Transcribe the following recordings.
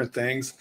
things.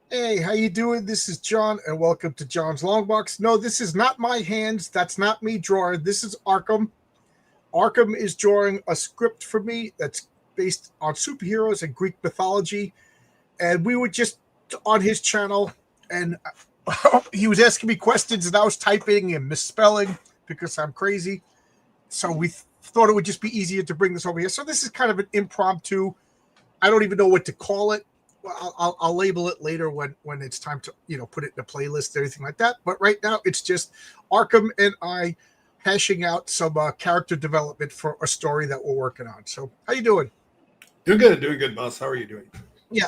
Hey, how you doing? This is John, and welcome to John's Longbox. No, this is not my hands. That's not me drawing. This is Arkham. Arkham is drawing a script for me that's based on superheroes and Greek mythology. And we were just on his channel, and he was asking me questions, and I was typing and misspelling because I'm crazy. So we thought it would just be easier to bring this over here. So this is kind of an impromptu. I don't even know what to call it. I'll label it later when it's time to put it in a playlist and everything like that. But right now it's just Arkham and I hashing out some character development for a story that we're working on. So how you doing? Doing good, boss. How are you doing? Yeah,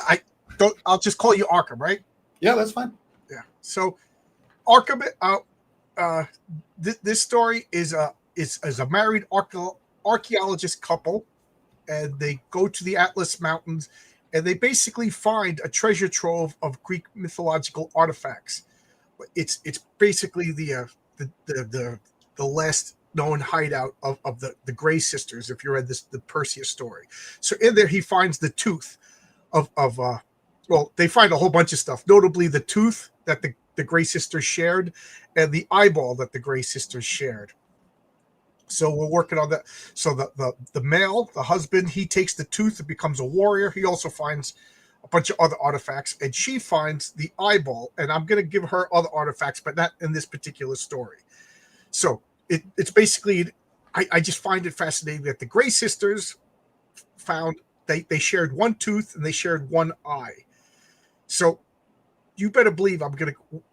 I'll just call you Arkham, right? Yeah, that's fine. Yeah. So Arkham, this story is a married archaeologist couple, and they go to the Atlas Mountains. And they basically find a treasure trove of Greek mythological artifacts. It's basically the last known hideout of the Grey sisters. If you read the Perseus story, so in there he finds the tooth of they find a whole bunch of stuff, notably the tooth that the Grey sisters shared, and the eyeball that the Grey sisters shared. So we're working on that. So the male, the husband, he takes the tooth and becomes a warrior. He also finds a bunch of other artifacts, and she finds the eyeball. And I'm going to give her other artifacts, but not in this particular story. So it's basically, I just find it fascinating that the Grey sisters found they shared one tooth and they shared one eye. So you better believe I'm going to,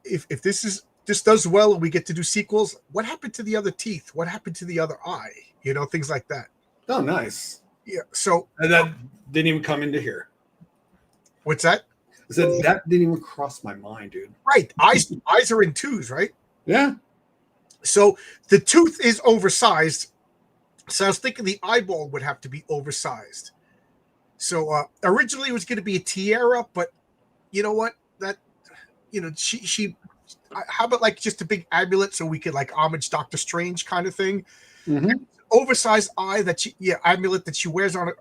if this does well and we get to do sequels, what happened to the other teeth? What happened to the other eye? Things like that. Oh, nice. Yeah. So and that didn't even come into here. What's that? I said that didn't even cross my mind, dude. Right. Eyes are in twos, right? Yeah. So the tooth is oversized. So I was thinking the eyeball would have to be oversized. So originally it was going to be a tiara, but you know what? She how about like just a big amulet so we could like homage Doctor Strange kind of thing? Mm-hmm. Oversized eye amulet that she wears on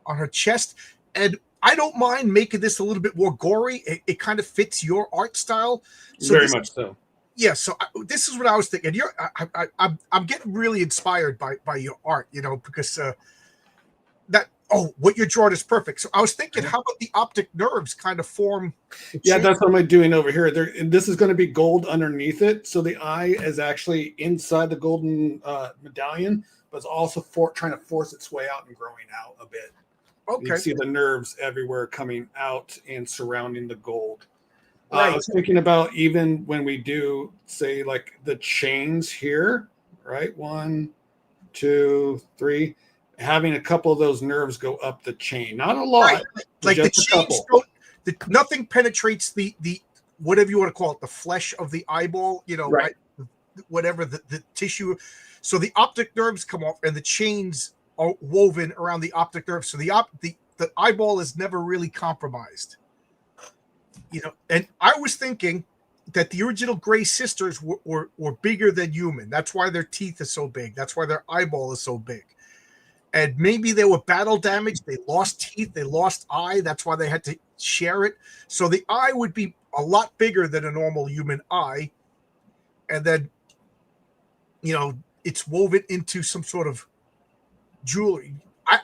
her chest. And I don't mind making this a little bit more gory. It kind of fits your art style. So very much so. Yeah. So this is what I was thinking. I'm getting really inspired by your art, because what you're drawing is perfect. So I was thinking, how about the optic nerves kind of form? Yeah, that's what I'm doing over here. This is going to be gold underneath it. So the eye is actually inside the golden medallion, but it's also trying to force its way out and growing out a bit. Okay. You can see the nerves everywhere coming out and surrounding the gold. Right. I was thinking about even when we do, say, like the chains here, right? 1, 2, 3. Having a couple of those nerves go up the chain, not a lot, right. Like the chains nothing penetrates the whatever you want to call it, the flesh of the eyeball, right? Whatever the tissue. So the optic nerves come off, and the chains are woven around the optic nerve. So the eyeball is never really compromised. And I was thinking that the original Grey sisters were bigger than human. That's why their teeth are so big. That's why their eyeball is so big. and maybe they were battle damaged. They lost teeth, they lost eye. That's why they had to share it. So the eye would be a lot bigger than a normal human eye, and then it's woven into some sort of jewelry.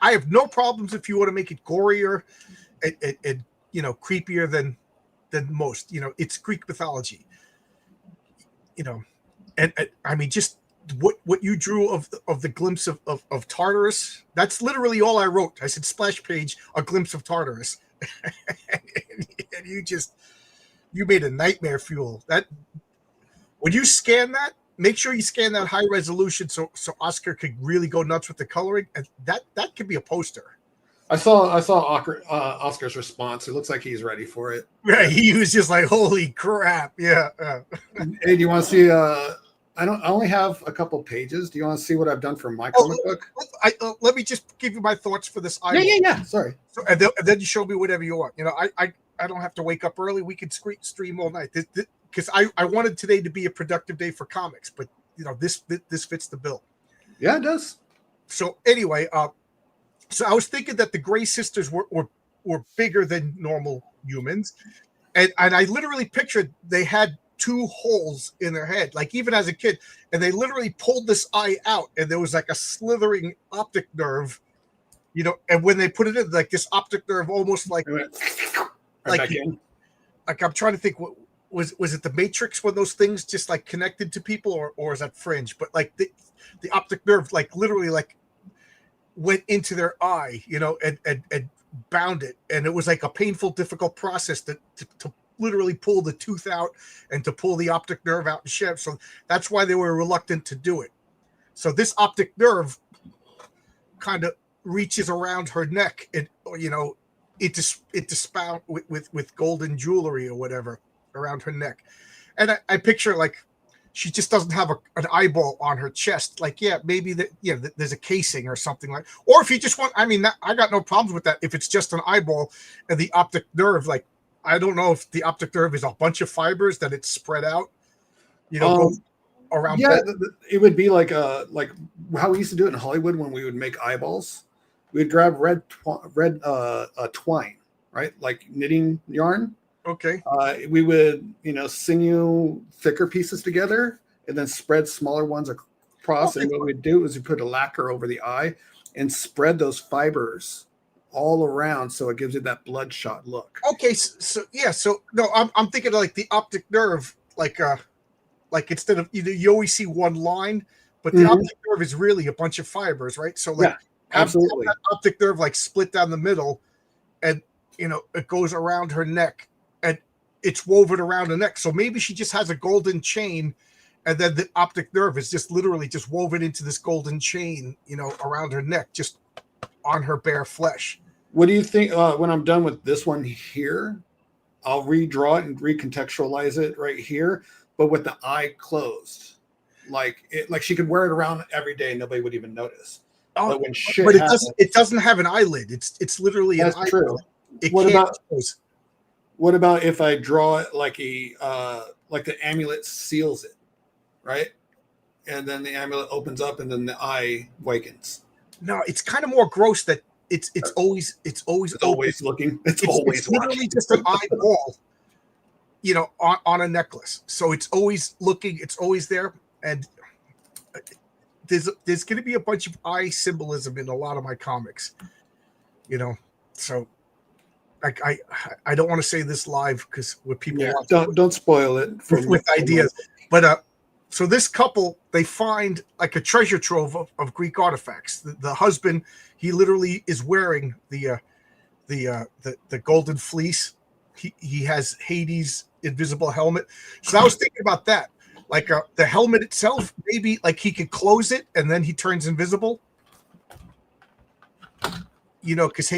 I have no problems if you want to make it gorier and creepier than most. It's Greek mythology. And I mean, just what you drew of the glimpse of Tartarus. That's literally all I wrote. I said splash page, a glimpse of Tartarus, and you made a nightmare fuel. That when you scan that, make sure you scan that high resolution so Oscar could really go nuts with the coloring, and that could be a poster. I saw Oscar's response. It looks like he's ready for it. Right, he was just like, "Holy crap!" Yeah. Hey, do you want to see? I only have a couple pages. Do you want to see what I've done for my comic book? Let me just give you my thoughts for this. Yeah. Sorry. So, and then you show me whatever you want. I don't have to wake up early. We can stream all night. Because I wanted today to be a productive day for comics, but this fits the bill. Yeah, it does. So anyway, so I was thinking that the Gray sisters were bigger than normal humans, and I literally pictured they had two holes in their head, like even as a kid, and they literally pulled this eye out, and there was like a slithering optic nerve, and when they put it in, like this optic nerve, almost like I'm trying to think what. Was it the Matrix when those things just like connected to people, or is that Fringe? But like the optic nerve, like literally like went into their eye, and bound it, and it was like a painful, difficult process to literally pull the tooth out and to pull the optic nerve out and shed. So that's why they were reluctant to do it. So this optic nerve kind of reaches around her neck, and it dispound with golden jewelry or whatever around her neck. And I picture like she just doesn't have an eyeball on her chest. Like, yeah, maybe there's a casing or something like, or if you just want, I mean, I got no problems with that. If it's just an eyeball and the optic nerve, like, I don't know if the optic nerve is a bunch of fibers that it's spread out, goes around. Yeah, it would be like how we used to do it in Hollywood when we would make eyeballs. We'd grab red twine, right? Like knitting yarn. Okay. We would, sinew thicker pieces together and then spread smaller ones across. And what we'd do is we put a lacquer over the eye and spread those fibers all around, so it gives you that bloodshot look. Okay, so no, I'm thinking of like the optic nerve, like instead of you always see one line, but the optic nerve is really a bunch of fibers, right? So like, absolutely, have that optic nerve like split down the middle, and it goes around her neck. It's woven around the neck. So maybe she just has a golden chain, and then the optic nerve is just literally just woven into this golden chain, around her neck, just on her bare flesh. What do you think when I'm done with this one here? I'll redraw it and recontextualize it right here, but with the eye closed. Like she could wear it around every day and nobody would even notice. But it doesn't have an eyelid. It's literally an eyelid. True. What about if I draw it like the amulet seals it, right? And then the amulet opens up and then the eye wakens. No, it's kind of more gross that it's always looking. It's literally just an eyeball, on a necklace. So it's always looking. It's always there, and there's going to be a bunch of eye symbolism in a lot of my comics. So. I don't want to say this live because with people don't spoil it with ideas. But so this couple, they find like a treasure trove of Greek artifacts. The husband, he literally is wearing the golden fleece. He has Hades' invisible helmet. So I was thinking about that, like the helmet itself. Maybe like he could close it and then he turns invisible. Because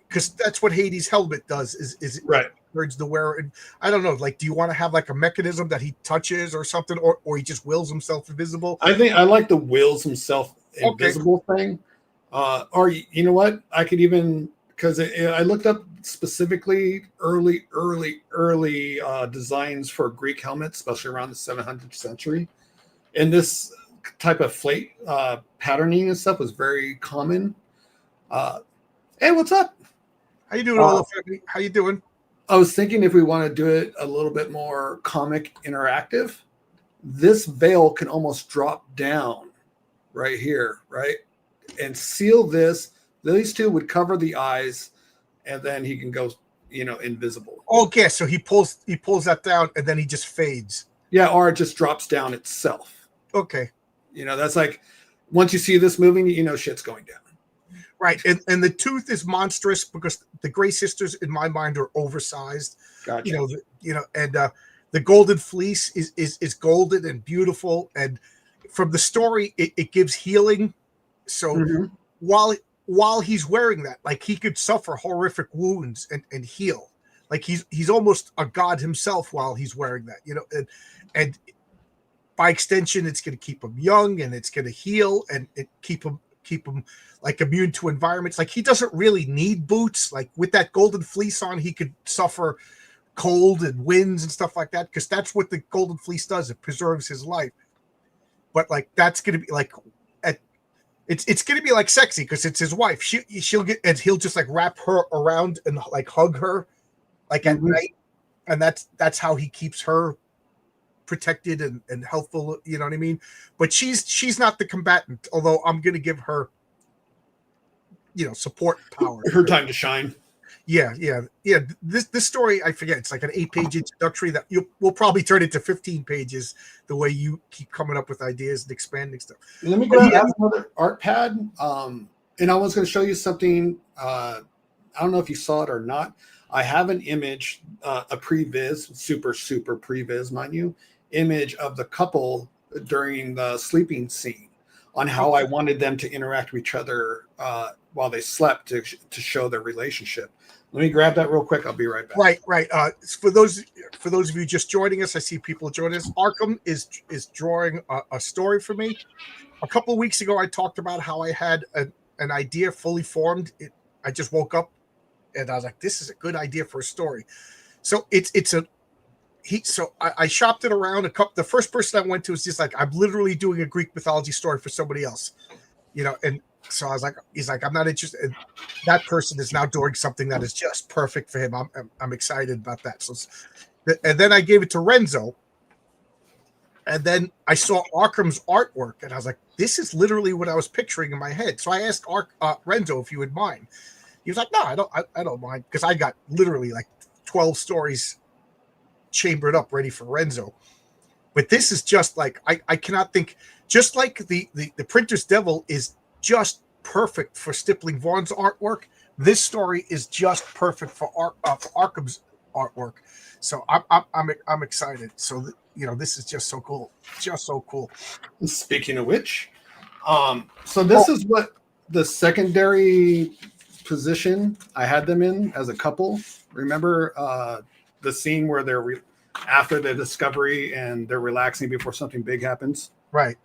because that's what Hades' helmet does is right. Turns the wearer. And I don't know, like, do you want to have like a mechanism that he touches or something, or he just wills himself invisible? I think I like the wills himself invisible thing. Or you know what? I could even, because I looked up specifically early designs for Greek helmets, especially around the 700th century. And this type of flake patterning and stuff was very common. Hey, what's up? How you doing, all the family? How you doing? I was thinking if we want to do it a little bit more comic interactive, this veil can almost drop down right here, right? And seal this. These two would cover the eyes, and then he can go, invisible. Okay, so he pulls that down, and then he just fades. Yeah, or it just drops down itself. Okay. That's like once you see this moving, shit's going down. Right, and the tooth is monstrous because the Gray Sisters, in my mind, are oversized. Gotcha. And the Golden Fleece is golden and beautiful, and from the story, it gives healing. So while he's wearing that, like he could suffer horrific wounds and heal. Like he's almost a god himself while he's wearing that. And by extension, it's going to keep him young, and it's going to heal and keep him like immune to environments. Like he doesn't really need boots. Like with that Golden Fleece on, he could suffer cold and winds and stuff like that, because that's what the Golden Fleece does. It preserves his life. But like that's going to be like it's going to be like sexy because it's his wife. She'll get, and he'll just like wrap her around and like hug her like at night, and that's how he keeps her protected and healthful. You know what I mean? But she's not the combatant, although I'm going to give her support power. Her time to shine. Yeah. This story, I forget, it's like an 8-page introductory that we'll probably turn into 15 pages the way you keep coming up with ideas and expanding stuff. Let me grab another art pad. And I was going to show you something. I don't know if you saw it or not. I have an image, a previs, super previs, mind you, image of the couple during the sleeping scene on how I wanted them to interact with each other while they slept to show their relationship. Let me grab that real quick. I'll be right back. Right. For those of you just joining us, I see people joining us. Arkham is drawing a story for me. A couple of weeks ago, I talked about how I had an idea fully formed. I just woke up and I was like, "This is a good idea for a story." So I shopped it around. The first person I went to was just like, I'm literally doing a Greek mythology story for somebody else, and so I was like, he's like, I'm not interested. And that person is now doing something that is just perfect for him. I'm excited about that. So, and then I gave it to Renzo, and then I saw Arkham's artwork, and I was like, this is literally what I was picturing in my head. So I asked Renzo if he would mind. He was like, no, I don't mind, because I got literally like 12 stories chambered up ready for Renzo. But this is just like I cannot think, just like the Printer's Devil is just perfect for Stippling Vaughn's artwork. This story is just perfect for Arkham's artwork. So I'm excited. So this is just so cool, Speaking of which, so this is what the secondary position I had them in as a couple. Remember the scene where they're after the discovery and they're relaxing before something big happens? Right.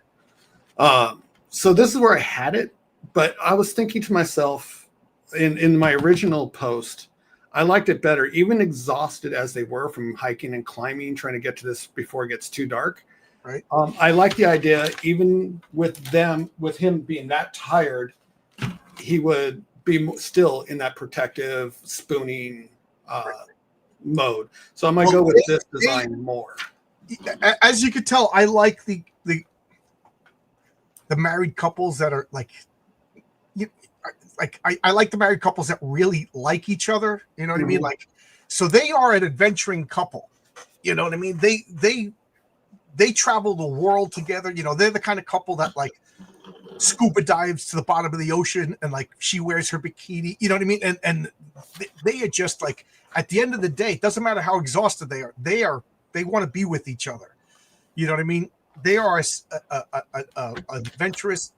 So this is where I had it, but I was thinking to myself in my original post, I liked it better, even exhausted as they were from hiking and climbing, trying to get to this before it gets too dark. Right. I like the idea, even with him being that tired, he would be still in that protective spooning mode. So I might go with this design more. As you could tell, I like the married couples that are like I like the married couples that really like each other. You know what I mean? Like, so they are an adventuring couple. You know what I mean? They travel the world together. They're the kind of couple that like scuba dives to the bottom of the ocean, and like she wears her bikini. You know what I mean? And they are just like, at the end of the day, it doesn't matter how exhausted they are. They want to be with each other. You know what I mean? They are a adventurous,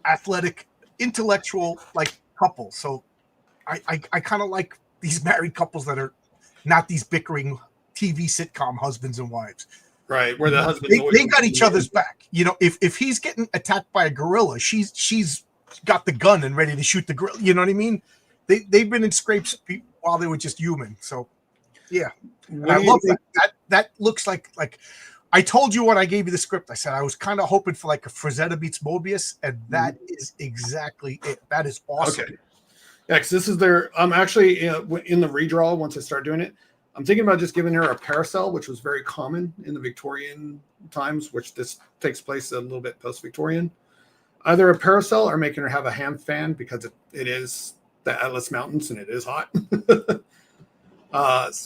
athletic, intellectual like couple. So I kind of like these married couples that are not these bickering TV sitcom husbands and wives. Right, where the husband they got each other's back. If he's getting attacked by a gorilla, she's got the gun and ready to shoot the gorilla. You know what I mean? They've been in scrapes while they were just human. So yeah, I love that. That looks like I told you when I gave you the script, I said I was kind of hoping for like a Frazetta meets Mobius, and that is exactly it. That is awesome. Okay. Yeah, because this is their. I'm actually in the redraw. Once I start doing it, I'm thinking about just giving her a parasol, which was very common in the Victorian times, which this takes place a little bit post-Victorian. Either a parasol or making her have a hand fan because it is the Atlas Mountains and it is hot.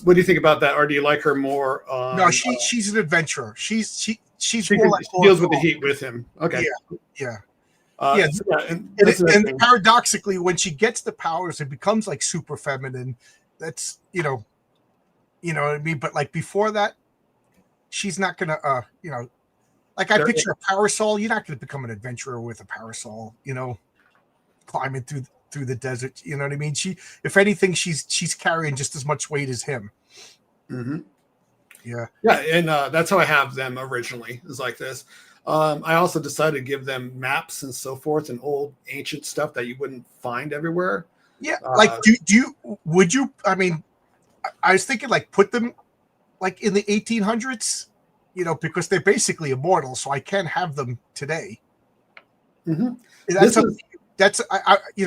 What do you think about that? Or do you like her more? No, she's an adventurer. She's she more like deals with the heat with him. Okay. Yeah. And paradoxically, when she gets the powers, it becomes like super feminine. That's you know what I mean. But like before that, she's not gonna like I picture a parasol. You're not gonna become an adventurer with a parasol. Climbing through the desert. You know what I mean? If anything, she's carrying just as much weight as him. Mm-hmm. Yeah. And that's how I have them originally, is like this. I also decided to give them maps and so forth and old ancient stuff that you wouldn't find everywhere. Yeah. Like, would you, I mean, I was thinking like put them like in the 1800s, because they're basically immortal. So I can have them today. Mm-hmm.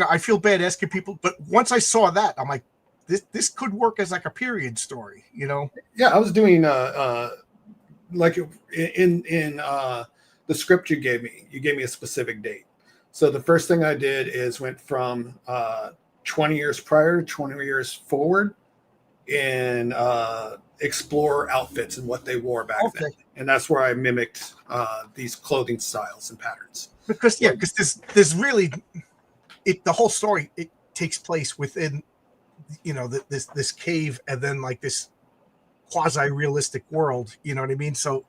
I feel bad asking people, but once I saw that, I'm like, this could work as like a period story, Yeah, I was doing like in the script you gave me a specific date. So the first thing I did is went from 20 years prior to 20 years forward and explore outfits and what they wore back then. And that's where I mimicked these clothing styles and patterns. Because there's really the whole story, it takes place within this cave and then like this quasi-realistic world, you know what I mean? So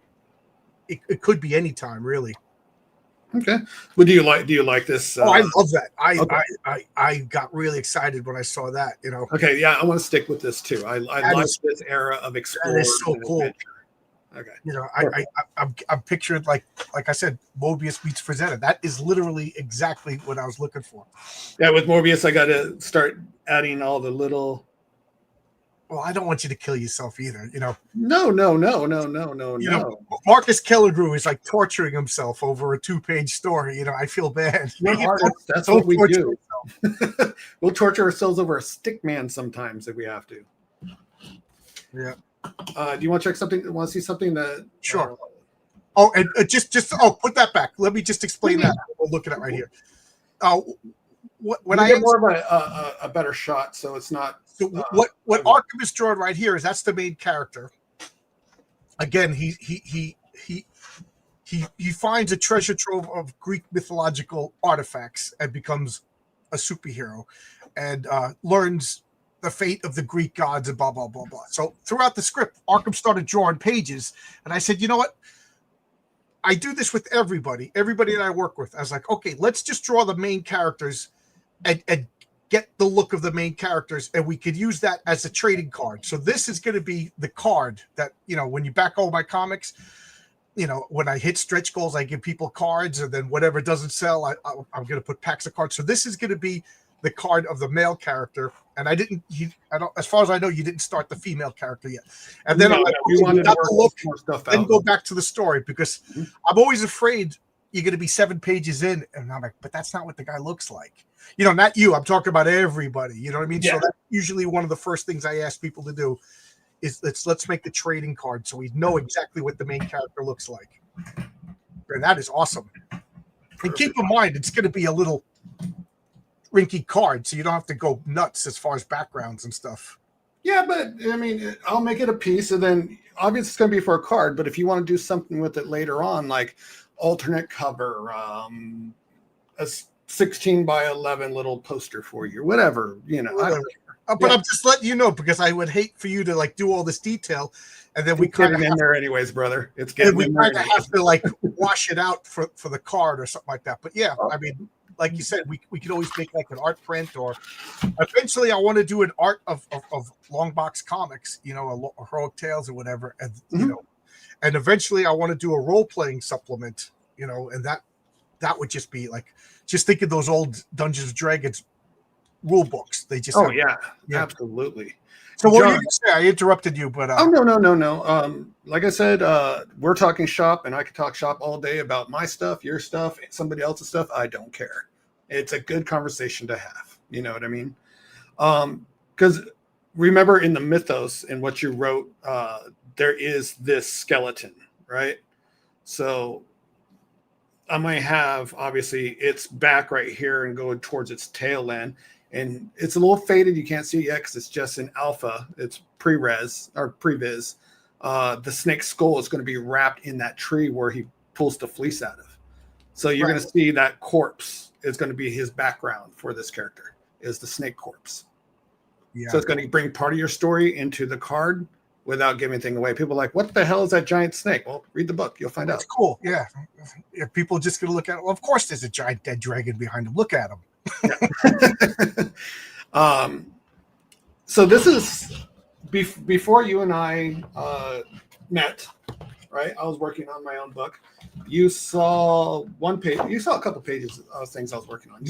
it could be any time, really. Okay. Well, do you like this? I love that. I got really excited when I saw that, Okay, yeah, I want to stick with this too. I like this era of exploring. That is so cool. Adventure. Okay. I'm pictured like I said, Mobius meets Frazetta. That is literally exactly what I was looking for. Yeah, with Mobius, I got to start adding all the little. Well, I don't want you to kill yourself either. No. Marcus Kelligrew is like torturing himself over a 2-page story. I feel bad. That's what we do. We'll torture ourselves over a stick man sometimes if we have to. Yeah. Do you want to check something? Want to see something that? Sure. And just put that back. Let me just explain that. We'll look at it right here. When I get more of a better shot, so it's not. So what Arkham is drawn right here is that's the main character. Again, he finds a treasure trove of Greek mythological artifacts and becomes a superhero, and learns the fate of the Greek gods and blah, blah, blah, blah. So throughout the script, Arkham started drawing pages. And I said, you know what? I do this with everybody that I work with. I was like, okay, let's just draw the main characters and get the look of the main characters. And we could use that as a trading card. So this is going to be the card that, when you back all my comics, when I hit stretch goals, I give people cards, and then whatever doesn't sell, I'm going to put packs of cards. So this is going to be the card of the male character, and I don't. As far as I know, you didn't start the female character yet. And then we wanted to work look more stuff out. Then go back to the story because I'm always afraid you're going to be 7 pages in, and I'm like, but that's not what the guy looks like. Not you. I'm talking about everybody. You know what I mean? Yeah. So that's usually one of the first things I ask people to do is let's make the trading card so we know exactly what the main character looks like, and that is awesome. And keep in mind, it's going to be a little rinky card, so you don't have to go nuts as far as backgrounds and stuff. Yeah, but I mean, I'll make it a piece, and then obviously it's going to be for a card. But if you want to do something with it later on, like alternate cover, a 16 by 11 little poster for you, whatever, I don't care. But I'm just letting you know because I would hate for you to like do all this detail, and then we kind of in there anyways, brother. It's getting we kind of have to like wash it out for the card or something like that. But yeah, I mean, like you said, we could always make like an art print, or eventually I want to do an art of long box comics, a heroic tales or whatever, and and eventually I want to do a role playing supplement, and that would just be like just think of those old Dungeons and Dragons rule books. They just yeah, absolutely. So what were you John, going to say? I interrupted you, but oh no. Like I said, we're talking shop, and I could talk shop all day about my stuff, your stuff, somebody else's stuff. I don't care. It's a good conversation to have. You know what I mean? Because remember in the mythos in what you wrote, there is this skeleton, right? So I might have obviously its back right here and going towards its tail end. And it's a little faded. You can't see it yet because it's just in alpha. It's pre-res or previs. The snake skull is going to be wrapped in that tree where he pulls the fleece out of. So you're going to see that corpse is going to be his background for this character, is the snake corpse. Yeah. So it's going to bring part of your story into the card without giving anything away. People are like, what the hell is that giant snake? Well, read the book. You'll find out. It's cool. Yeah. If people are just going to look at it, well, of course there's a giant dead dragon behind him. Look at him. Yeah. So this is before you and I met, right? I was working on my own book. You saw one page. You saw a couple pages of things I was working on.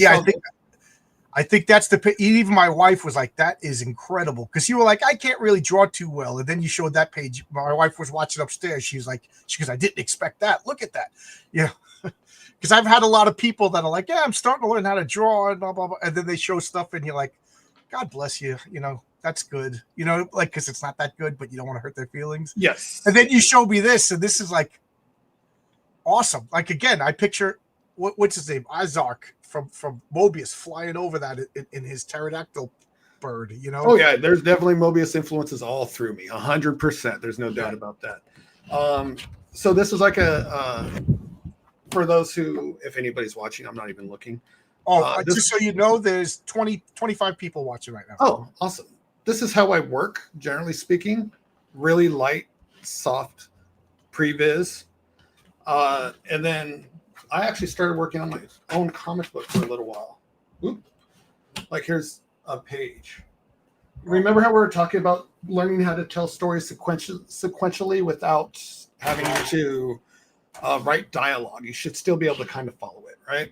I think that's even my wife was like, that is incredible. Because you were like, I can't really draw too well. And then you showed that page. My wife was watching upstairs. She goes, I didn't expect that. Look at that. Yeah. Because I've had a lot of people that are like, yeah, I'm starting to learn how to draw and blah, blah, blah. And then they show stuff and you're like, God bless you. You know, that's good. You know, like, because it's not that good, but you don't want to hurt their feelings. Yes. And then you show me this. And this is like awesome. Like, again, I picture, what's his name? Ozark from Mobius flying over that in his pterodactyl bird, you know? Oh, yeah. There's definitely Mobius influences all through me. 100%. There's no doubt about that. So this is like for those who, if anybody's watching, I'm not even looking. Just so you know, there's 25 people watching right now. Oh, awesome. This is how I work, generally speaking. Really light, soft previs. And then I actually started working on my own comic book for a little while. Oop. Like here's a page. Remember how we were talking about learning how to tell stories sequentially without having to write dialogue? You should still be able to kind of follow it, right?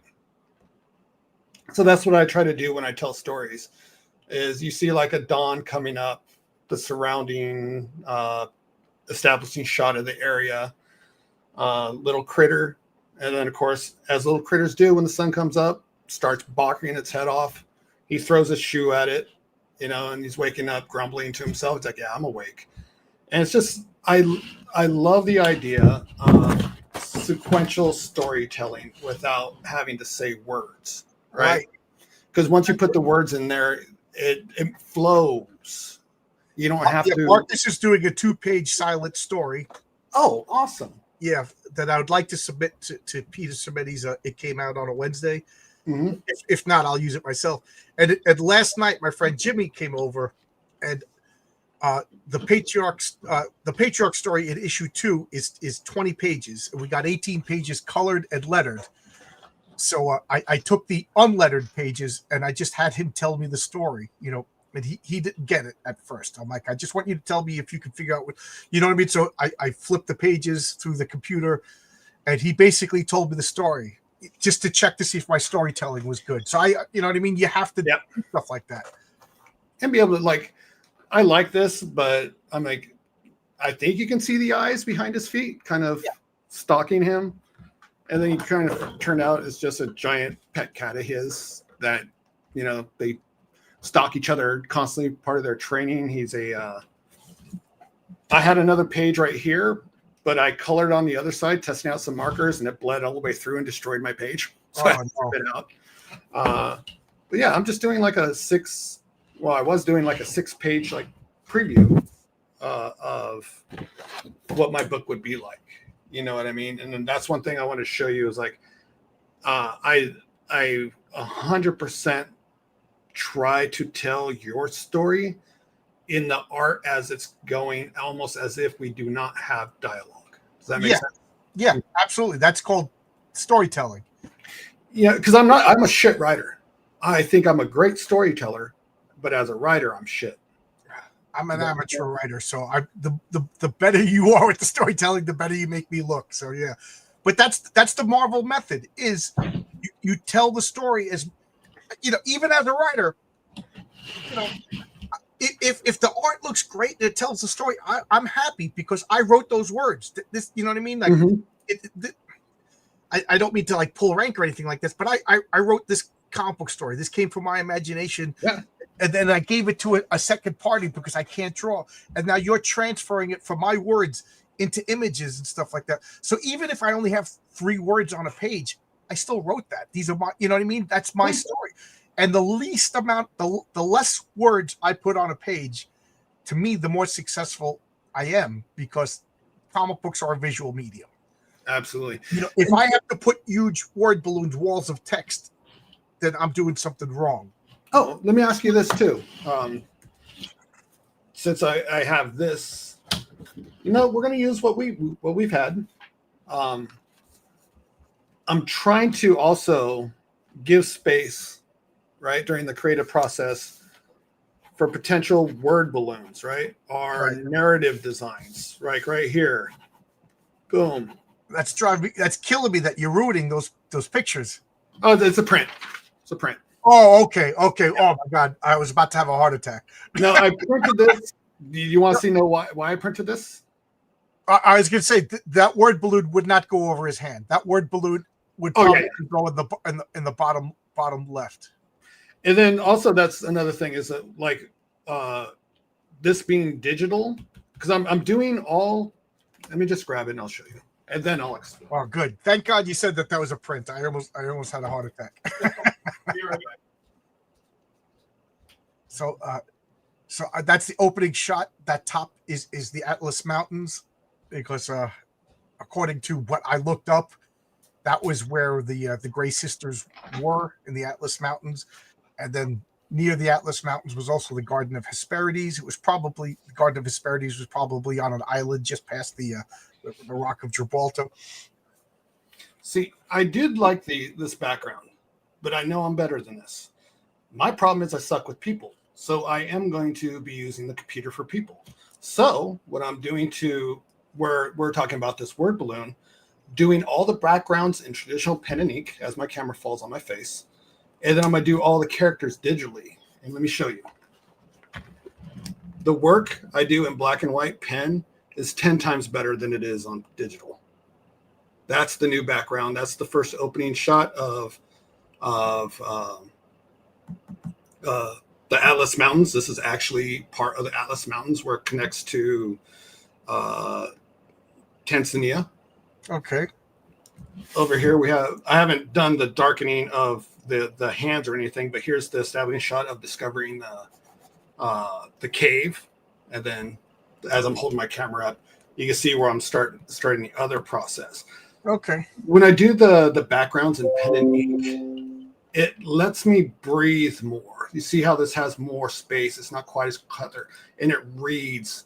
So that's what I try to do when I tell stories, is you see like a dawn coming up, the surrounding establishing shot of the area, little critter. And then, of course, as little critters do when the sun comes up, starts barking its head off. He throws a shoe at it, you know, and he's waking up grumbling to himself. It's like, yeah, I'm awake. And it's just, I love the idea of sequential storytelling without having to say words, right? Because once you put the words in there, it flows. You don't have to. Marcus is doing a 2-page silent story. Oh, awesome. Yeah, that I would like to submit to Peter Cementi's. It came out on a Wednesday. Mm-hmm. If not, I'll use it myself. And last night, my friend Jimmy came over, and the patriarch story in issue 2 is 20 pages. We got 18 pages colored and lettered. So I took the unlettered pages and I just had him tell me the story. You know, and he didn't get it at first. I'm like, I just want you to tell me if you can figure out what, you know what I mean? So I flipped the pages through the computer and he basically told me the story just to check to see if my storytelling was good. So you know what I mean? You have to do stuff like that. And be able to like, I like this, but I'm like, I think you can see the eyes behind his feet kind of stalking him. And then he kind of turned out as just a giant pet cat of his that, you know, they stalk each other constantly, part of their training. I had another page right here, but I colored on the other side, testing out some markers, and it bled all the way through and destroyed my page. So I spit it out. But yeah, I'm just doing like I was doing like a 6-page like preview of what my book would be like. You know what I mean? And then that's one thing I want to show you is like, I 100% try to tell your story in the art as it's going, almost as if we do not have dialogue. Does that make sense? Yeah, absolutely. That's called storytelling. Yeah, because I'm a shit writer. I think I'm a great storyteller, but as a writer, I'm shit. I'm an amateur writer, so the better you are with the storytelling, the better you make me look. So yeah, but that's the Marvel method. Is you tell the story as, you know, even as a writer, you know, if the art looks great and it tells the story, I'm happy because I wrote those words. This, you know what I mean? Like, I don't mean to like pull rank or anything like this, but I wrote this comic book story. This came from my imagination. Yeah. And then I gave it to a second party because I can't draw. And now you're transferring it from my words into images and stuff like that. So even if I only have 3 words on a page, I still wrote that. These are my, you know what I mean? That's my story. And the least amount, the less words I put on a page, to me, the more successful I am, because comic books are a visual medium. Absolutely. You know, if I have to put huge word balloons, walls of text, then I'm doing something wrong. Oh, let me ask you this too. Since I have this, we're going to use what we've had. I'm trying to also give space, right, during the creative process for potential word balloons, right, or narrative designs, right here. Boom. That's killing me that you're ruining those pictures. Oh, it's a print. It's a print. Oh, okay. Oh my God, I was about to have a heart attack. No, I printed this. Do you want to know why I printed this? I was going to say that word balloon would not go over his hand. That word balloon would probably go in the bottom left. And then also that's another thing is that like this being digital, because I'm doing all. Let me just grab it and I'll show you, and then I'll explain. Oh, good. Thank God you said that was a print. I almost had a heart attack. You're right. So that's the opening shot. That top is the Atlas Mountains, because according to what I looked up, that was where the Gray Sisters were, in the Atlas Mountains. And then near the Atlas Mountains was also the Garden of Hesperides. The Garden of Hesperides was probably on an island just past the Rock of Gibraltar. See, I did like this background, but I know I'm better than this. My problem is I suck with people. So I am going to be using the computer for people. So what I'm doing we're talking about this word balloon, doing all the backgrounds in traditional pen and ink as my camera falls on my face. And then I'm going to do all the characters digitally. And let me show you. The work I do in black and white pen is 10 times better than it is on digital. That's the new background. That's the first opening shot of the Atlas Mountains. This is actually part of the Atlas Mountains where it connects to Tanzania. Okay. Over here I haven't done the darkening of the hands or anything, but here's the establishing shot of discovering the cave. And then as I'm holding my camera up, you can see where I'm starting the other process. Okay. When I do the backgrounds in pen and ink, it lets me breathe more. You see how this has more space. It's not quite as cluttered, and it reads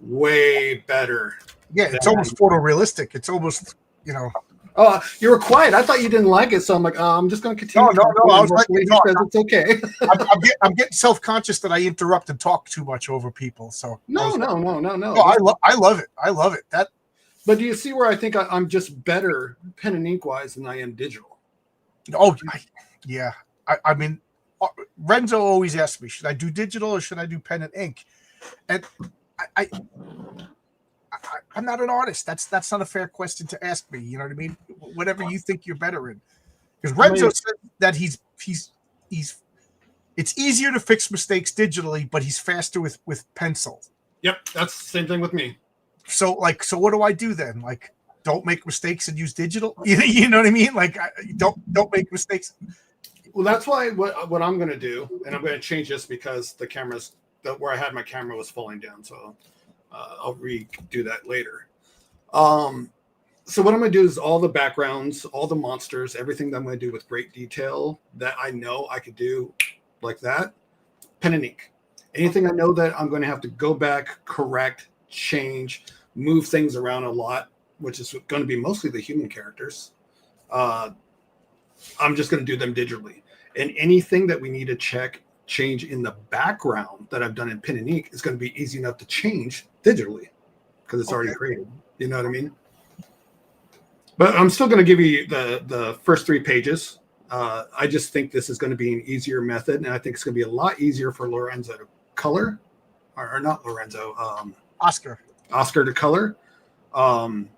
way better. Yeah, it's almost photorealistic. It's almost, Oh, you were quiet. I thought you didn't like it, so I'm like, I'm just going to continue. No. I was like, it's okay. I'm getting self-conscious that I interrupt and talk too much over people. So no. I love it. I love it. But do you see where I think I'm just better pen and ink wise than I am digital? Oh, yeah. I mean, Renzo always asks me, should I do digital or should I do pen and ink? And I'm not an artist. That's not a fair question to ask me. You know what I mean? Whatever you think you're better in. Because Renzo said that he's it's easier to fix mistakes digitally, but he's faster with pencil. Yep, that's the same thing with me. So what do I do then? Like, don't make mistakes and use digital? You know what I mean? Like, don't make mistakes. Well, that's why what I'm going to do, and I'm going to change this because the camera's where I had my camera was falling down. So I'll redo that later. So what I'm going to do is all the backgrounds, all the monsters, everything that I'm going to do with great detail that I know I could do like that, pen and ink. Anything I know that I'm going to have to go back, correct, change, move things around a lot, which is going to be mostly the human characters. I'm just going to do them digitally. And anything that we need to change in the background that I've done in pen and ink is going to be easy enough to change digitally because it's already created. You know what I mean? But I'm still going to give you the first 3 pages. I just think this is going to be an easier method, and I think it's going to be a lot easier for Lorenzo to color, or not Lorenzo, Oscar. Oscar to color. And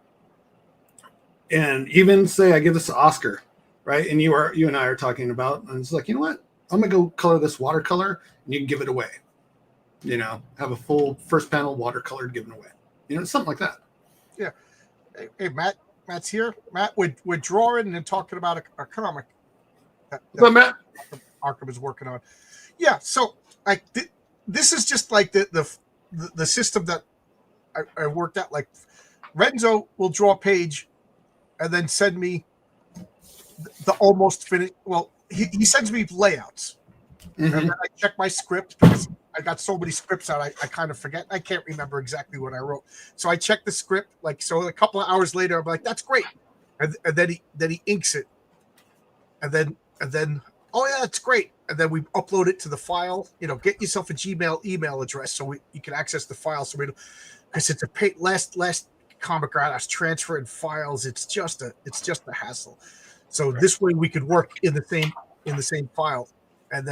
even say I give this to Oscar, right? And you and I are talking about, and it's like, you know what? I'm gonna go color this watercolor, and you can give it away. You know, have a full first panel watercolor given away. You know, something like that. Yeah. Hey, Matt's here. Matt, we're drawing and talking about a comic that Matt? Arkham is working on. Yeah. So like this is just like the system that I worked out. Like Renzo will draw a page and then send me the almost finished. Well, he sends me layouts. Mm-hmm. And then I check my script because I got so many scripts out. I kind of forget. I can't remember exactly what I wrote. So I check the script. Like, so a couple of hours later, I'm like, that's great. And then he inks it. And then, oh yeah, that's great. And then we upload it to the file. You know, get yourself a Gmail email address so you can access the file. So because it's a last comic artist transferring files. It's just a hassle. So this way we could work in the same file. And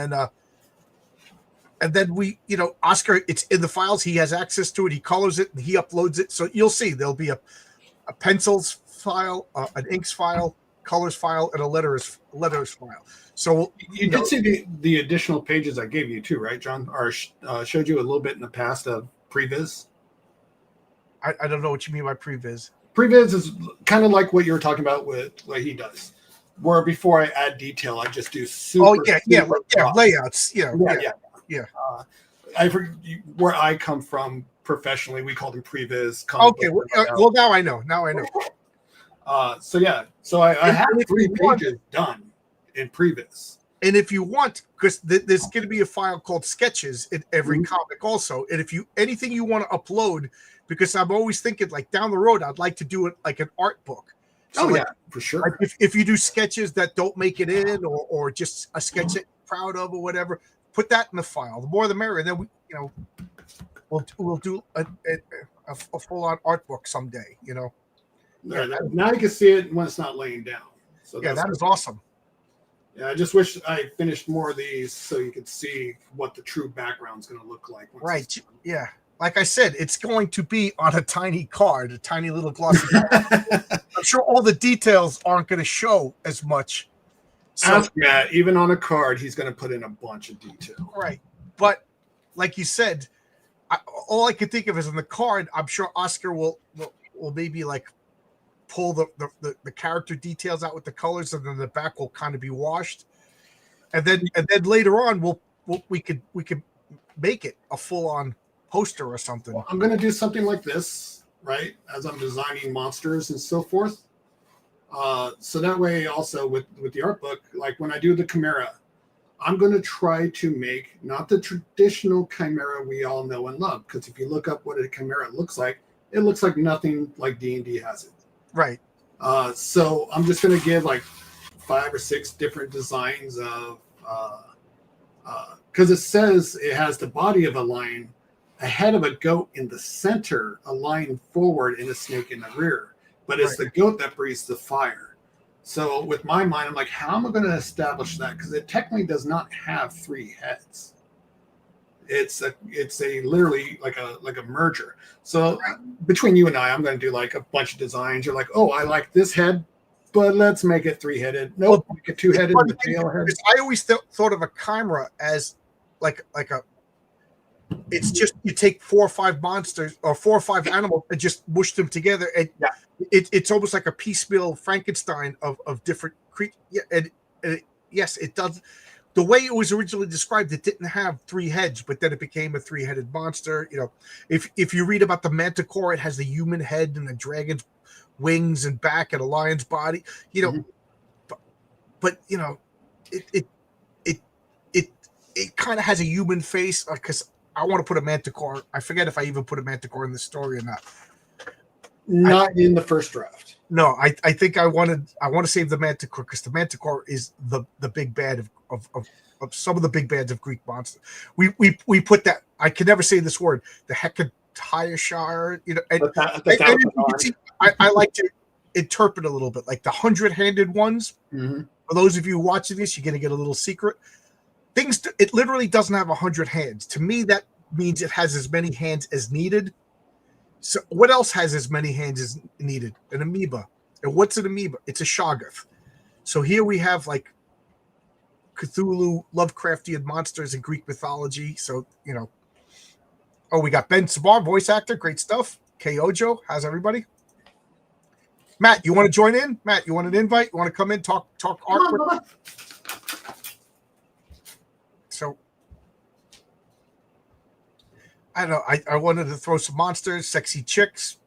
then we, you know, Oscar, it's in the files. He has access to it. He colors it and he uploads it. So you'll see there'll be a pencils file, an inks file, colors file, and a letters file. So you did see the additional pages I gave you too, right, John? Or showed you a little bit in the past of previs. I don't know what you mean by previs. Previs is kind of like what you were talking about with what he does. Where before I add detail, I just do super. Layouts. Yeah. I forget where I come from professionally. We call them previs. Okay. Well, now I know. So I have 3 pages done in previs. And if you want, because there's going to be a file called sketches in every comic also. And if anything you want to upload, because I'm always thinking like down the road, I'd like to do it like an art book. So for sure. Like if you do sketches that don't make it in, or just a sketch that you're proud of or whatever, put that in the file. The more the merrier. And then we'll do a full on art book someday. You know. Now you can see it when it's not laying down. So that is awesome. Yeah, I just wish I finished more of these so you could see what the true background's going to look like. Right. Yeah. Like I said, it's going to be on a tiny card, a tiny little glossy card. I'm sure all the details aren't going to show as much. So, Matt, even on a card, he's going to put in a bunch of detail. Right. But like you said, all I could think of is on the card, I'm sure Oscar will maybe like pull the character details out with the colors, and then the back will kind of be washed. And then later on we could make it a full on poster or something. Well, I'm going to do something like this, right? As I'm designing monsters and so forth. So that way also with the art book, like when I do the Chimera, I'm going to try to make not the traditional Chimera we all know and love. Because if you look up what a Chimera looks like, it looks like nothing like D&D has it. Right. So I'm just going to give like 5 or 6 different designs of, because it says it has the body of a lion, a head of a goat in the center, a lion forward, and a snake in the rear. But it's the goat that breathes the fire. So with my mind, I'm like, how am I going to establish that? Because it technically does not have 3 heads. It's a literally like a merger. So between you and I'm going to do like a bunch of designs. You're like, oh, I like this head, but let's make it 3-headed. Nope, make it 2-headed with the tail head. I always thought of a chimera as like a. It's just you take 4 or 5 monsters or 4 or 5 animals and just mush them together, and it's almost like a piecemeal Frankenstein of different creatures. Yeah, and yes, it does. The way it was originally described, it didn't have 3 heads, but then it became a 3-headed monster. You know, if you read about the Manticore, it has the human head and the dragon's wings and back and a lion's body. You know, but you know, it kind of has a human face because. I want to put a Manticore. I forget if I even put a Manticore in the story or not. Not in the first draft. No, I think I want to save the Manticore because the Manticore is the big bad of some of the big bads of Greek monsters. We put that. I can never say this word. The Hecatoshire, you know. And I like to interpret a little bit like the 100-handed ones. Mm-hmm. For those of you watching this, you're going to get a little secret. It literally doesn't have 100 hands. To me, that means it has as many hands as needed. So what else has as many hands as needed? An amoeba. And what's an amoeba? It's a Shoggoth. So here we have like Cthulhu, Lovecraftian monsters in Greek mythology. So, oh, we got Ben Sabar, voice actor. Great stuff. Kojo, how's everybody? Matt, you want to join in? Matt, you want an invite? You want to come in, talk art? So, I don't know. I wanted to throw some monsters, sexy chicks,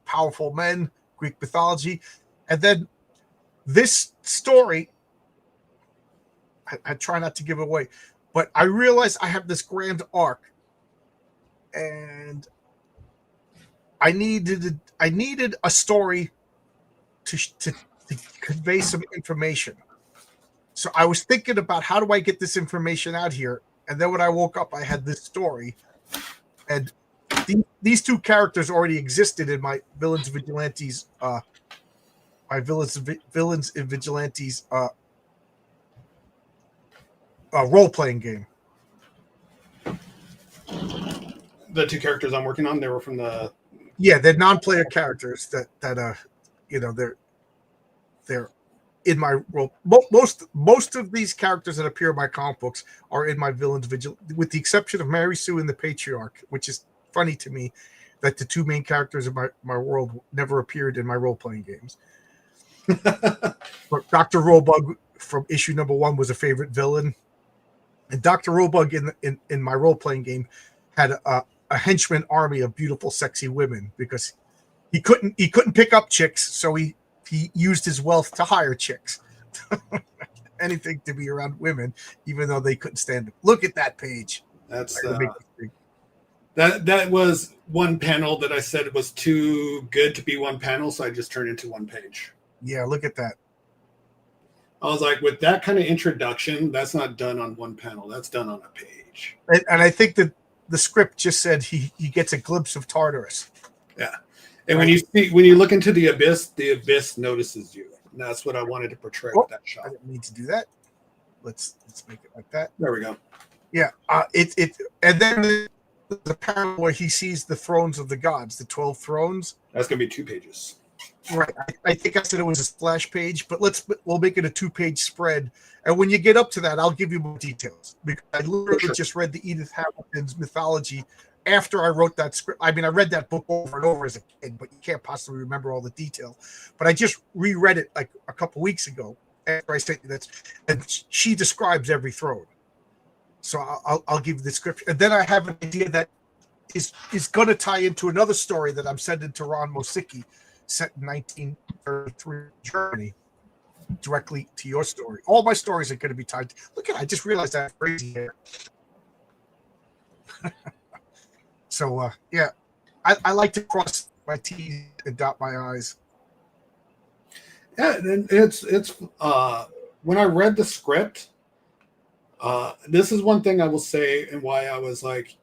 powerful men, Greek mythology. And then this story, I try not to give away, but I realized I have this grand arc, and I needed a story to convey some information. So I was thinking about how do I get this information out here, and then when I woke up, I had this story, and these two characters already existed in my Villains and Vigilantes, role-playing game. The two characters I'm working on, they were from the... Yeah, they're non-player characters that they're in my role. Most of these characters that appear in my comic books are in my Villains Vigil, with the exception of Mary Sue and the Patriarch, which is funny to me that the two main characters of my world never appeared in my role-playing games. But Dr. Robug from issue number 1 was a favorite villain, and Dr. Robug in my role-playing game had a henchman army of beautiful, sexy women because he couldn't pick up chicks, so he used his wealth to hire chicks. Anything to be around women, even though they couldn't stand them. Look at that page. That's that was one panel that I said was too good to be one panel, so I just turned into one page. Yeah, look at that. I was like, with that kind of introduction, that's not done on one panel. That's done on a page. And I think that the script just said he gets a glimpse of Tartarus. Yeah. And when you look into the abyss notices you. And that's what I wanted to portray with that shot. I didn't need to do that. Let's make it like that. There we go. Yeah. And then the panel where he sees the thrones of the gods, the 12 thrones. That's gonna be 2 pages. Right. I think I said it was a splash page, but we'll make it a 2-page spread. And when you get up to that, I'll give you more details because I literally just read the Edith Hamilton's mythology after I wrote that script. I mean, I read that book over and over as a kid, but you can't possibly remember all the detail. But I just reread it like a couple weeks ago after I sent you that, and she describes every throne. So I'll give you the description, and then I have an idea that is going to tie into another story that I'm sending to Ron Mosicki, set in 1933 Germany, directly to your story. All my stories are going to be tied. Look at, I just realized I have crazy hair. So yeah, I like to cross my T's and dot my I's. Yeah, and it's when I read the script, this is one thing I will say and why I was like,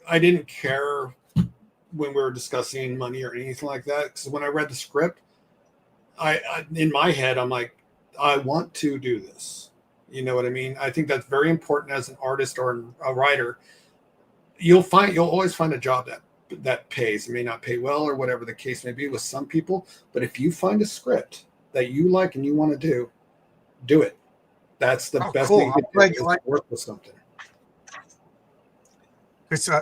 I didn't care when we were discussing money or anything like that. Because when I read the script, I in my head, I'm like, I want to do this. You know what I mean? I think that's very important as an artist or a writer. You'll always find a job that pays. It may not pay well or whatever the case may be with some people, but if you find a script that you like and you want to do it. That's the best thing you can work with something. It's I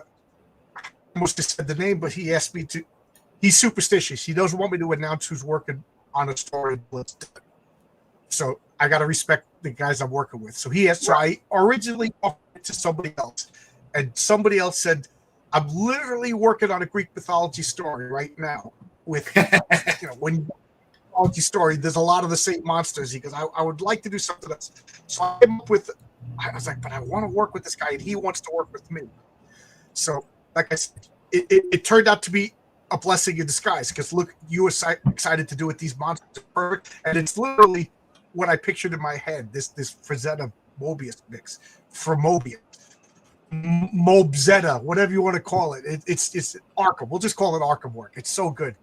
almost just said the name, but he asked me to. He's superstitious. He doesn't want me to announce who's working on a story. So I got to respect the guys I'm working with. So he asked. So I originally offered it to somebody else, and somebody else said, "I'm literally working on a Greek mythology story right now." With when mythology story, there's a lot of the same monsters. He goes, I would like to do something else. So I came up with. I was like, but I want to work with this guy, and he wants to work with me. So, like I said, it turned out to be a blessing in disguise because look, you were excited to do it. These monsters are perfect, and it's literally what I pictured in my head. This Frazetta Mobius mix from Mobius, Mobzetta, whatever you want to call it. It's Arkham. We'll just call it Arkham work. It's so good.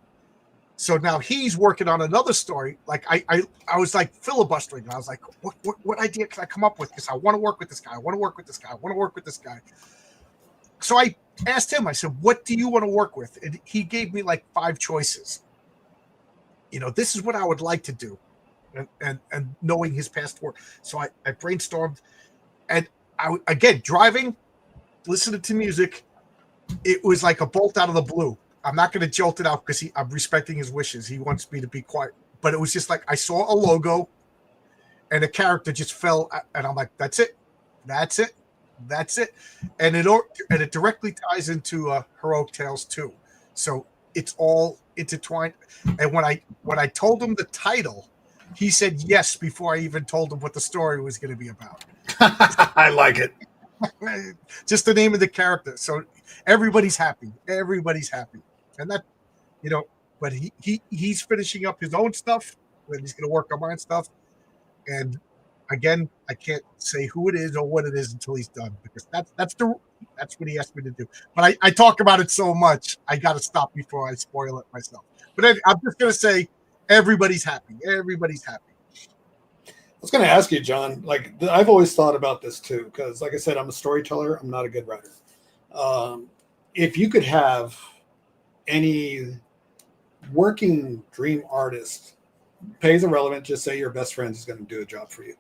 So now he's working on another story. Like I was like filibustering. I was like, what idea can I come up with? Because I want to work with this guy. I want to work with this guy. I want to work with this guy. So I asked him, I said, what do you want to work with? And he gave me like 5 choices. This is what I would like to do. And knowing his past work. So I brainstormed, and again, driving, listening to music, it was like a bolt out of the blue. I'm not going to jolt it out because I'm respecting his wishes. He wants me to be quiet. But it was just like I saw a logo and a character just fell, and I'm like, that's it. That's it. That's it. And it directly ties into Heroic Tales 2. So it's all intertwined. And when I told him the title, he said yes before I even told him what the story was going to be about. I like it. Just the name of the character. So everybody's happy. Everybody's happy. And that, but he's finishing up his own stuff, and he's going to work on my stuff. And again, I can't say who it is or what it is until he's done, because that's what he asked me to do. But I talk about it so much, I got to stop before I spoil it myself. But I'm just going to say, everybody's happy. Everybody's happy. I was going to ask you, John, like I've always thought about this too, because like I said, I'm a storyteller. I'm not a good writer. If you could have any working dream artist, pays irrelevant, just say your best friend is going to do a job for you,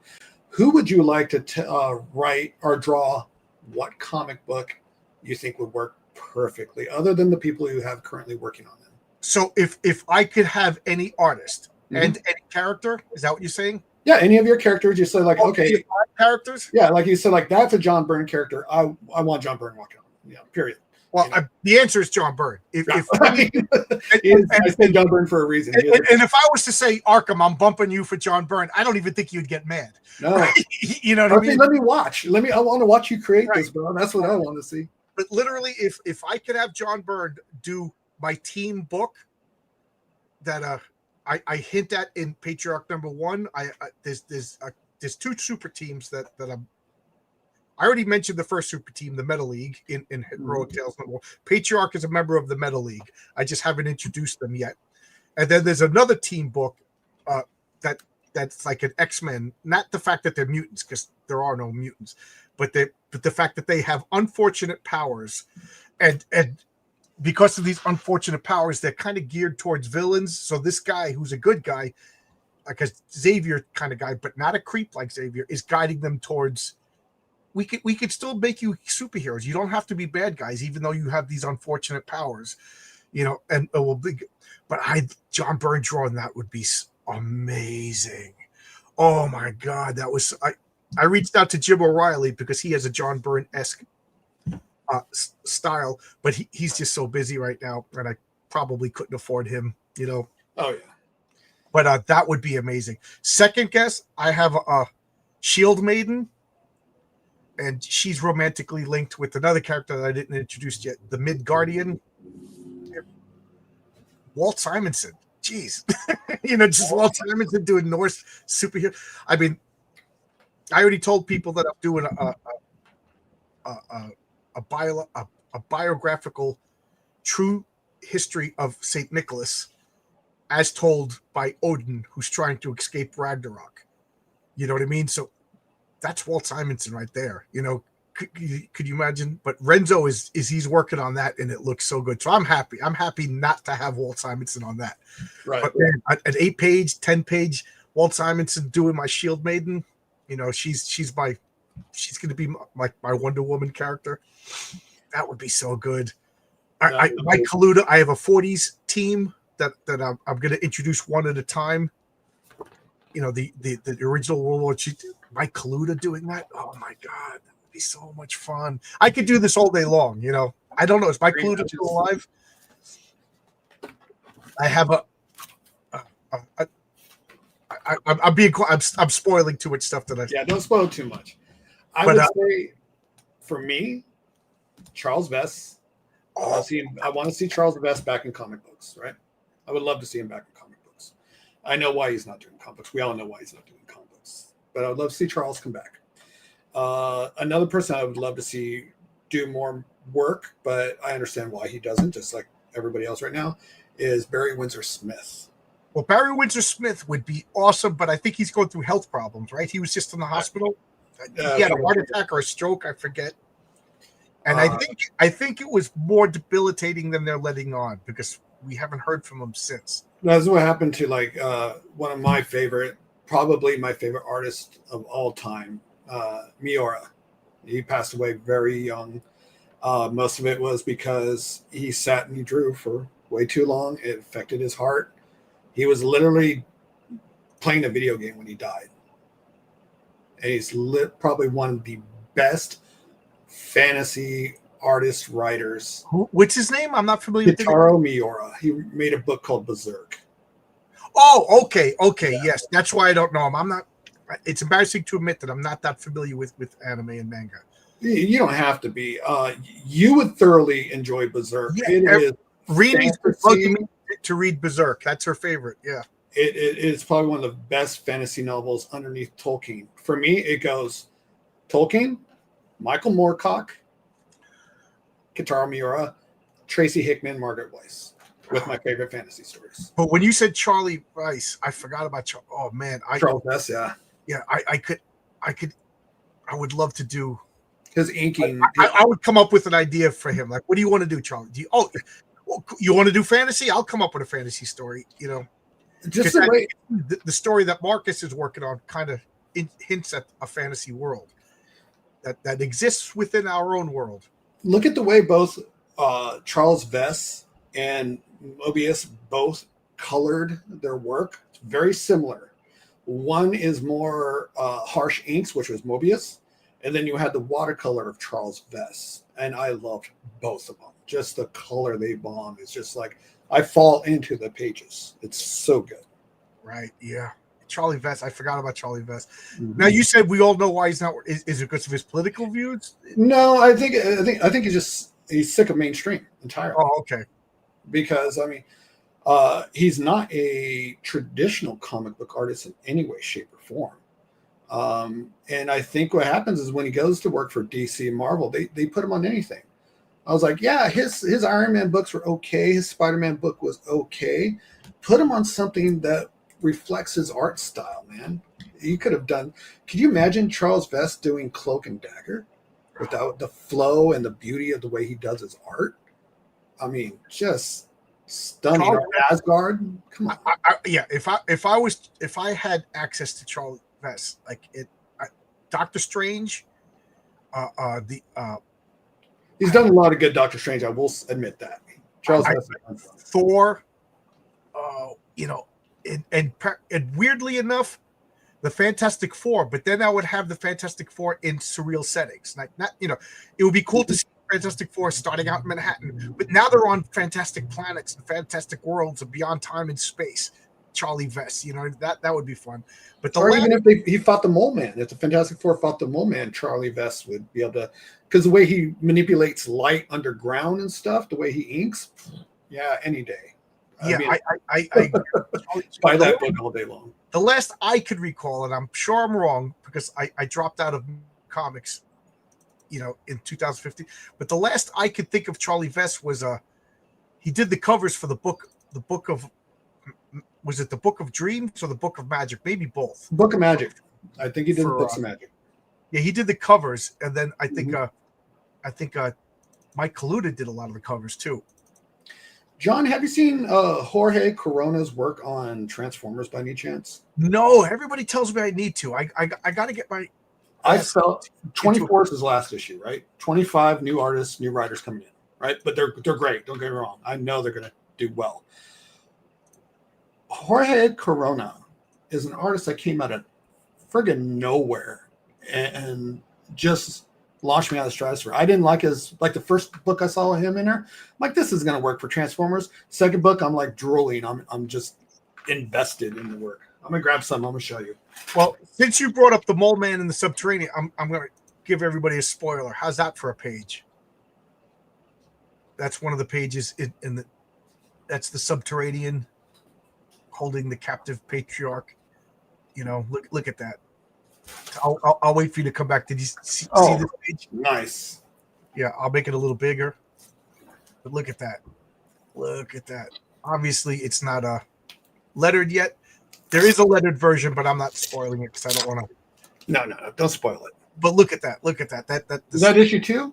who would you like to write or draw what comic book you think would work perfectly, other than the people you have currently working on them? So if I could have any artist and any character, is that what you're saying? Yeah, any of your characters, you say like, okay, characters. Yeah, like you said, like that's a John Byrne character. I want John Byrne walking on. Yeah, period. Well, the answer is John Byrne. I said John Byrne for a reason. And if I was to say Arkham, I'm bumping you for John Byrne, I don't even think you'd get mad. No, right? You know what I mean? Let me watch. I want to watch you create this, bro. That's what I want to see. But literally, if I could have John Byrne do my team book that I hint at in Patriarch #1, there's 2 super teams that I already mentioned the first super team, the Metal League, in Heroic Tales #1. Patriarch is a member of the Metal League. I just haven't introduced them yet. And then there's another team book that's like an X-Men. Not the fact that they're mutants, because there are no mutants, but the fact that they have unfortunate powers, and because of these unfortunate powers, they're kind of geared towards villains. So this guy, who's a good guy, like a Xavier kind of guy, but not a creep like Xavier, is guiding them towards. We could still make you superheroes. You don't have to be bad guys, even though you have these unfortunate powers, And it will be. But John Byrne drawing that would be amazing. Oh my God, that was I reached out to Jim O'Reilly because he has a John Byrne-esque style, but he's just so busy right now, and I probably couldn't afford him. Oh yeah. But that would be amazing. Second guess, I have a Shield Maiden. And she's romantically linked with another character that I didn't introduce yet, the Midgardian, Walt Simonson. Jeez, just Walt Simonson doing Norse superhero. I mean, I already told people that I'm doing a biographical true history of Saint Nicholas, as told by Odin, who's trying to escape Ragnarok. You know what I mean? So. That's Walt Simonson right there. Could you imagine? But Renzo he's working on that, and it looks so good. So I'm happy. I'm happy not to have Walt Simonson on that. Right. But man, an 8-page, 10-page Walt Simonson doing my Shield Maiden. She's going to be my Wonder Woman character. That would be so good. My Kaluta. I have a 40s team that I'm going to introduce one at a time. The original World War II. Mike Kaluta doing that. Oh my God, that would be so much fun. I could do this all day long. I don't know. Is Mike Kaluta still alive? I have I'm spoiling too much stuff that Yeah, don't spoil too much. I would say, for me, Charles Vess. I want to see Charles Vess back in comic books. Right. I would love to see him back in comic books. I know why he's not doing comic books. We all know why he's not doing comic books. But I would love to see Charles come back. Another person I would love to see do more work, but I understand why he doesn't, just like everybody else right now, is Barry Windsor Smith. Well, Barry Windsor Smith would be awesome, but I think he's going through health problems, right? He was just in the hospital. He had a heart attack or a stroke, I forget. And I think it was more debilitating than they're letting on, because we haven't heard from him since. That's what happened to like one of my favorite, probably my favorite artist of all time, Miura. He passed away very young. Most of it was because he sat and he drew for way too long. It affected his heart. He was literally playing a video game when he died. And he's probably one of the best fantasy artist writers. What's his name? I'm not familiar with Kitaro Miura. He made a book called Berserk. Oh, okay. Yeah. Yes. That's why I don't know him. I'm not. It's embarrassing to admit that I'm not that familiar with anime and manga. You don't have to be. You would thoroughly enjoy Berserk. Yeah, it is Reenie's bugging me to read Berserk. That's her favorite. Yeah. It is probably one of the best fantasy novels underneath Tolkien. For me, it goes Tolkien, Michael Moorcock, Kitaro Miura, Tracy Hickman, Margaret Weiss, with my favorite fantasy stories. But when you said Charlie Weiss, I forgot about Charlie. Oh man, Charles Vess, yeah. Yeah, I would love to do his inking. I would come up with an idea for him. Like, what do you want to do, Charlie? You want to do fantasy? I'll come up with a fantasy story. You know, just the way the story that Marcus is working on kind of hints at a fantasy world that exists within our own world. Look at the way both Charles Vess and Mobius both colored their work. It's very similar. One is more harsh inks, which was Mobius, and then you had the watercolor of Charles Vess, and I loved both of them. Just the color they bomb. It's just like I fall into the pages. It's so good. Right? Yeah. Charlie Vess. I forgot about Charlie Vess. Mm-hmm. Now you said we all know why he's not. Is it because of his political views? No, I think he's sick of mainstream entirely. Oh, okay. Because I mean, he's not a traditional comic book artist in any way, shape, or form. And I think what happens is when he goes to work for DC and Marvel, they put him on anything. I was like, yeah, his Iron Man books were okay. His Spider-Man book was okay. Put him on something that reflects his art style, man. He could have done. Could you imagine Charles Vess doing Cloak and Dagger without the flow and the beauty of the way he does his art? I mean, just stunning. Asgard, come on. Yeah, if I had access to Charles Vess, like Doctor Strange, he's done a lot of good Doctor Strange. I will admit that. Charles Vess, Thor, and weirdly enough, the Fantastic Four. But then I would have the Fantastic Four in surreal settings. Not it would be cool to see Fantastic Four starting out in Manhattan, but now they're on fantastic planets and fantastic worlds and beyond time and space. Charlie Vess, that would be fun. But even if he fought the Mole Man, if the Fantastic Four fought the Mole Man, Charlie Vess would be able to, because the way he manipulates light underground and stuff, the way he inks, yeah, any day. Yeah, I buy that book all day long. The last I could recall, and I'm sure I'm wrong because I dropped out of comics, in 2015. But the last I could think of Charlie Vess was he did the covers for the book of. Was it the Book of Dreams or the Book of Magic? Maybe both. Book of Magic. I think he did the Books of Magic. Yeah, he did the covers, and then I think Mike Kaluta did a lot of the covers too. John, have you seen Jorge Corona's work on Transformers by any chance? No, everybody tells me I need to. I got to get my. I felt 24 is his last issue, right? 25 new artists, new writers coming in, right? But they're great. Don't get me wrong. I know they're going to do well. Jorge Corona is an artist that came out of friggin' nowhere and just launched me out of the stratosphere. I didn't like the first book I saw him in there. I'm like, this is going to work for Transformers. Second book, I'm like drooling. I'm just invested in the work. I'm going to grab some. I'm going to show you. Well, since you brought up the Mole Man in the Subterranean, I'm going to give everybody a spoiler. How's that for a page? That's one of the pages that's the Subterranean holding the captive patriarch. Look at that. I'll wait for you to come back. Did you see this page? Nice. Yeah, I'll make it a little bigger. But look at that. Look at that. Obviously, it's not lettered yet. There is a lettered version, but I'm not spoiling it because I don't want to. No, don't spoil it. But look at that. Look at that. Is that issue 2?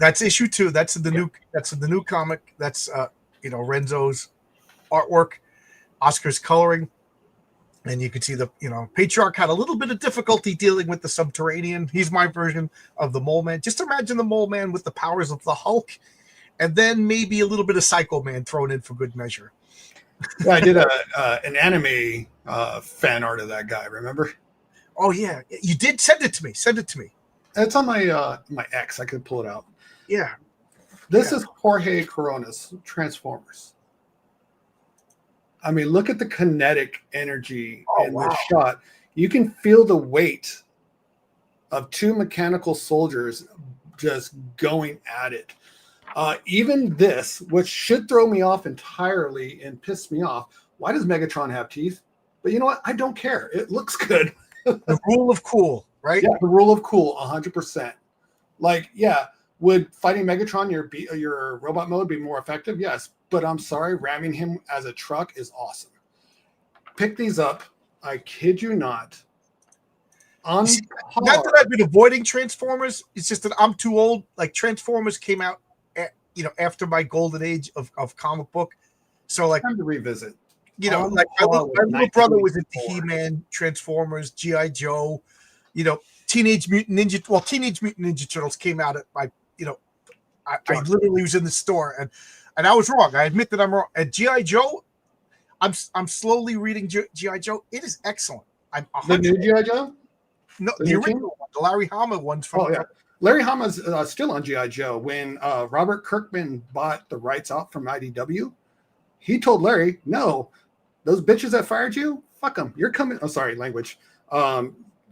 That's issue 2. That's in the new. That's in the new comic. That's Renzo's artwork, Oscar's coloring, and you can see the Patriarch had a little bit of difficulty dealing with the Subterranean. He's my version of the Mole Man. Just imagine the Mole Man with the powers of the Hulk, and then maybe a little bit of Psycho Man thrown in for good measure. Yeah, I did an anime fan art of that guy. Remember? Oh yeah, you did send it to me. Send it to me. It's on my my X. I could pull it out. Yeah. This is Jorge Corona's Transformers. I mean, look at the kinetic energy in this shot. You can feel the weight of 2 mechanical soldiers just going at it. Even this, which should throw me off entirely and piss me off. Why does Megatron have teeth? But you know what? I don't care. It looks good. The rule of cool, right? Yeah, the rule of cool, 100%. Like, yeah, would fighting Megatron, your robot mode, be more effective? Yes, but I'm sorry, ramming him as a truck is awesome. Pick these up. I kid you not. Not that I've been avoiding Transformers. It's just that I'm too old. Like Transformers came out, after my golden age of comic book. So like time to revisit. Like my little brother was into He-Man, Transformers, G.I. Joe, Teenage Mutant Ninja Turtles came out at my, I literally was in the store and I was wrong. I admit that I'm wrong. At G.I. Joe, I'm slowly reading G.I. Joe. It is excellent. The new G.I. Joe? No, the original one, the Larry Hama ones from. Larry Hama's still on G.I. Joe. When Robert Kirkman bought the rights out from IDW, he told Larry, no, those bitches that fired you, fuck them. You're coming. Oh, sorry, language.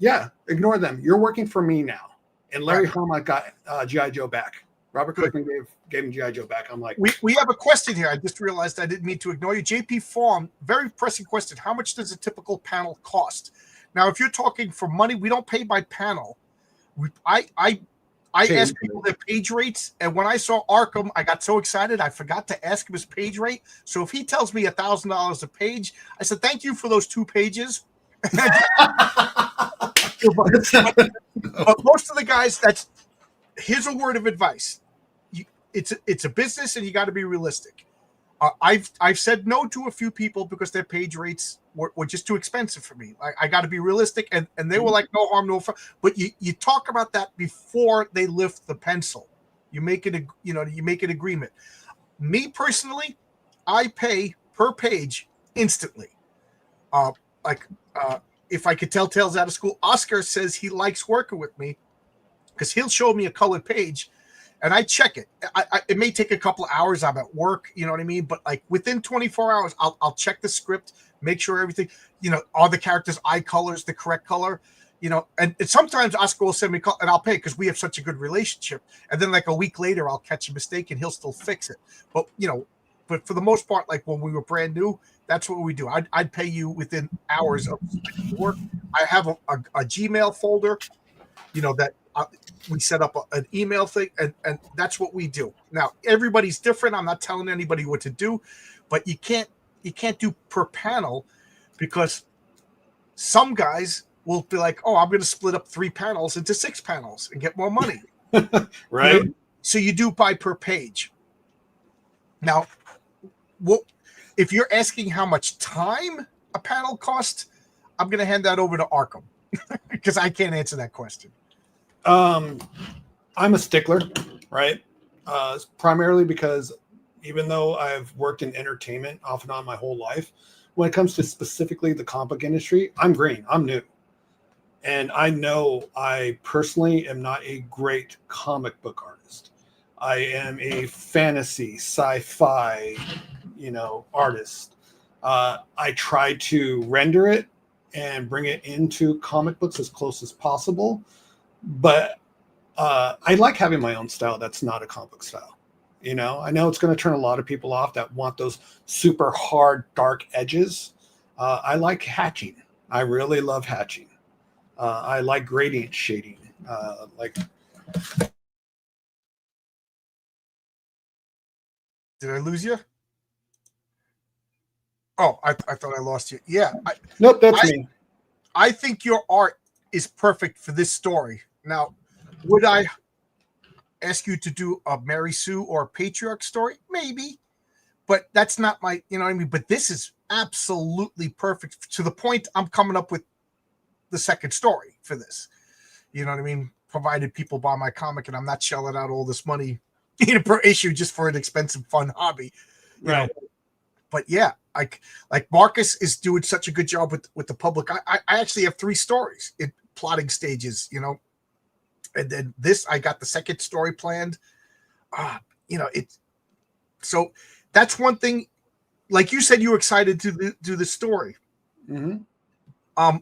Yeah, ignore them. You're working for me now. And Larry Hama got G.I. Joe back. Robert Kirkman gave him G.I. Joe back. I'm like, we have a question here. I just realized I didn't mean to ignore you. JP Farm, very pressing question. How much does a typical panel cost? Now, if you're talking for money, we don't pay by panel. I ask people their page rates, and when I saw Arkham, I got so excited I forgot to ask him his page rate. So if he tells me $1,000 a page, I said thank you for those 2 pages. But most of the guys, here's a word of advice: it's a business, and you got to be realistic. I've said no to a few people because their page rates were just too expensive for me. I got to be realistic, and they were like, no harm, no foul. But you talk about that before they lift the pencil. You make it, you make an agreement. Me personally, I pay per page instantly. If I could tell tales out of school, Oscar says he likes working with me because he'll show me a colored page. And I check it. It may take a couple of hours. I'm at work, you know what I mean? But like within 24 hours, I'll check the script, make sure everything, are the characters' eye colors the correct color, and sometimes Oscar will send me and I'll pay because we have such a good relationship. And then like a week later, I'll catch a mistake and he'll still fix it. But, but for the most part, like when we were brand new, that's what we do. I'd pay you within hours of work. I have a Gmail folder, that we set up an email thing, and that's what we do. Now, everybody's different. I'm not telling anybody what to do, but you can't do per panel because some guys will be like, oh, I'm going to split up 3 panels into 6 panels and get more money. Right. So you do by per page. Now, if you're asking how much time a panel costs, I'm going to hand that over to Arkham because I can't answer that question. I'm a stickler, right? Primarily because even though I've worked in entertainment off and on my whole life, when it comes to specifically the comic industry, I'm green, I'm new. And I know I personally am not a great comic book artist. I am a fantasy, sci-fi, artist. I try to render it and bring it into comic books as close as possible. But I like having my own style that's not a comic book style. I know it's going to turn a lot of people off that want those super hard, dark edges. I like hatching. I really love hatching. I like gradient shading. Did I lose you? Oh, I thought I lost you. Yeah. Nope, that's me. I think your art is perfect for this story. Now, would I ask you to do a Mary Sue or a patriarch story? Maybe, but that's not my, you know what I mean? But this is absolutely perfect to the point I'm coming up with the second story for this. You know what I mean? Provided people buy my comic and I'm not shelling out all this money per issue just for an expensive, fun hobby. You know? But yeah, like Marcus is doing such a good job with the public. I actually have 3 stories in plotting stages, you know, and then this, I got the second story planned. You know, so that's one thing. Like you said, you were excited to do the story. Mm-hmm.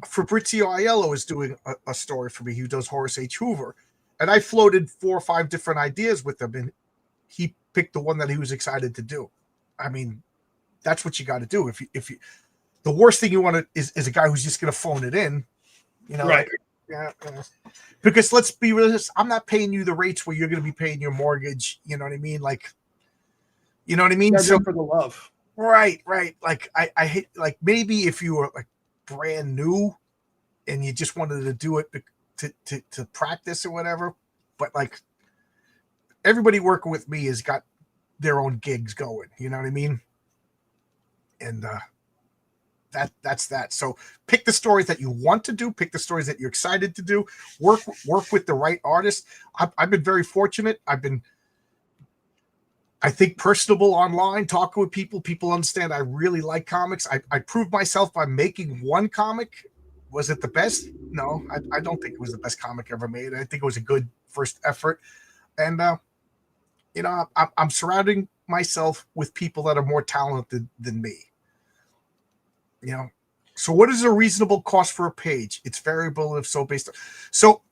Fabrizio Aiello is doing a story for me. He does Horace H. Hoover, and I floated 4 or 5 different ideas with him, and he picked the one that he was excited to do. I mean, that's what you got to do. If you, the worst thing you want to is a guy who's just going to phone it in, you know, right? Like, yeah. Because let's be realistic, I'm not paying you the rates where you're going to be paying your mortgage. You know what I mean? Like, you know what I mean? So for the love, right. Like I hate, like, maybe if you were like brand new and you just wanted to do it to practice or whatever, but like everybody working with me has got their own gigs going, you know what I mean? And that's that. So pick the stories that you want to do, pick the stories that you're excited to do, work with the right artist. I've been very fortunate. I've been, I think, personable online, talking with people understand I really like comics. I proved myself by making one comic. Was it the best? No, I don't think it was the best comic ever made. I think it was a good first effort. And, you know, I'm surrounding myself with people that are more talented than me. You know, so what is a reasonable cost for a page? It's variable, if so, based on. So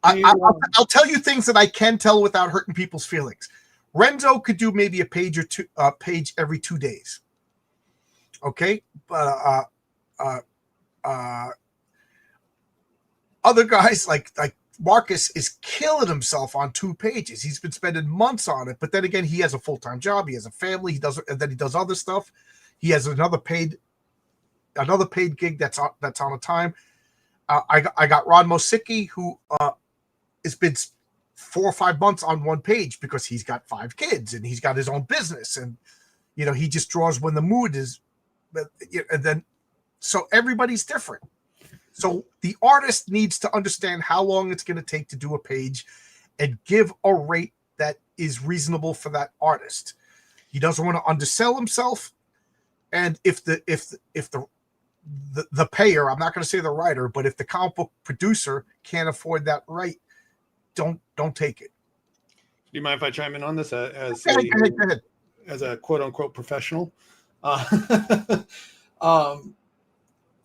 I'll tell you things that I can tell without hurting people's feelings. Renzo could do maybe a page or two, page every 2 days. Okay, but other guys like Marcus is killing himself on 2 pages. He's been spending months on it, but then again, he has a full-time job. He has a family. He does, and then he does other stuff. He has another paid gig that's on a time. I got Ron Mosicki, who has been 4 or 5 months on 1 page because he's got 5 kids and he's got his own business, and you know, he just draws when the mood is. And then, so everybody's different. So the artist needs to understand how long it's going to take to do a page and give a rate that is reasonable for that artist. He doesn't want to undersell himself. And if the payer, I'm not going to say the writer, but if the comic book producer can't afford that right, don't take it. Do you mind if I chime in on this as Go ahead. as a quote unquote professional?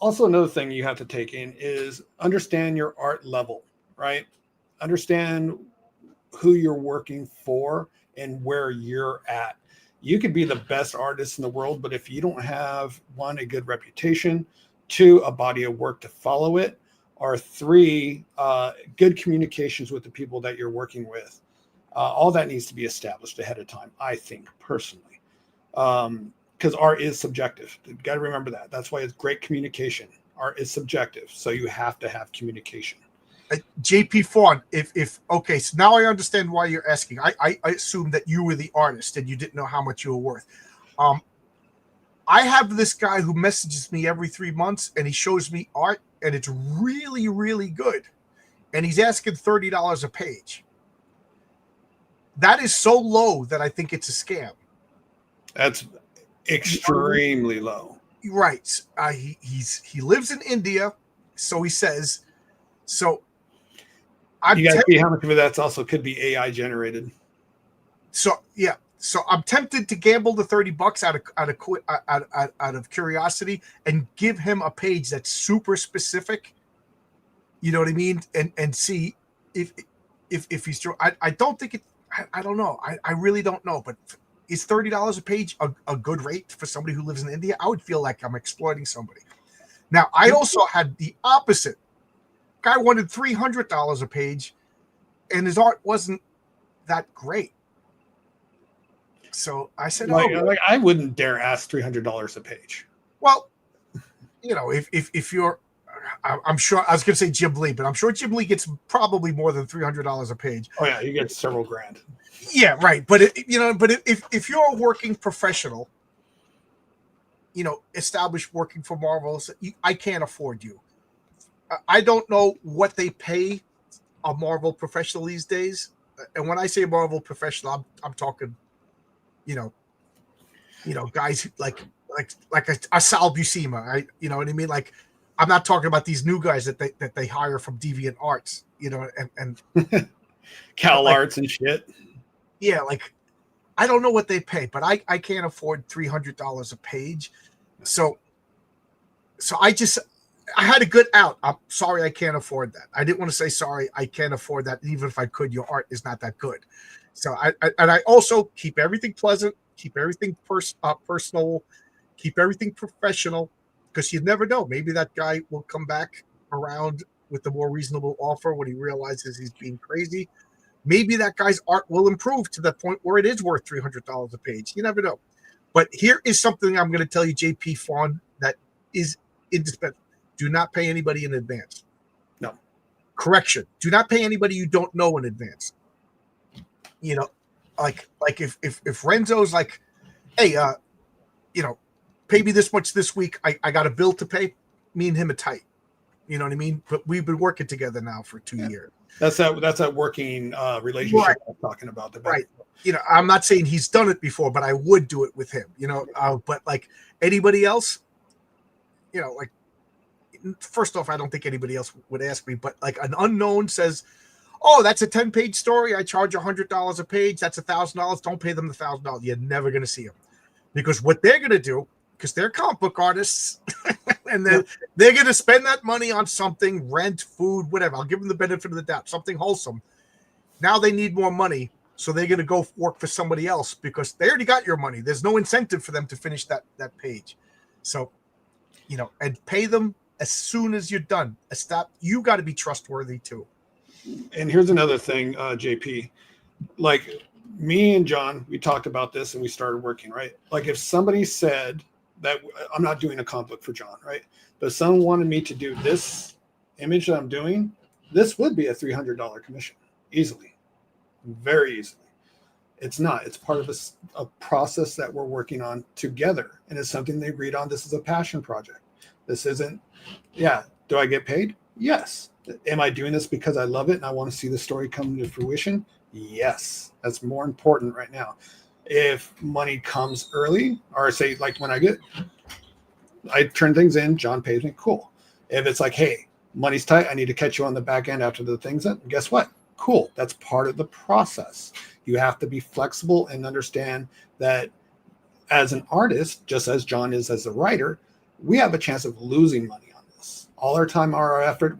Also, another thing you have to take in is understand your art level, right? Understand who you're working for and where you're at. You could be the best artist in the world, but if you don't have 1, a good reputation, 2, a body of work to follow it, or 3, good communications with the people that you're working with, all that needs to be established ahead of time, I think, personally. Because art is subjective. You got to remember that. That's why it's great communication. Art is subjective, so you have to have communication. JP Fawn, if okay, so now I understand why you're asking. I assumed that you were the artist and you didn't know how much you were worth. I have this guy who messages me every 3 months and he shows me art and it's really, really good. And he's asking $30 a page. That is so low that I think it's a scam. That's extremely low. Right. He lives in India, so he says. So you got to see how much of it that's also could be AI generated. So yeah. So I'm tempted to gamble the $30 out of curiosity and give him a page that's super specific. You know what I mean? And see if he's true. I don't think it. I don't know. I really don't know. But is $30 a page a good rate for somebody who lives in India? I would feel like I'm exploiting somebody. Now I also had the opposite. Guy wanted $300 a page, and his art wasn't that great. So I said, I wouldn't dare ask $300 a page. Well, you know, if you're, I'm sure I was going to say Jim Lee, but I'm sure Jim Lee gets probably more than $300 a page. Oh yeah, you get several grand. Yeah, right. But if you're a working professional, established working for Marvel, I can't afford you. I don't know what they pay a Marvel professional these days. And when I say Marvel professional, I'm talking, guys like a Sal Buscema. You know what I mean? Like, I'm not talking about these new guys that they hire from Deviant Arts, and Cal like, Arts and shit. Yeah, like I don't know what they pay, but I can't afford $300 a page. So I had a good out. I'm sorry I can't afford that. I didn't want to say sorry I can't afford that. Even if I could, your art is not that good. So I also keep everything pleasant, keep everything personal, keep everything professional, because you never know. Maybe that guy will come back around with a more reasonable offer when he realizes he's being crazy. Maybe that guy's art will improve to the point where it is worth $300 a page. You never know. But here is something I'm going to tell you, JP Fawn, that is indispensable. Do not pay anybody in advance. No. Correction. Do not pay anybody you don't know in advance. Like if Renzo's like, hey, pay me this much this week. I got a bill to pay. Me and him are tight. You know what I mean? But we've been working together now for 2 years. That's that working relationship right. I'm talking about. Right. I'm not saying he's done it before, but I would do it with him. But like anybody else, like, first off, I don't think anybody else would ask me, but like an unknown says, oh, that's a 10-page story. I charge $100 a page. That's $1,000. Don't pay them the $1,000. You're never going to see them, because what they're going to do, because they're comic book artists, and then they're going to spend that money on something, rent, food, whatever. I'll give them the benefit of the doubt, something wholesome. Now they need more money, so they're going to go work for somebody else because they already got your money. There's no incentive for them to finish that page. So, and pay them as soon as you're done. You got to be trustworthy too. And here's another thing, JP. Like, me and John, we talked about this and we started working, right? Like, if somebody said that I'm not doing a comic book for John, right? But if someone wanted me to do this image that I'm doing, this would be a $300 commission, easily, very easily. It's not. It's part of a process that we're working on together, and it's something they agreed on. This is a passion project. This isn't. Yeah. Do I get paid? Yes. Am I doing this because I love it and I want to see the story come to fruition? Yes. That's more important right now. If money comes early, or say like when I turn things in, John pays me, cool. If it's like, hey, money's tight, I need to catch you on the back end after the thing's in, guess what? Cool. That's part of the process. You have to be flexible and understand that as an artist, just as John is as a writer, we have a chance of losing money on this. All our time, our effort, let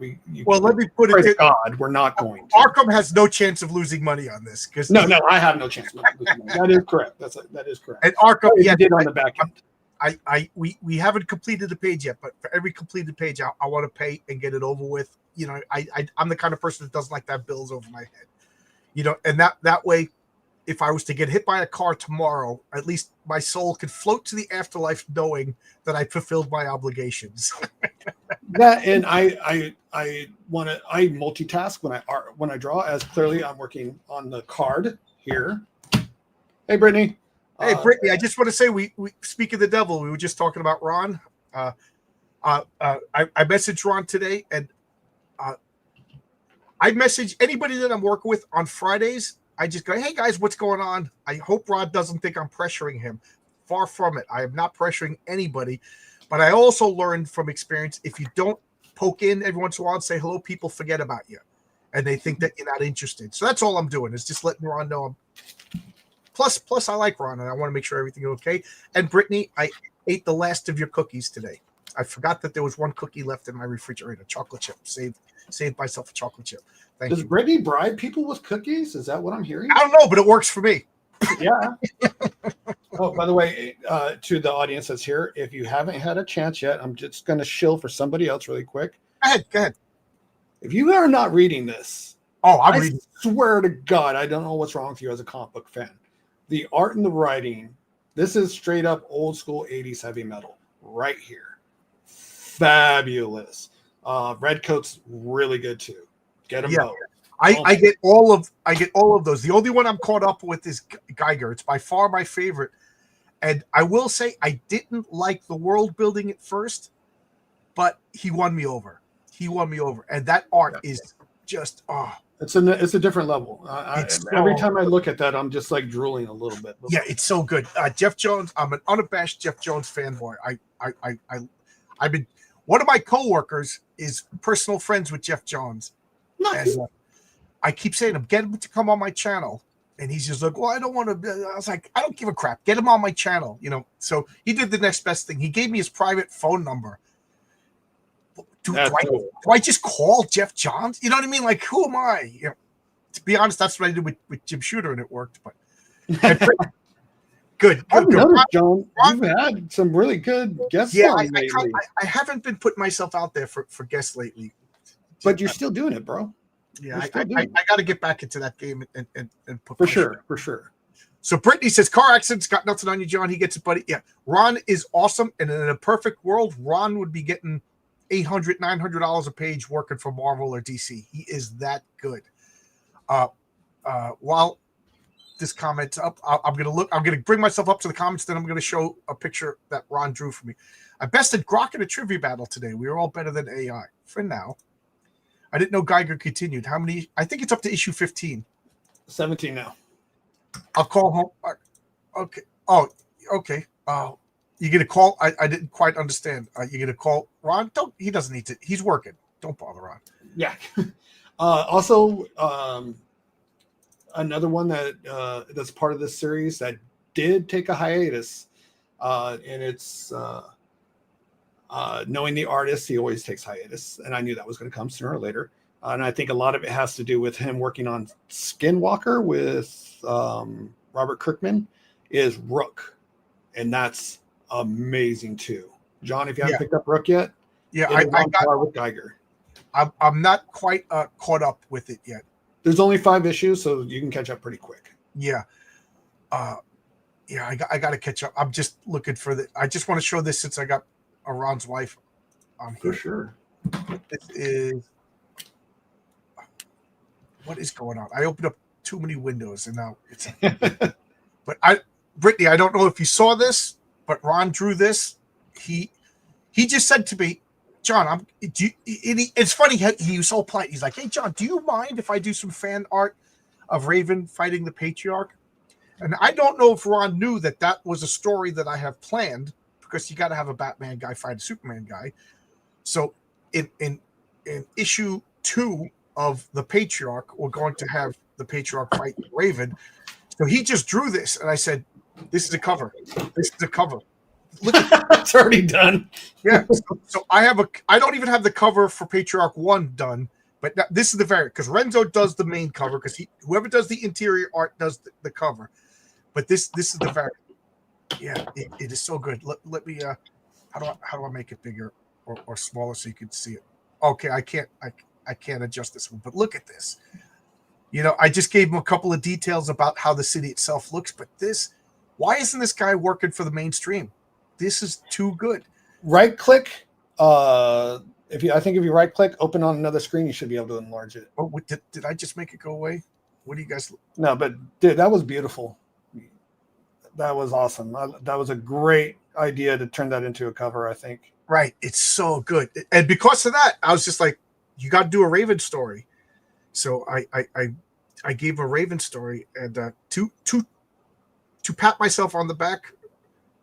me put it. God, we're not going to. Arkham has no chance of losing money on this because no, I have no chance of losing money. That is correct. That is correct. And Arkham, did on the back end. We haven't completed the page yet, but for every completed page, I want to pay and get it over with. I'm the kind of person that doesn't like to have bills over my head. And that way, if I was to get hit by a car tomorrow, at least my soul could float to the afterlife knowing that I fulfilled my obligations. That, and I multitask when I draw, as clearly I'm working on the card here. Hey, Brittany. Hey, Brittany, I just want to say, we speak of the devil. We were just talking about Ron. I messaged Ron today, and I message anybody that I'm working with on Fridays. I just go, hey guys, what's going on? I hope Rod doesn't think I'm pressuring him. Far from it. I am not pressuring anybody. But I also learned from experience, if you don't poke in every once in a while and say hello, people forget about you. And they think that you're not interested. So that's all I'm doing, is just letting Ron know. Plus, I like Ron, and I want to make sure everything is okay. And Brittany, I ate the last of your cookies today. I forgot that there was one cookie left in my refrigerator, chocolate chip. Saved myself a chocolate chip. Thank you. Does Brittany bribe people with cookies? Is that what I'm hearing? I don't know, but it works for me. Yeah. Oh, by the way, to the audience that's here, if you haven't had a chance yet, I'm just going to shill for somebody else really quick. Go ahead. If you are not reading this, I'm reading. Swear to God, I don't know what's wrong with you as a comic book fan. The art and the writing, this is straight up old school 80s heavy metal right here. Fabulous. Redcoat's really good too. Get them Yeah. both. I get all of those. The only one I'm caught up with is Geiger. It's by far my favorite. And I will say I didn't like the world building at first, but he won me over. And that art is just it's a different level. Every time I look at that, I'm just like drooling a little bit. Yeah, it's so good. Jeff Jones. I'm an unabashed Jeff Jones fanboy. I've been one of my coworkers is personal friends with Jeff Jones. Nice. And I keep saying to him, get him to come on my channel. And he's just like, well, I don't want to. I was like, I don't give a crap. Get him on my channel, So he did the next best thing. He gave me his private phone number. Do I just call Jeff Johns? You know what I mean? Like, who am I? To be honest, that's what I did with Jim Shooter, and it worked. But good. I've noticed, John, you've had some really good guests. Yeah, I haven't been putting myself out there for guests lately. But you're still doing it, bro. Yeah, I got to get back into that game and put for sure. So Brittany says, car accidents got nothing on you, John. He gets it, buddy. Yeah, Ron is awesome. And in a perfect world, Ron would be getting $800, $900 a page working for Marvel or DC. He is that good. While this comment's up, I'm going to bring myself up to the comments. Then I'm going to show a picture that Ron drew for me. I bested Grok in a trivia battle today. We were all better than AI for now. I didn't know Geiger continued. How many? I think it's up to issue 15. 17 now. I'll call home. Okay. Oh, okay. You get a call? I didn't quite understand. You get a call? Ron? He doesn't need to. He's working. Don't bother Ron. Yeah. Also, another one that's part of this series that did take a hiatus, and it's knowing the artist, he always takes hiatus, and I knew that was going to come sooner or later. And I think a lot of it has to do with him working on Skinwalker with Robert Kirkman is Rook, and that's amazing too. John, if you haven't picked up Rook yet, I got with Geiger. I'm not quite caught up with it yet. There's only 5 issues, so you can catch up pretty quick. Yeah. I got to catch up. I'm just looking for I just want to show this since I got Ron's wife on here. For sure. This is what is going on? I opened up too many windows and now it's but Brittany, I don't know if you saw this, but Ron drew this. He just said to me, John, it's funny, he was so polite. He's like, hey John, do you mind if I do some fan art of Raven fighting the Patriarch? And I don't know if Ron knew that was a story that I have planned, because you got to have a Batman guy fight a Superman guy. So in issue 2 of the Patriarch, we're going to have the Patriarch fight Raven. So he just drew this, and I said, "This is a cover. This is a cover. Look at that. It's already done." Yeah. So I don't even have the cover for Patriarch 1 done, but this is the variant, because Renzo does the main cover, because whoever does the interior art does the cover. But this is the variant. Yeah, it is so good. Let me how do I make it bigger or smaller so you can see it? Okay, I can't adjust this one, but look at this. I just gave him a couple of details about how the city itself looks, but why isn't this guy working for the mainstream? This is too good. Right click. If you right click, open on another screen, you should be able to enlarge it. Oh, did I just make it go away? What do you guys? No, but dude, that was beautiful. That was awesome. That was a great idea to turn that into a cover, I think. Right. It's so good. And because of that, I was just like, you got to do a Raven story. So I gave a Raven story, and to pat myself on the back,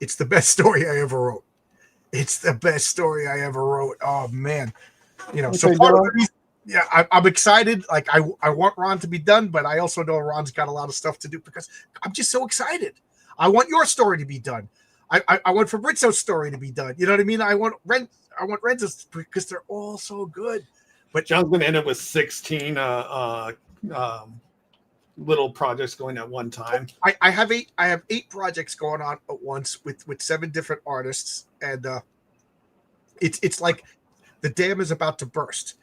it's the best story I ever wrote. It's the best story I ever wrote. Oh man. So part of the reason, I'm excited. Like I want Ron to be done, but I also know Ron's got a lot of stuff to do, because I'm just so excited. I want your story to be done. I want Fabrizio's story to be done. You know what I mean? I want Renzo's, because they're all so good. But John's going to end up with 16 little projects going at one time. I have 8 projects going on at once with 7 different artists, and it's like the dam is about to burst,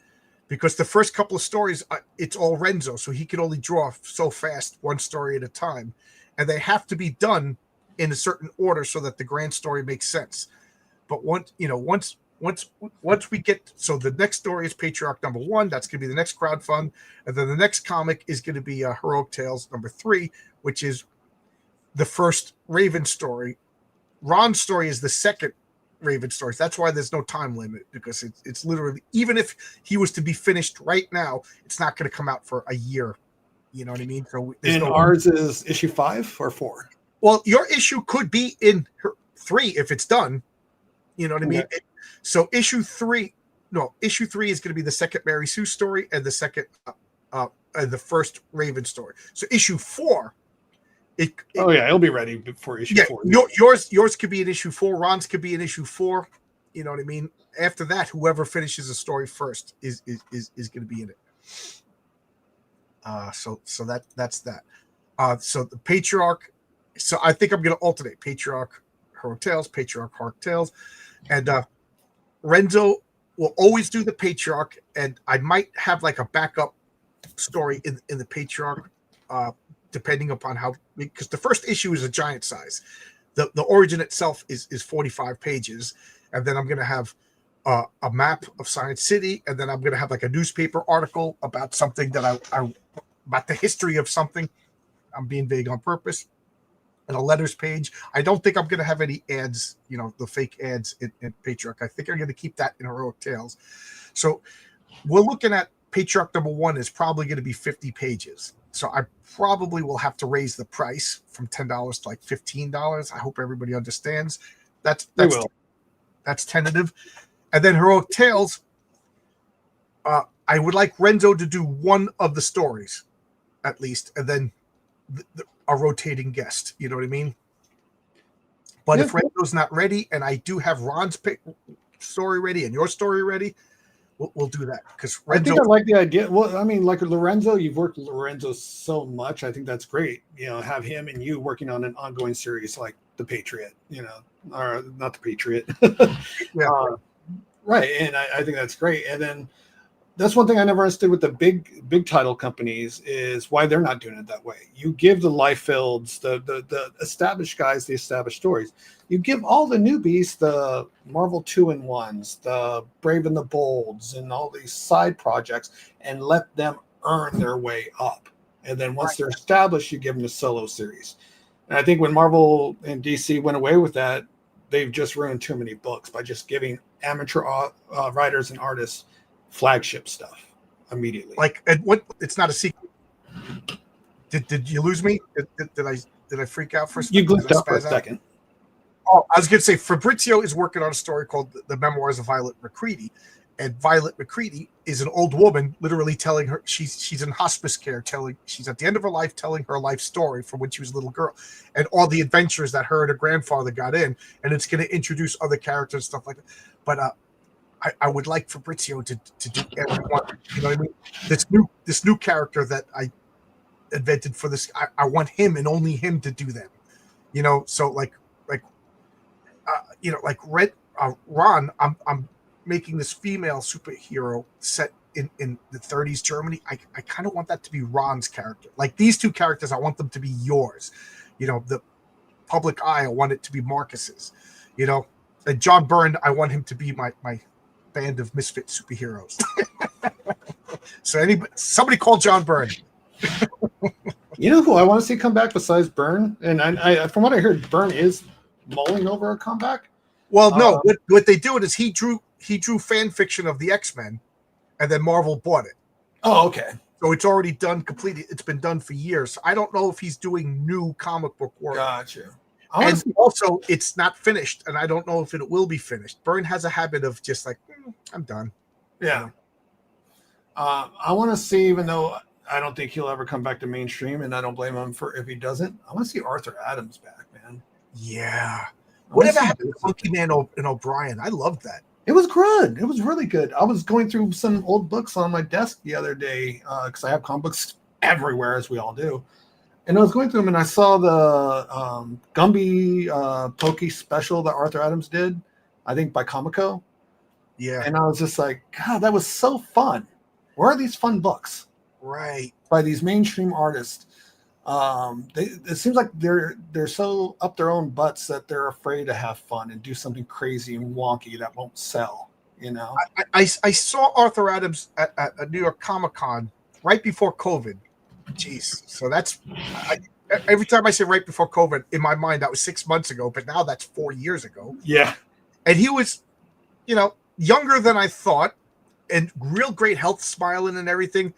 because the first couple of stories, it's all Renzo, so he can only draw so fast, one story at a time. And they have to be done in a certain order so that the grand story makes sense. But once once we get, so the next story is Patriarch number 1. That's going to be the next crowdfund, and then the next comic is going to be Heroic Tales number 3, which is the first Raven story. Ron's story is the second Raven story. That's why there's no time limit, because it's literally, even if he was to be finished right now, it's not going to come out for a year. You know what I mean? So ours is issue 5 or 4. Well, your issue could be in 3 if it's done. You know what I mean? Okay. So issue 3 is going to be the second Mary Sue story and the second, the first Raven story. So issue 4. It'll be ready before issue 4. Yours could be in issue 4. Ron's could be in issue 4. You know what I mean? After that, whoever finishes the story first is going to be in it. So that's that. So the Patriarch. So I think I'm going to alternate Patriarch, Heroic Tales, Patriarch, Heroic Tales, and Renzo will always do the Patriarch, and I might have like a backup story in the Patriarch, depending upon how, because the first issue is a giant size. The origin itself is 45 pages, and then I'm going to have a map of Science City, and then I'm going to have like a newspaper article about something that I about the history of something. I'm being vague on purpose. And a letters page. I don't think I'm going to have any ads, the fake ads in Patriarch. I think I'm going to keep that in Heroic Tales. So we're looking at Patriarch number 1 is probably going to be 50 pages. So I probably will have to raise the price from $10 to like $15. I hope everybody understands. That's tentative. And then Heroic Tales, I would like Renzo to do one of the stories at least, and then a rotating guest. You know what I mean? But if Renzo's not ready, and I do have Ron's story ready and your story ready, we'll do that. Because I think I like the idea. Well, I mean, like Lorenzo, you've worked with Lorenzo so much. I think that's great. Have him and you working on an ongoing series like The Patriot, or not The Patriot. Right. And I think that's great. And then that's one thing I never understood with the big title companies is why they're not doing it that way. You give the Liefelds, the established guys, the established stories. You give all the newbies the Marvel 2-in-1s, the Brave and the Bolds, and all these side projects, and let them earn their way up. And then once they're established, you give them the solo series. And I think when Marvel and DC went away with that, they've just ruined too many books by just giving amateur writers and artists flagship stuff immediately. It's not a secret. Did you lose me? Did I freak out for a second? You glitched out for a second. Oh, I was going to say Fabrizio is working on a story called The Memoirs of Violet McCready, and Violet McCready is an old woman literally telling her she's in hospice care, she's at the end of her life telling her life story from when she was a little girl and all the adventures that her and her grandfather got in, and it's going to introduce other characters and stuff like that. But I would like Fabrizio to do everyone. You know what I mean? This new character that I invented for this, I want him and only him to do them. So Ron, I'm making this female superhero set in the 30s Germany. I kind of want that to be Ron's character. Like these two characters, I want them to be yours. The Public Eye, I want it to be Marcus's. And John Byrne, I want him to be my band of misfit superheroes. So somebody call John Byrne. Who I want to see come back besides Byrne? And I from what I heard, Byrne is mulling over a comeback. Well, no. What they do is he drew fan fiction of the X-Men, and then Marvel bought it. Oh, okay. So it's already done completely. It's been done for years. So I don't know if he's doing new comic book work. Gotcha. And also, it's not finished, and I don't know if it will be finished. Byrne has a habit of just like, I'm done. Yeah. I want to see, even though I don't think he'll ever come back to mainstream, and I don't blame him for if he doesn't. I want to see Arthur Adams back, man. Yeah. Whatever happened to Monkey Man and O'Brien? I loved that. It was good. It was really good. I was going through some old books on my desk the other day because I have comic books everywhere, as we all do. And I was going through them, and I saw the Gumby Pokey special that Arthur Adams did, I think by Comico. Yeah. And I was just like, God, that was so fun. Where are these fun books? Right. By these mainstream artists. It seems like they're so up their own butts that they're afraid to have fun and do something crazy and wonky that won't sell. You know, I saw Arthur Adams at New York Comic Con right before COVID. Jeez, so every time I say right before COVID, in my mind that was 6 months ago, but now that's 4 years ago. yeah. And he was, younger than I thought, and real great health, smiling and everything.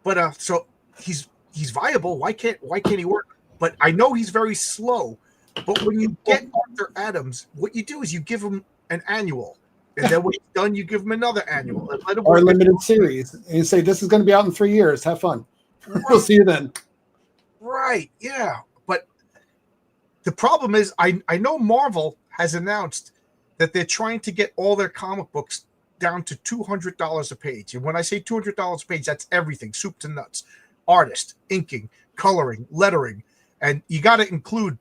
But so he's viable. Why can't he work? But I know he's very slow. But when you get Arthur Adams, what you do is you give him an annual. And then when he's done, you give him another annual. And let him Or a limited series. And you say, this is going to be out in 3 years. Have fun. We'll see you then. Right, yeah. But the problem is I know Marvel has announced that they're trying to get all their comic books down to $200 a page. And when I say $200 a page, that's everything, soup to nuts. Artist, inking, coloring, lettering. And you got to include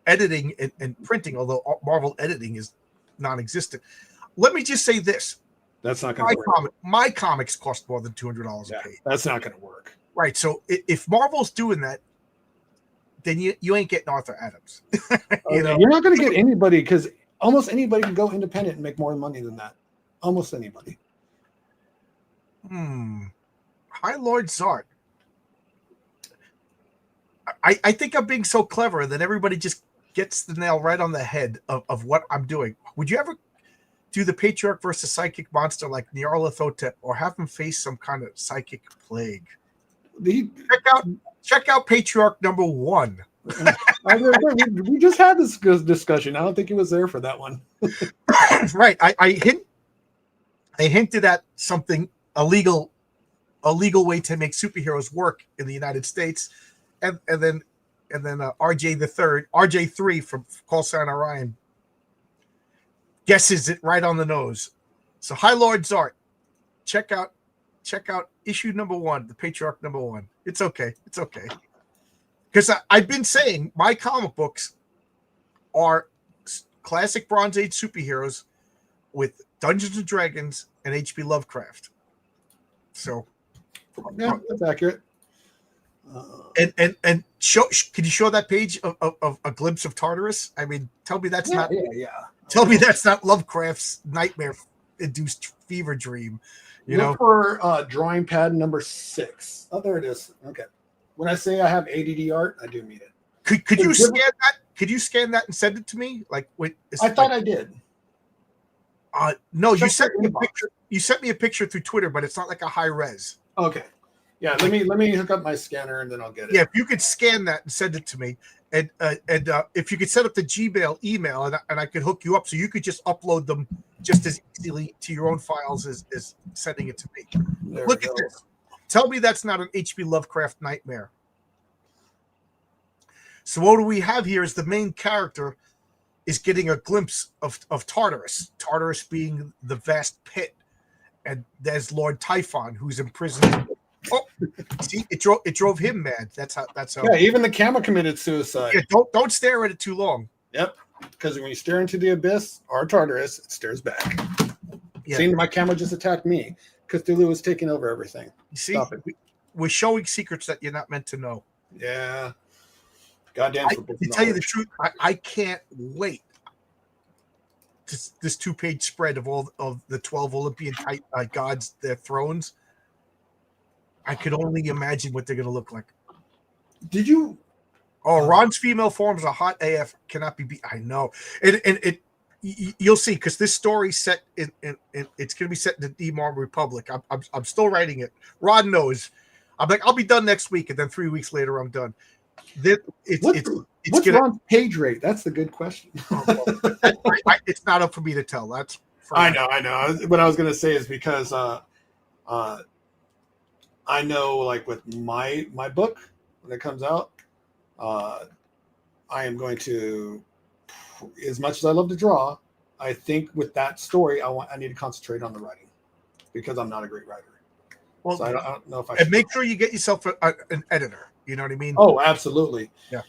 editing and printing, although Marvel editing is non-existent. Let me just say this. That's not going to work. My comics cost more than $200 a page. That's not going to work. Right. So if Marvel's doing that, then you ain't getting Arthur Adams. You're not going to get anybody, because almost anybody can go independent and make more money than that. Almost anybody. Hi, Lord Zart. I think I'm being so clever that everybody just gets the nail right on the head of what I'm doing. Would you ever do the Patriarch versus psychic monster like Nyarlathotep, or have him face some kind of psychic plague? Check out Patriarch number 1. We just had this discussion. I don't think he was there for that one. Right. I hinted at something illegal way to make superheroes work in the United States, and then RJ3 from Call Sign Orion guesses it right on the nose. So, hi, Lord Zart. Check out issue number 1, the Patriarch number 1. It's okay. Because I've been saying my comic books are classic Bronze Age superheroes with Dungeons and Dragons and H.P. Lovecraft. So, yeah, that's accurate. And can you show that page of a glimpse of Tartarus? I mean, tell me that's not. Yeah. Tell me that's not Lovecraft's nightmare-induced fever dream. Look for drawing pad number 6. Oh, there it is. Okay. When I say I have ADD art, I do mean it. Could you scan that? Could you scan that and send it to me? I thought I did. No, you sent me a picture. You sent me a picture through Twitter, but it's not like a high res. Okay. Yeah, let me hook up my scanner and then I'll get it. Yeah, if you could scan that and send it to me, and if you could set up the Gmail email and I could hook you up so you could just upload them just as easily to your own files as sending it to me. Look at this. Tell me that's not an H.P. Lovecraft nightmare. So what do we have here is the main character is getting a glimpse of Tartarus. Tartarus being the vast pit, and there's Lord Typhon who's imprisoned. Oh, see, it drove him mad. That's how. Yeah, even the camera committed suicide. Yeah, don't stare at it too long. Yep, because when you stare into the abyss or Tartarus, it stares back. Yeah. See, my camera just attacked me. Cthulhu was taking over everything. You see, we're showing secrets that you're not meant to know. Yeah. Goddamn. To tell you the truth, I can't wait. This 2-page spread of all of the 12 Olympian type gods, their thrones. I could only imagine what they're going to look like. Did you? Oh, Ron's female forms are hot AF. Cannot be beat. I know. And you'll see, because this story's set in it's going to be set in the Demon Republic. I'm still writing it. Ron knows. I'm like, I'll be done next week, and then 3 weeks later, I'm done. What's Ron's page rate? That's the good question. It's not up for me to tell. That's I know. What I was going to say is because I know, like with my book when it comes out, I am going to, as much as I love to draw, I think with that story, I need to concentrate on the writing because I'm not a great writer. Well, so I don't know if I should. And make sure you get yourself an editor. You know what I mean? Oh, absolutely. Yeah.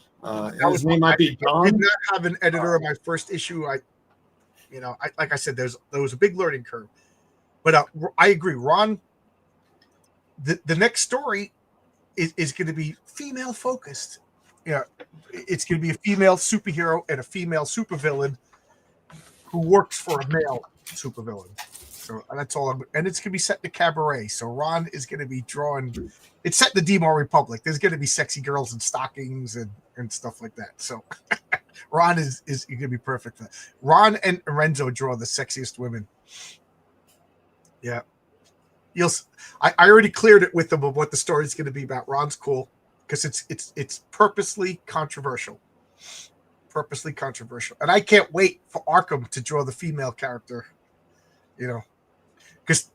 His name might be Don. I did not have an editor of my first issue. Like I said, there was a big learning curve. But I agree, Ron. The next story is going to be female focused. Yeah, it's going to be a female superhero and a female supervillain who works for a male supervillain. So that's all. And it's going to be set in a cabaret. So Ron is going to be drawing. It's set in the Demo Republic. There's going to be sexy girls in stockings and stuff like that. So Ron is going to be perfect for that. Ron and Renzo draw the sexiest women. Yeah. I already cleared it with them of what the story is going to be about. Ron's cool because it's purposely controversial. Purposely controversial. And I can't wait for Arkham to draw the female character, because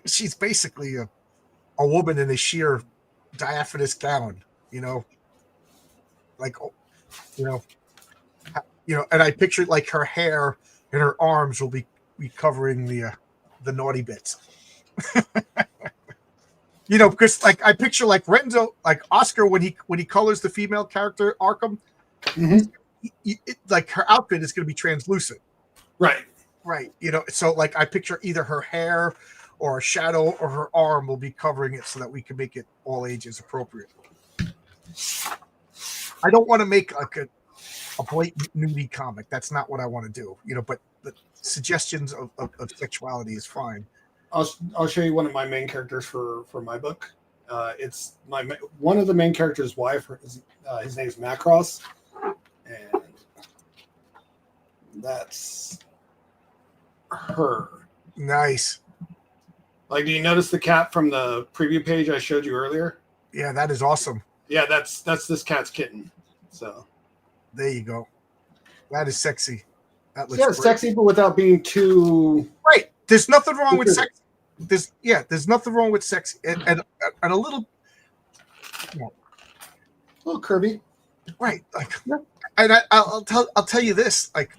she's basically a woman in a sheer diaphanous gown, like, and I pictured like her hair and her arms will be covering the naughty bits. Because like I picture like Renzo, like Oscar when he colors the female character Arkham, like her outfit is going to be translucent. Right. So like I picture either her hair or a shadow or her arm will be covering it so that we can make it all ages appropriate. I don't want to make like a blatant nudie comic. That's not what I want to do. But the suggestions of sexuality is fine. I'll show you one of my main characters for my book. It's one of the main characters' wife. His name is Macross, and that's her. Nice. Like, do you notice the cat from the preview page I showed you earlier? Yeah, that is awesome. Yeah, that's this cat's kitten. So there you go. That is sexy. That looks great. Sexy, but without being too right. There's nothing wrong with sex. There's nothing wrong with sex and a little, little curvy, right? Like, and I'll tell you this: like,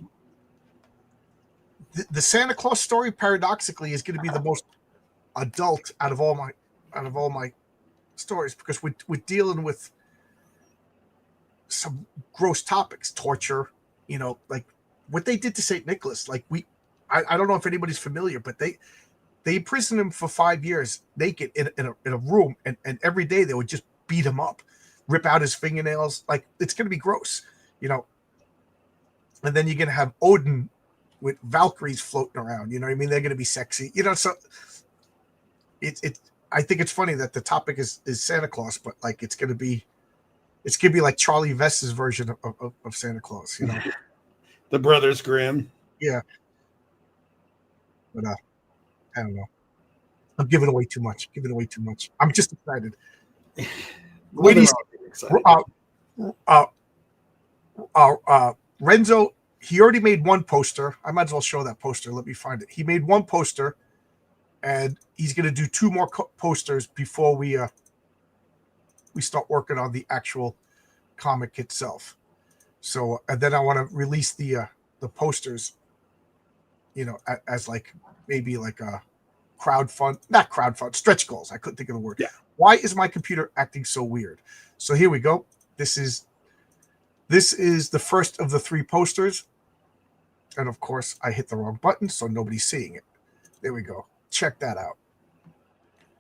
the Santa Claus story, paradoxically, is going to be the most adult out of all my stories because we're dealing with some gross topics, torture, like what they did to St. Nicholas. Like I don't know if anybody's familiar, but they imprisoned him for 5 years naked in a room, and every day they would just beat him up, rip out his fingernails. Like, it's going to be gross, and then you're going to have Odin with Valkyries floating around. They're going to be sexy, so I think it's funny that the topic is Santa Claus, but like it's going to be like Charlie Vest's version of Santa Claus, The Brothers Grimm. Yeah. But I don't know. I'm giving away too much. I'm just excited. Ladies, Renzo, he already made one poster. I might as well show that poster. Let me find it. He made one poster, and he's going to do two more posters before we start working on the actual comic itself. So, and then I want to release the posters, as like maybe like a not crowdfund, stretch goals. I couldn't think of the word. Yeah. Why is my computer acting so weird? So here we go. This is the first of the three posters. And of course I hit the wrong button, so nobody's seeing it. There we go. Check that out.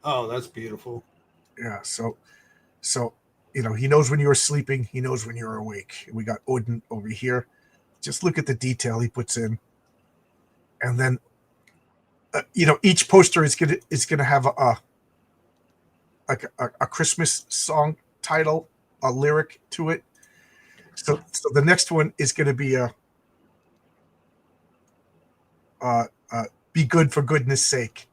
Oh, that's beautiful. Yeah. So, he knows when you're sleeping. He knows when you're awake. We got Odin over here. Just look at the detail he puts in. And then, each poster is gonna have a Christmas song title, a lyric to it. So the next one is gonna be "Be good for goodness sake."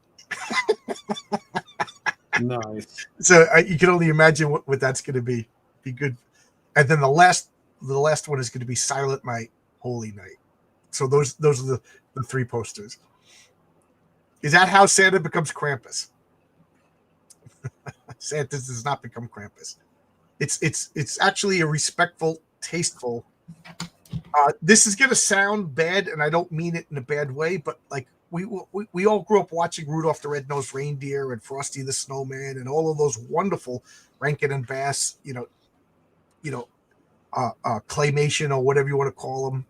Nice. So you can only imagine what that's going to be. Be good, and then the last one is going to be "Silent Night, Holy Night." So those are the three posters. Is that how Santa becomes Krampus? Santa does not become Krampus. It's actually a respectful, tasteful. This is going to sound bad, and I don't mean it in a bad way, but like we all grew up watching Rudolph the Red-Nosed Reindeer and Frosty the Snowman and all of those wonderful Rankin and Bass, claymation or whatever you want to call them.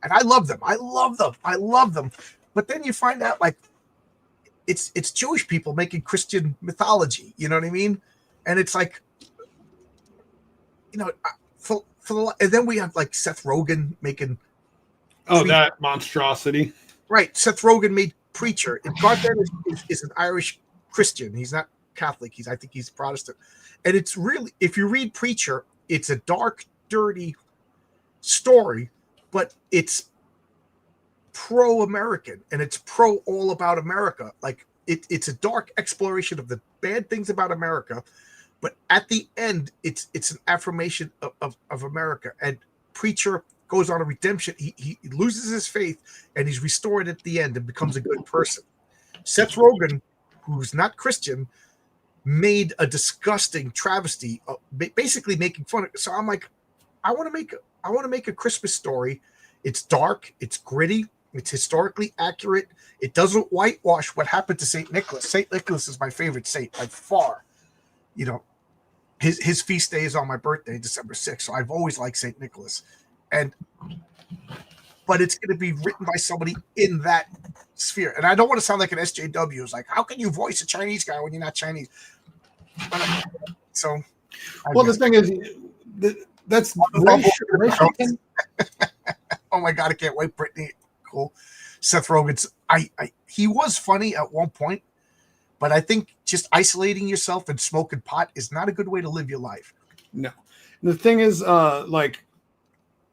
And I love them. But then you find out, like, it's Jewish people making Christian mythology. You know what I mean? And it's like, and then we have like Seth Rogen making. That monstrosity. Right. Seth Rogen made Preacher. And Garth Ennis is an Irish Christian. He's not Catholic. I think he's Protestant. And it's really, if you read Preacher, it's a dark, dirty story, but it's pro-American and it's all about America. Like it's a dark exploration of the bad things about America, but at the end, it's an affirmation of America. And Preacher goes on a redemption. He loses his faith and he's restored at the end and becomes a good person. Seth Rogen, who's not Christian, made a disgusting travesty, basically making fun of. So I'm like, I want to make a Christmas story. It's dark, it's gritty, it's historically accurate. It doesn't whitewash what happened to St. Nicholas. St. Nicholas is my favorite saint by far. You know, his feast day is on my birthday, December 6th. So I've always liked St. Nicholas. But it's going to be written by somebody in that sphere. And I don't want to sound like an SJW. It's like, how can you voice a Chinese guy when you're not Chinese? So, the thing is, that's racial. Oh my God, I can't wait. Brittany, cool. Seth Rogen's, he was funny at one point, but I think just isolating yourself and smoking pot is not a good way to live your life. No. The thing is, like,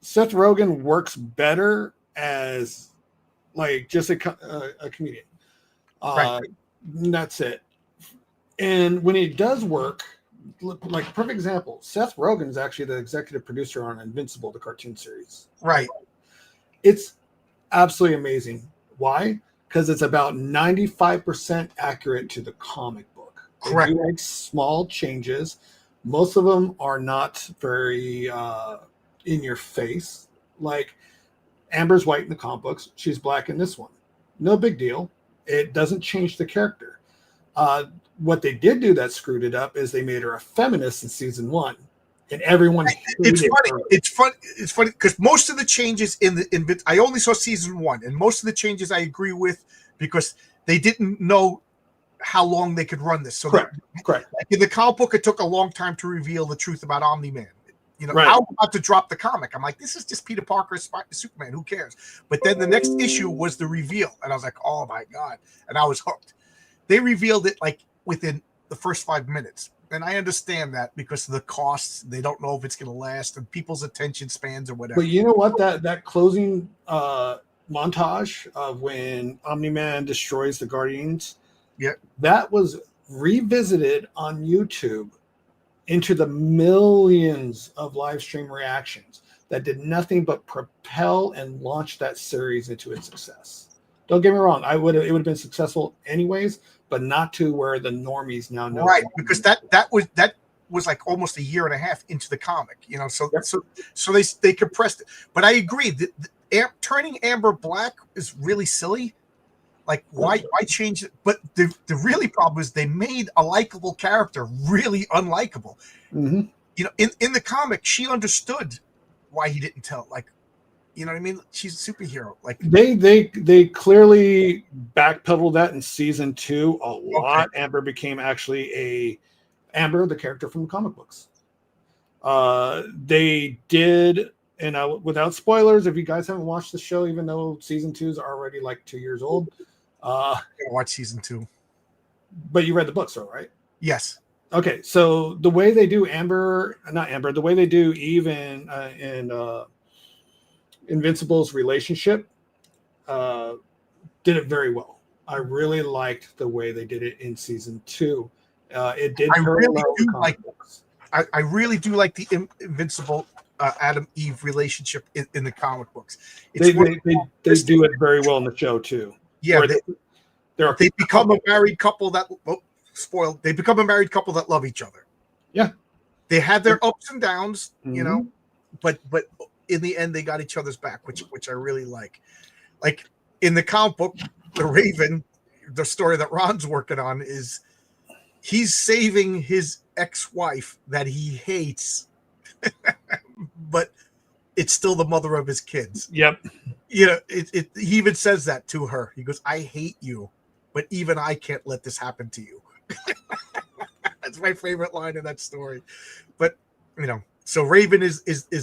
Seth Rogen works better as like just a comedian. Right. That's it. And when it does work, like perfect example, Seth Rogen is actually the executive producer on Invincible, the cartoon series. Right. It's absolutely amazing. Why? Because it's about 95% accurate to the comic book. Correct. They do like small changes. Most of them are not very in your face. Like Amber's white in the comic books, she's black in this one. No big deal. It doesn't change the character. What they did do that screwed it up is they made her a feminist in season 1, and everyone. It's funny because most of the changes I only saw season 1, and most of the changes I agree with because they didn't know how long they could run this. So correct. Like in the comic book, it took a long time to reveal the truth about Omni-Man. You know, right. I was about to drop the comic. I'm like, this is just Peter Parker, Superman. Who cares? But then the next issue was the reveal, and I was like, oh my God, and I was hooked. They revealed it like within the first 5 minutes, and I understand that because of the costs. They don't know if it's going to last, and people's attention spans or whatever. But you know what? That closing montage of when Omni-Man destroys the Guardians, that was revisited on YouTube into the millions of live stream reactions that did nothing but propel and launch that series into its success. Don't get me wrong, it would have been successful anyways, but not to where the normies now know. Right, because that was like almost a year and a half into the comic, you know. So they compressed it. But I agree that turning Amber black is really silly. Like, why change it? But the really problem is they made a likable character really unlikable. Mm-hmm. You know, in the comic, she understood why he didn't tell. Like, you know what I mean? She's a superhero. Like they clearly backpedaled that in season 2 a lot. Okay. Amber became actually Amber, the character from the comic books. They did, and without spoilers, if you guys haven't watched the show, even though season 2 is already like 2 years old. Watch season 2, but you read the books, though, right? Yes. Okay, so the way they do the way they do Eve and Invincible's relationship, did it very well. I really liked the way they did it in season 2. It did. I really do like the Invincible Adam Eve relationship in the comic books. They do it very well in the show too. Yeah, they become a married couple that spoiled. They become a married couple that love each other. Yeah, they had their ups and downs, mm-hmm. you know, but in the end they got each other's back, which I really like. Like in the comic book, the Raven, the story that Ron's working on is he's saving his ex-wife that he hates, but it's still the mother of his kids. Yep. You know, he even says that to her. He goes, I hate you, but even I can't let this happen to you. That's my favorite line in that story. But so Raven is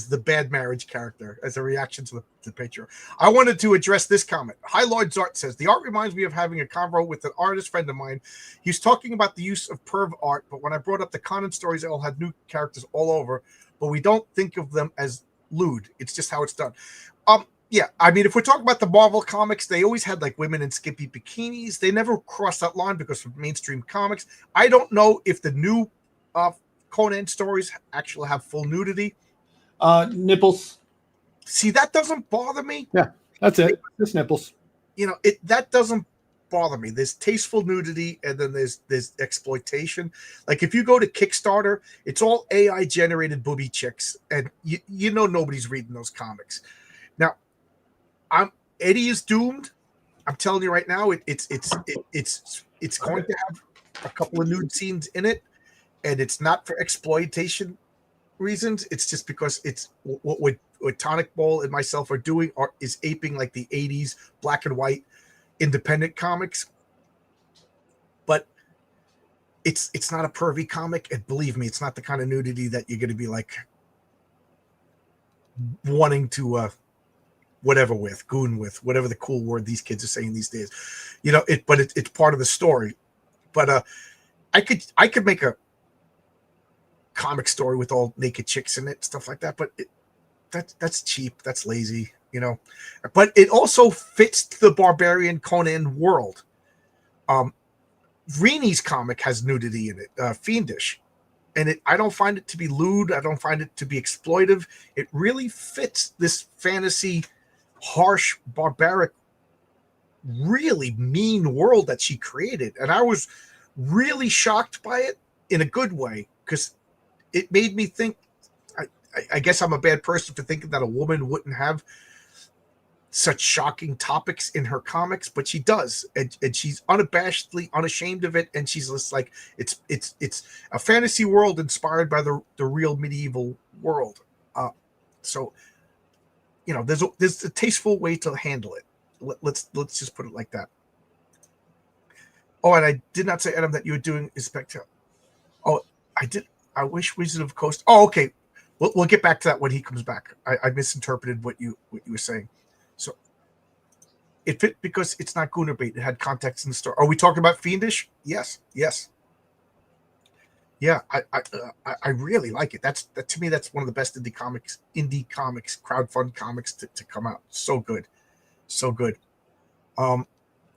the bad marriage character as a reaction to the picture. I wanted to address this comment. High Lord's Art says, the art reminds me of having a convo with an artist friend of mine. He was talking about the use of perv art, but when I brought up the Conan stories, they all had new characters all over, but we don't think of them as lewd. It's just how it's done. Yeah, I mean, if we're talking about the Marvel comics, they always had like women in skimpy bikinis. They never crossed that line because of mainstream comics. I don't know if the new Conan stories actually have full nudity. Nipples. See, that doesn't bother me. Yeah, that's it. Just nipples. That doesn't bother me. There's tasteful nudity, and then there's exploitation. Like if you go to Kickstarter, it's all AI generated booby chicks, and nobody's reading those comics. Now, Eddie is doomed. I'm telling you right now, it's going to have a couple of nude scenes in it, and it's not for exploitation reasons. It's just because it's what Tonic Ball and myself are doing is aping like the 80s black and white independent comics. But it's not a pervy comic, and believe me, it's not the kind of nudity that you're going to be like wanting to goon with, whatever the cool word these kids are saying these days. But it's part of the story. But I could make a comic story with all naked chicks in it, stuff like that, but that's cheap, that's lazy, but it also fits the Barbarian Conan world. Rini's comic has nudity in it, Fiendish, and I don't find it to be lewd, I don't find it to be exploitive. It really fits this fantasy, harsh, barbaric, really mean world that she created, and I was really shocked by it in a good way, because it made me think. I guess I'm a bad person for thinking that a woman wouldn't have such shocking topics in her comics, but she does, and she's unabashedly unashamed of it, and she's just like, it's a fantasy world inspired by the real medieval world. So there's a tasteful way to handle it. Let's just put it like that. Oh, and I did not say, Adam, that you were doing is spectacular. Oh, I did. I wish Wizard of the Coast. Oh, okay. We'll get back to that when he comes back. I misinterpreted what you were saying. So it fit because it's not Gooner bait. It had context in the story. Are we talking about Fiendish? Yes. Yeah, I really like it. That to me, that's one of the best indie comics, crowdfund comics to come out. So good.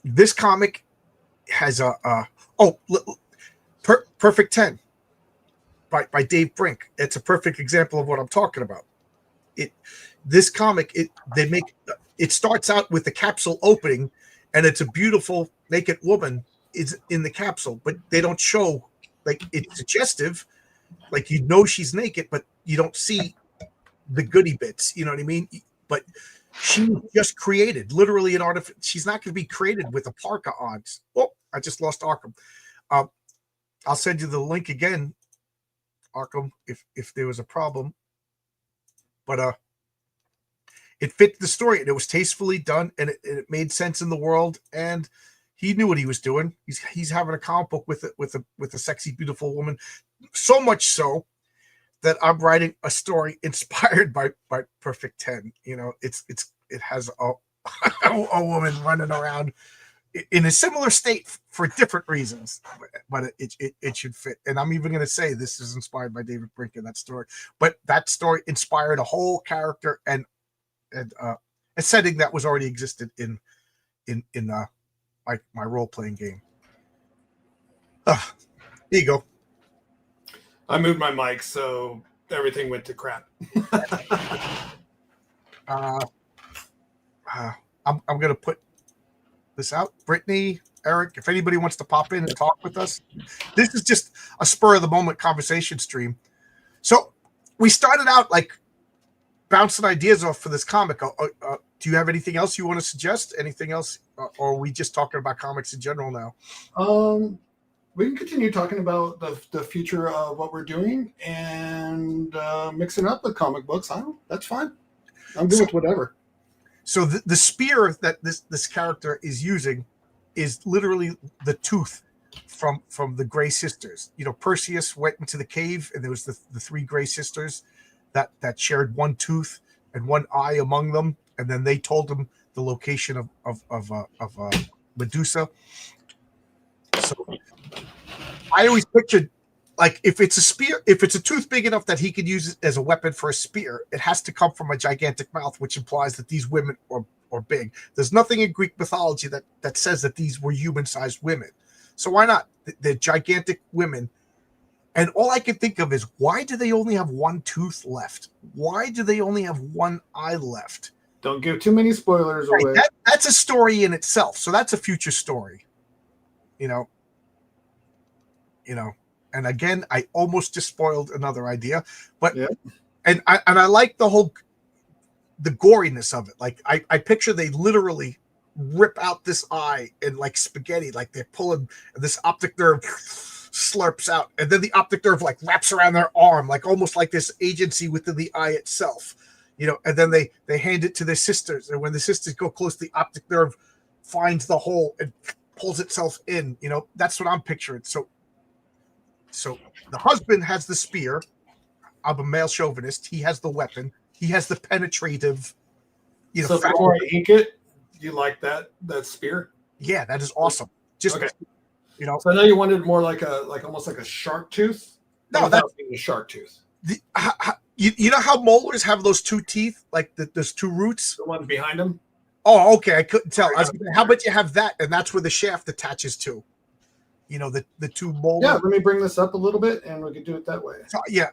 This comic has Perfect 10 by Dave Brink. It's a perfect example of what I'm talking about. This comic, it starts out with the capsule opening, and it's a beautiful naked woman is in the capsule, but they don't show, like, it's suggestive, like she's naked, but you don't see the goodie bits. You know what I mean? But she just created literally an artifact. She's not going to be created with a parka on. Oh, I just lost Arkham. I'll send you the link again, Arkham, if there was a problem. But it fit the story, and it was tastefully done, and it made sense in the world, and he knew what he was doing. He's having a comic book with a sexy, beautiful woman, so much so that I'm writing a story inspired by Perfect 10. It has a woman running around in a similar state for different reasons, but it should fit. And I'm even going to say this is inspired by David Brink in that story, but that story inspired a whole character and a setting that was already existed in my role-playing game. There you go. I moved my mic, so everything went to crap. I'm going to put this out. Brittany, Eric, if anybody wants to pop in and talk with us, this is just a spur-of-the-moment conversation stream. So we started out like bouncing ideas off for this comic. Do you have anything else you want to suggest? Anything else? Or are we just talking about comics in general now? We can continue talking about the future of what we're doing and mixing up the comic books. That's fine. I'm good with whatever. So the spear that this character is using is literally the tooth from the Grey Sisters. You know, Perseus went into the cave, and there was the three Grey Sisters that shared one tooth and one eye among them, and then they told him the location of Medusa. So I always pictured, like, if it's a spear, if it's a tooth big enough that he could use it as a weapon for a spear, it has to come from a gigantic mouth, which implies that these women are big. There's nothing in Greek mythology that says that these were human-sized women. So why not? They're gigantic women. And all I can think of is, why do they only have one tooth left? Why do they only have one eye left? Don't give too many spoilers away. That's a story in itself. So that's a future story. You know. And again, I almost just spoiled another idea. But yeah. And I like the goriness of it. Like I picture they literally rip out this eye and like spaghetti, like they're pulling, and this optic nerve slurps out, and then the optic nerve like wraps around their arm, like almost like this agency within the eye itself, you know. And then they hand it to their sisters, and when the sisters go close, the optic nerve finds the hole and pulls itself in. You know, that's what I'm picturing. So the husband has the spear. I'm a male chauvinist. He has the weapon. He has the penetrative. You know. So before I ink it, you like that spear? Yeah, that is awesome. Just okay. You know. So I know you wanted more like almost like a shark tooth. No, that's a shark tooth. You know how molars have those two teeth, like those two roots. The ones behind them. Oh, okay. I couldn't tell. How about you have that, and that's where the shaft attaches to. You know, the two molars. Yeah, let me bring this up a little bit, and we can do it that way. So, yeah,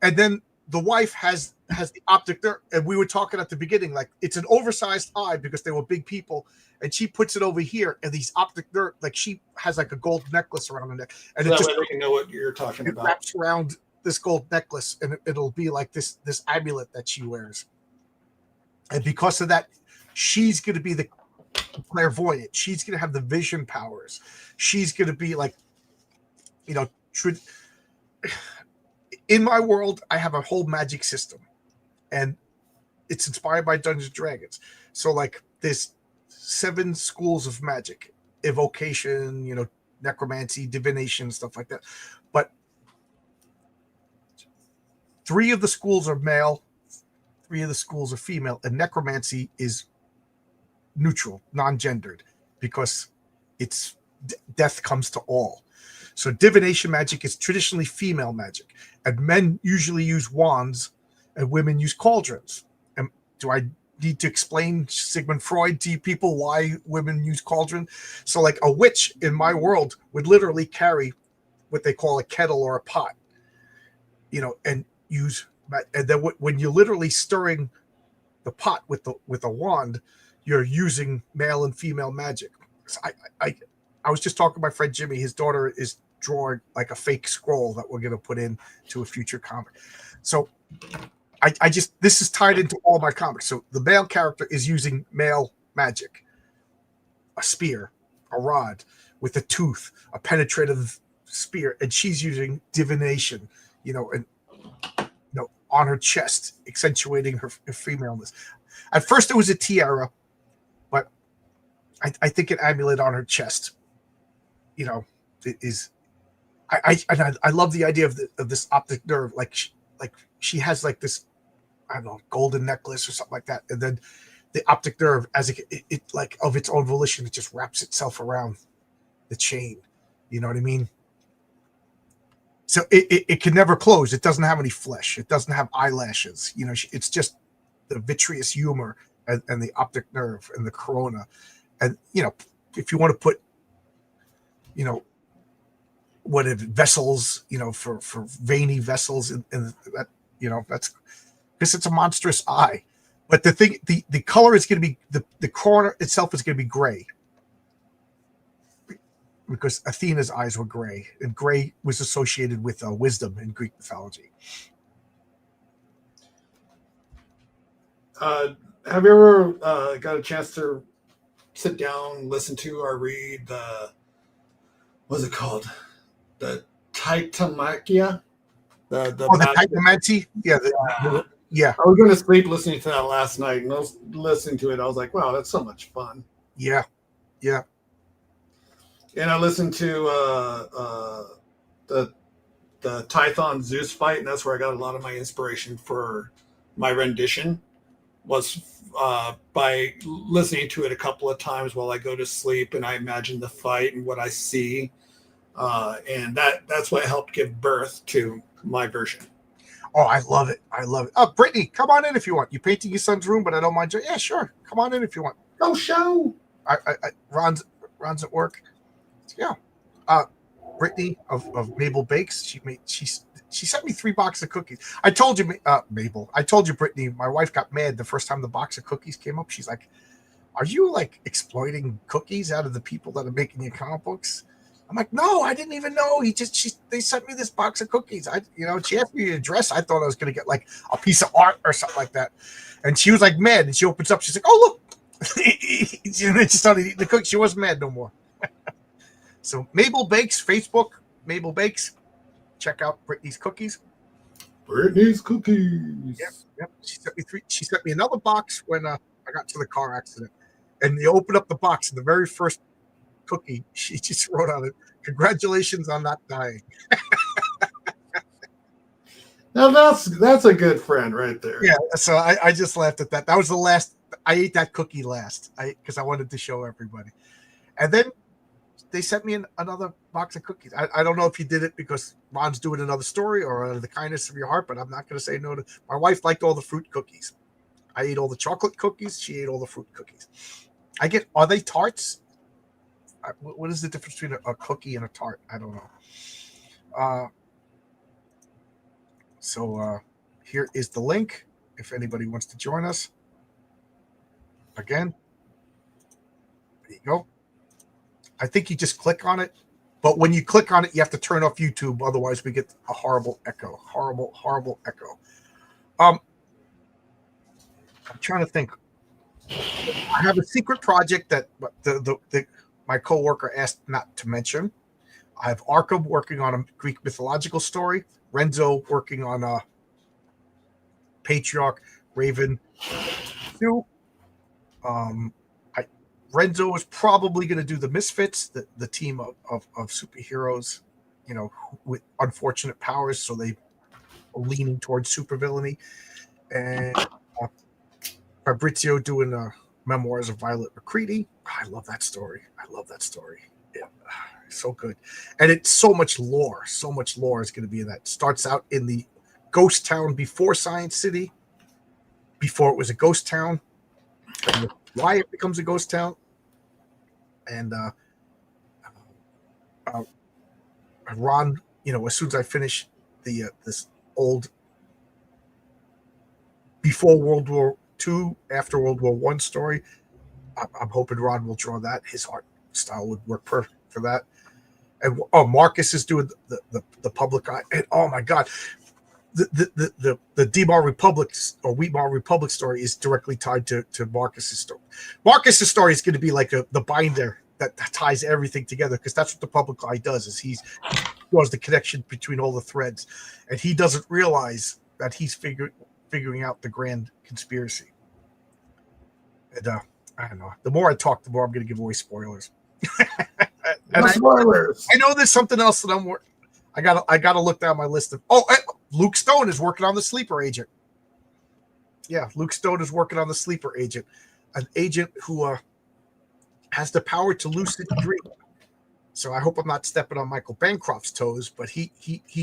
and then the wife has the optic nerve, and we were talking at the beginning, like it's an oversized eye because they were big people, and she puts it over here, and these optic nerve, like she has like a gold necklace around her neck, and so it just way they know what you're talking about. Wraps around this gold necklace, and it'll be like this amulet that she wears, and because of that, she's going to be the clairvoyant. She's going to have the vision powers. She's going to be like, you know, in my world, I have a whole magic system, and it's inspired by Dungeons and Dragons. So like there's 7 schools of magic, evocation, you know, necromancy, divination, stuff like that. But 3 of the schools are male, 3 of the schools are female, and necromancy is neutral, non-gendered, because it's death comes to all. So divination magic is traditionally female magic, and men usually use wands and women use cauldrons. And do I need to explain Sigmund Freud to you people why women use cauldron? So like a witch in my world would literally carry what they call a kettle or a pot, you know, and use, and then when you're literally stirring the pot with a wand, you're using male and female magic. So I was just talking to my friend Jimmy. His daughter is drawing like a fake scroll that we're going to put in to a future comic. So I just, this is tied into all my comics. So the male character is using male magic, a spear, a rod with a tooth, a penetrative spear, and she's using divination, you know, and you know, on her chest, accentuating her femaleness. At first, it was a tiara, but I think an amulet on her chest, you know, is. I love the idea of this optic nerve, like she has like this, I don't know, golden necklace or something like that, and then the optic nerve, as it like of its own volition, it just wraps itself around the chain. You know what I mean? So it can never close. It doesn't have any flesh. It doesn't have eyelashes. You know, it's just the vitreous humor and the optic nerve and the corona. And, you know, if you want to put, you know, what if vessels, you know, for veiny vessels, and that, you know, that's because it's a monstrous eye. But the thing, the color is going to be, the corner itself is going to be gray, because Athena's eyes were gray, and gray was associated with wisdom in Greek mythology. Have you ever got a chance to sit down, listen to, or read the, what's it called? The Titanomachia? The Titanomachy? Yeah. Yeah. I was going to sleep listening to that last night, and I was listening to it. I was like, wow, that's so much fun. Yeah. Yeah. And I listened to the Tython Zeus fight, and that's where I got a lot of my inspiration for my rendition. Was by listening to it a couple of times while I go to sleep, and I imagine the fight and what I see, and that's what helped give birth to my version. Oh, I love it. I love it. Oh, Brittany, come on in if you want. You painting your son's room, but I don't mind. Yeah, sure. Come on in if you want. Oh, show. Ron's at work. Yeah. Brittany of Mabel Bakes. She sent me 3 boxes of cookies. I told you, Mabel. I told you, Brittany. My wife got mad the first time the box of cookies came up. She's like, "Are you like exploiting cookies out of the people that are making your comic books?" I'm like, "No, I didn't even know. They sent me this box of cookies. She asked me the address. I thought I was gonna get like a piece of art or something like that." And she was like mad. And she opens up. She's like, "Oh look!" She started eating the cookies. She wasn't mad no more. So Mabel Bakes, Facebook, Mabel Bakes. Check out Brittany's cookies. Brittany's cookies. Yep. She sent me another box when I got to the car accident. And you open up the box, and the very first cookie, she just wrote on it, "Congratulations on not dying." Now that's a good friend right there. Yeah, so I just laughed at that. That was the last. I ate that cookie last because I wanted to show everybody. And then they sent me another box of cookies. I don't know if you did it because Ron's doing another story or out of the kindness of your heart, but I'm not going to say no to. My wife liked all the fruit cookies. I ate all the chocolate cookies. She ate all the fruit cookies. Are they tarts? What is the difference between a cookie and a tart? I don't know. So here is the link if anybody wants to join us. Again, there you go. I think you just click on it, but when you click on it, you have to turn off YouTube. Otherwise, we get a horrible echo. Horrible echo. I'm trying to think. I have a secret project that my coworker asked not to mention. I have Arkham working on a Greek mythological story. Renzo working on a Patriarch Raven 2. Renzo is probably going to do the Misfits, the team of superheroes, with unfortunate powers, so they are leaning towards supervillainy. And Fabrizio doing Memoirs of Violet McCready. I love that story. Yeah, so good. And it's so much lore. So much lore is going to be in that. Starts out in the ghost town before Science City, before it was a ghost town, and why it becomes a ghost town. And Ron, as soon as I finish this old before World War II, after World War I story, I'm hoping Ron will draw that. His art style would work perfect for that. And Marcus is doing the public eye. And oh my God, the Demar Republic or Wheatmar Republic story is directly tied to Marcus's story. Marcus's story is going to be like the binder that ties everything together, because that's what the public eye does. Is he draws the connection between all the threads, and he doesn't realize that he's figuring out the grand conspiracy. And I don't know. The more I talk, the more I'm going to give away spoilers. Spoilers. I know there's something else that I gotta look down my list of. Luke Stone is working on the Sleeper Agent. Yeah, Luke Stone is working on the Sleeper Agent, an agent who has the power to lucid dream. So I hope I'm not stepping on Michael Bancroft's toes, but he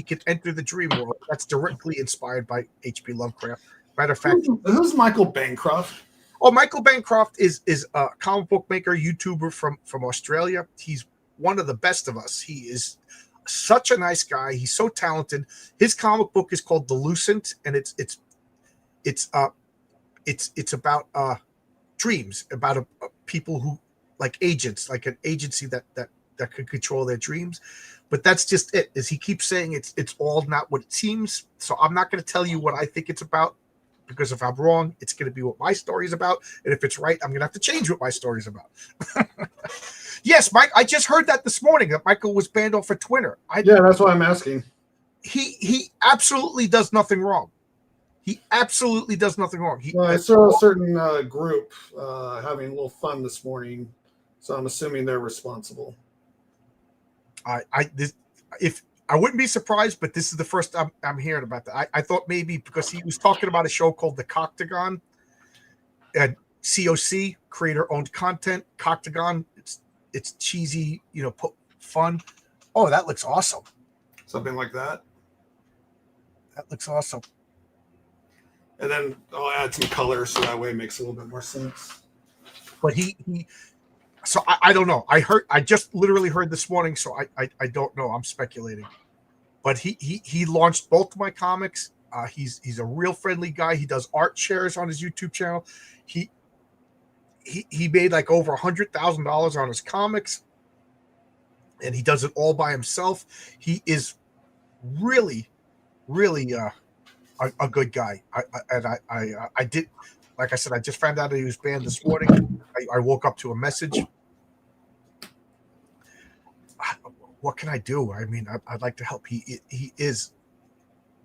can enter the dream world. That's directly inspired by H.P. Lovecraft. Matter of fact, who's Michael Bancroft? Oh, Michael Bancroft is a comic book maker, YouTuber from Australia. He's one of the best of us. He is such a nice guy. He's so talented. His comic book is called The Lucent, and it's about dreams, about people who like agents, like an agency that could control their dreams. But that's just it. Is he keeps saying it's all not what it seems. So I'm not going to tell you what I think it's about, because if I'm wrong, it's going to be what my story is about. And if it's right, I'm going to have to change what my story is about. Yes, Mike, I just heard that this morning, that Michael was banned off of Twitter. Yeah, that's why I'm asking. He absolutely does nothing wrong. He absolutely does nothing wrong. I saw a certain group having a little fun this morning, so I'm assuming they're responsible. If I wouldn't be surprised, but this is the first I'm hearing about that. I thought maybe because he was talking about a show called the Coctagon, and COC, creator owned content. Coctagon, it's cheesy, fun. Oh, that looks awesome. Something like that. That looks awesome. And then I'll add some color so that way it makes a little bit more sense. But so I don't know. I just literally heard this morning, so I don't know. I'm speculating. But he launched both of my comics. He's a real friendly guy. He does art shares on his YouTube channel. He made like over $100,000 on his comics, and he does it all by himself. He is really, really a good guy. I did, like I said, I just found out that he was banned this morning. I woke up to a message. What can I do? I mean, I'd like to help. He is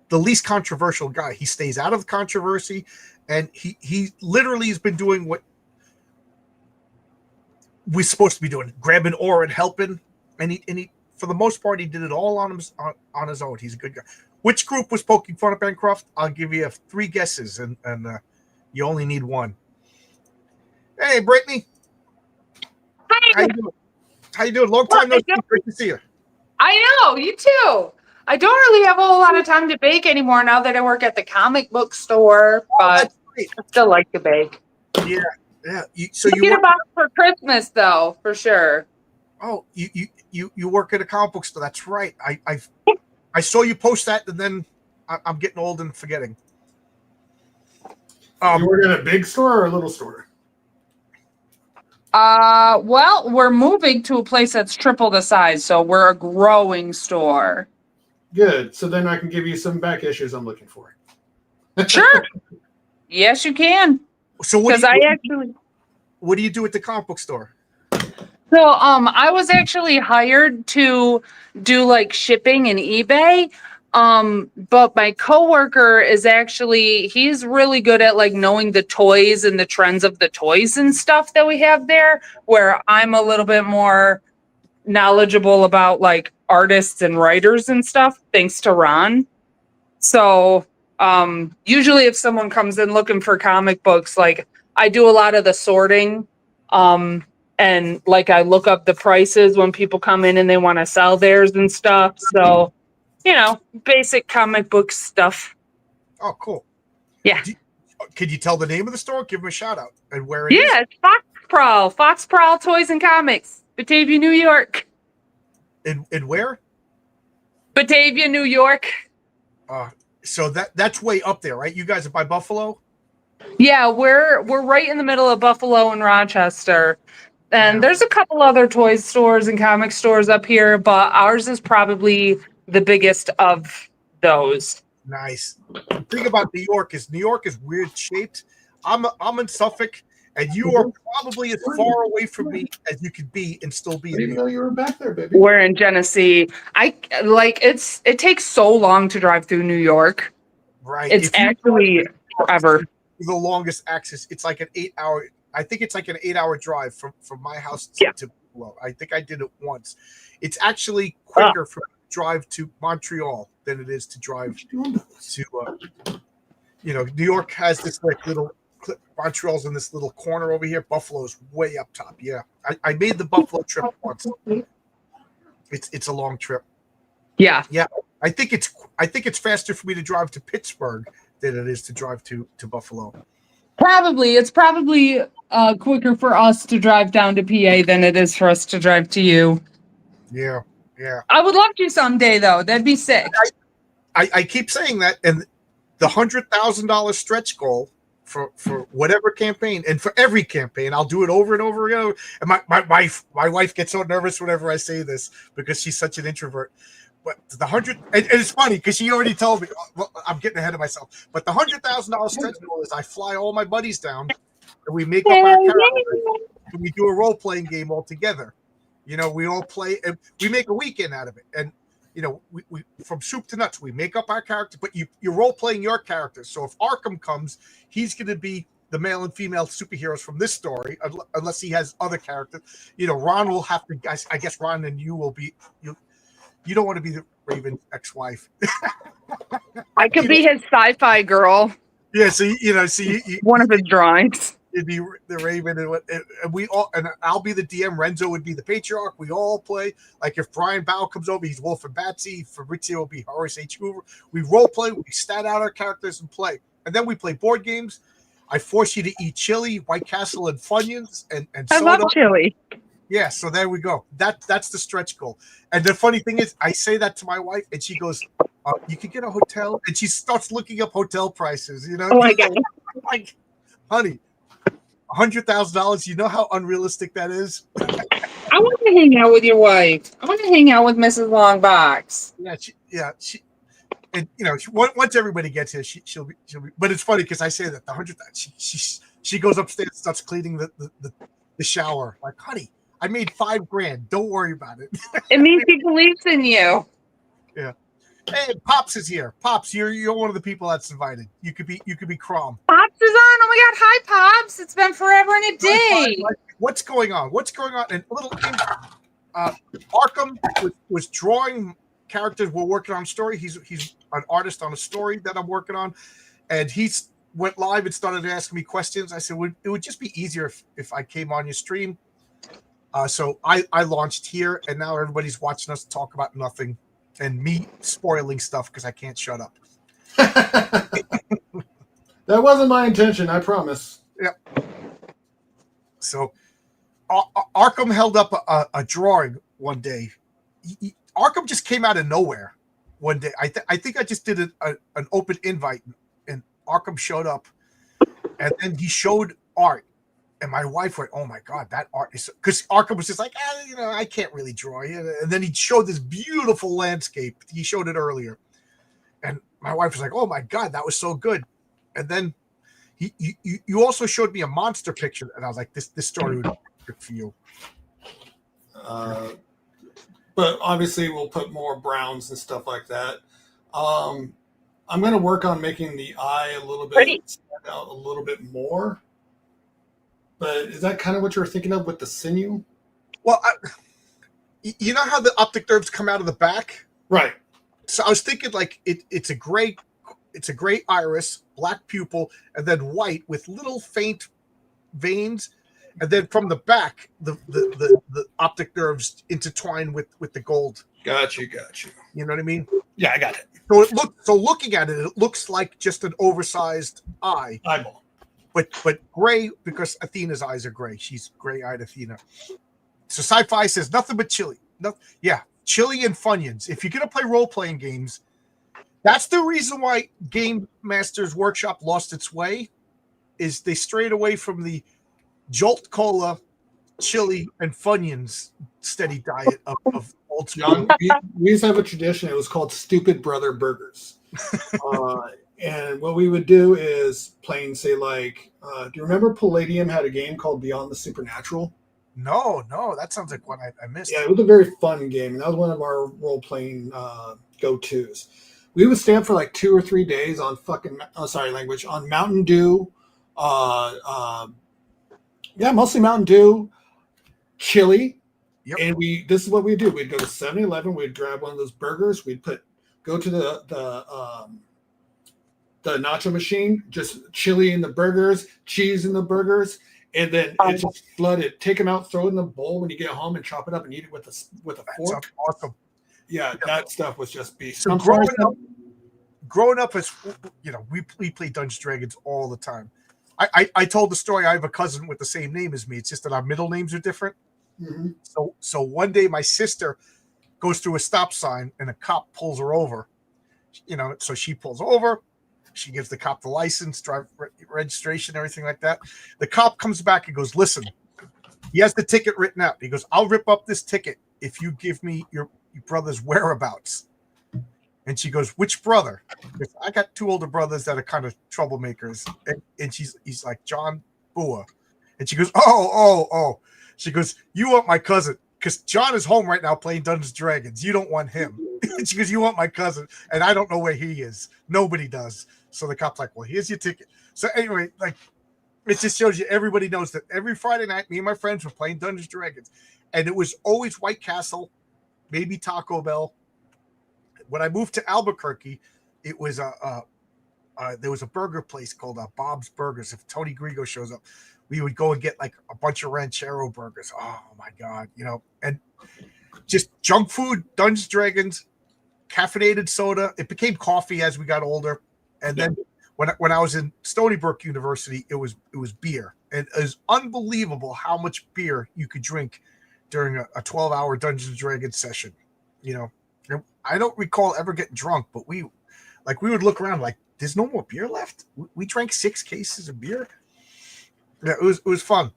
the least controversial guy. He stays out of the controversy, and he literally has been doing what we're supposed to be doing, grabbing ore and helping. And he for the most part, he did it all on his own. He's a good guy. Which group was poking fun at Bancroft? I'll give you 3 guesses, and you only need one. Hey, Brittany. Hi. How you doing? Long time no see. Great to see you. I know, you too. I don't really have a whole lot of time to bake anymore now that I work at the comic book store, but I still like to bake. Yeah. So you get a box for Christmas, though, for sure. Oh, you work at a comic book store. That's right. I saw you post that, and then I'm getting old and forgetting. You work at a big store or a little store? Well, we're moving to a place that's triple the size, so we're a growing store. Good. So then I can give you some back issues I'm looking for. Sure. Yes, you can. So what do you do at the comic book store? So, I was actually hired to do like shipping and eBay. But my coworker is he's really good at like knowing the toys and the trends of the toys and stuff that we have there, where I'm a little bit more knowledgeable about like artists and writers and stuff, thanks to Ron. So, usually if someone comes in looking for comic books, like I do a lot of the sorting, and like I look up the prices when people come in and they want to sell theirs and stuff. So, basic comic book stuff. Oh, cool. Yeah. Can you tell the name of the store? Give them a shout out and where it is. Yeah, it's Fox Prowl Toys and Comics, Batavia, New York. And where? Batavia, New York. So that's way up there, right? You guys are by Buffalo? Yeah, we're right in the middle of Buffalo and Rochester. And there's a couple other toy stores and comic stores up here, but ours is probably the biggest of those. Nice. The thing about New York is weird shaped. I'm in Suffolk, and you are probably as far away from me as you could be and still be. I didn't know you were back there, baby. We're in Genesee. It takes so long to drive through New York. Right. It's actually forever. The longest access. It's like an 8-hour. I think it's like an 8-hour drive from my house to Buffalo. I think I did it once. It's actually quicker for drive to Montreal than it is to drive to New York has this like little Montreal's in this little corner over here. Buffalo's way up top. Yeah. I made the Buffalo trip once. It's a long trip. Yeah. Yeah. I think it's faster for me to drive to Pittsburgh than it is to drive to Buffalo. It's probably quicker for us to drive down to PA than it is for us to drive to you. Yeah. I would love to someday, though. That'd be sick. I keep saying that, and the $100,000 stretch goal for whatever campaign, and for every campaign, I'll do it over and over again. And my wife gets so nervous whenever I say this because she's such an introvert. But the 100, and it's funny because she already told me. Well, I'm getting ahead of myself. But the $100,000 stretch goal is I fly all my buddies down, and we make up our characters, and we do a role playing game all together. We all play, and we make a weekend out of it. And we from soup to nuts, we make up our character, but you're role playing your characters. So if Arkham comes, he's going to be the male and female superheroes from this story, unless he has other characters. Ron will have to. I guess Ron and you will be. You don't want to be the Raven's ex-wife. I could be his sci-fi girl. Yeah, so you One of his drawings. it'd be the Raven, and we all, and I'll be the DM. Renzo would be the patriarch. We all play. Like if Brian Bow comes over, he's Wolf and Batsy. Fabrizio will be Horace H. Hoover. We role play. We stat out our characters and play, and then we play board games. I force you to eat chili, White Castle, and Funyuns, and I soda. love chili. Yeah, so there we go. That's the stretch goal. And the funny thing is, I say that to my wife, and she goes, "You could get a hotel," and she starts looking up hotel prices. You know, Oh my god! like, honey, $100,000. You know how unrealistic that is. I want to hang out with your wife. I want to hang out with Mrs. Longbox. She, and once everybody gets here, she'll be. But it's funny because I say that the 100,000. She goes upstairs, and starts cleaning the shower. Like, honey, I made $5,000. Don't worry about it. It means he believes in you. Yeah. Hey, Pops is here. Pops, you're one of the people that's invited. You could be Crom. Pops is on. Oh my god! Hi, Pops. It's been forever and a day. What's going on? And a little Arkham was drawing characters. We're working on a story. He's an artist on a story that I'm working on, and he's went live and started asking me questions. I said it would just be easier if I came on your stream. So I launched here, and now everybody's watching us talk about nothing and me spoiling stuff because I can't shut up. That wasn't my intention, I promise. Yep. So Arkham held up a drawing one day. Arkham just came out of nowhere one day. I think I just did an open invite, and Arkham showed up, and then he showed art. And my wife went, "Oh my god, that art is..." Because Arkham was just like, I can't really draw. And then he showed this beautiful landscape. He showed it earlier, and my wife was like, "Oh my god, that was so good." And then you also showed me a monster picture, and I was like, "This story would be good for you." But obviously, we'll put more browns and stuff like that. I'm going to work on making the eye a little bit stand out a little bit more. But is that kind of what you were thinking of with the sinew? Well, you know how the optic nerves come out of the back, right? So I was thinking like it's a gray iris, black pupil, and then white with little faint veins, and then from the back, the optic nerves intertwine with the gold. Got you. You know what I mean? Yeah, I got it. So looking at it looks like just an oversized eyeball. But gray, because Athena's eyes are gray. She's gray-eyed Athena. So sci-fi says nothing but chili. Chili and Funyuns. If you're going to play role-playing games, that's the reason why Game Masters Workshop lost its way, is they strayed away from the Jolt Cola, chili, and Funyuns steady diet of old school. We used to have a tradition. It was called Stupid Brother Burgers. And what we would do is playing, say, like, do you remember Palladium had a game called Beyond the Supernatural? No, that sounds like one I missed. Yeah, it was a very fun game, and that was one of our role-playing go-tos. We would stay up for like 2 or 3 days on on Mountain Dew. Mostly Mountain Dew, chili. Yep. And this is what we do. We'd go to 7-Eleven, we'd grab one of those burgers, go to the nacho machine, just chili in the burgers, cheese in the burgers, and then it just flooded. Take them out, throw it in the bowl when you get home, and chop it up and eat it with a fork. Awesome. Yeah, that stuff was just beast. So growing up, as we play Dungeons & Dragons all the time. I told the story. I have a cousin with the same name as me. It's just that our middle names are different. Mm-hmm. So one day my sister goes through a stop sign and a cop pulls her over. So she pulls over. She gives the cop the license, drive registration, everything like that. The cop comes back and goes, "Listen, he has the ticket written out." He goes, "I'll rip up this ticket if you give me your brother's whereabouts." And she goes, "Which brother?" Goes, "I got 2 older brothers that are kind of troublemakers." And he's like, "John Bua." And she goes, Oh. She goes, "You want my cousin, because John is home right now playing Dungeons & Dragons. You don't want him." And she goes, "You want my cousin, and I don't know where he is. Nobody does." So the cop's like, "Well, here's your ticket." So anyway, like, it just shows you everybody knows that every Friday night, me and my friends were playing Dungeons & Dragons, and it was always White Castle, maybe Taco Bell, when I moved to Albuquerque, it was there was a burger place called Bob's Burgers. If Tony Grigo shows up, we would go and get like a bunch of ranchero burgers. Oh my God, and just junk food, Dungeons Dragons, caffeinated soda. It became coffee as we got older, and then when I was in Stony Brook University, it was beer, and it was unbelievable how much beer you could drink during a 12-hour Dungeons Dragons session. I don't recall ever getting drunk, but we would look around like, there's no more beer left. We drank 6 cases of beer. Yeah, it was fun.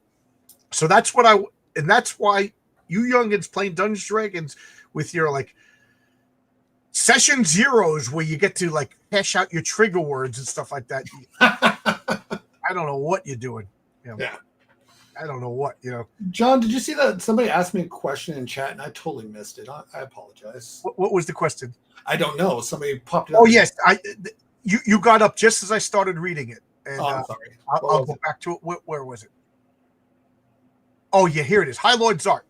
So that's why you youngins playing Dungeons Dragons with your like session zeros where you get to like hash out your trigger words and stuff like that. I don't know what you're doing. Yeah. I don't know what, John, did you see that somebody asked me a question in chat and I totally missed it? I apologize. What was the question? I don't know. Somebody popped it up. Oh, yes. You got up just as I started reading it. And, I'm sorry. I'll go back to it. Where was it? Oh, yeah, here it is. Hi, Lord Zart.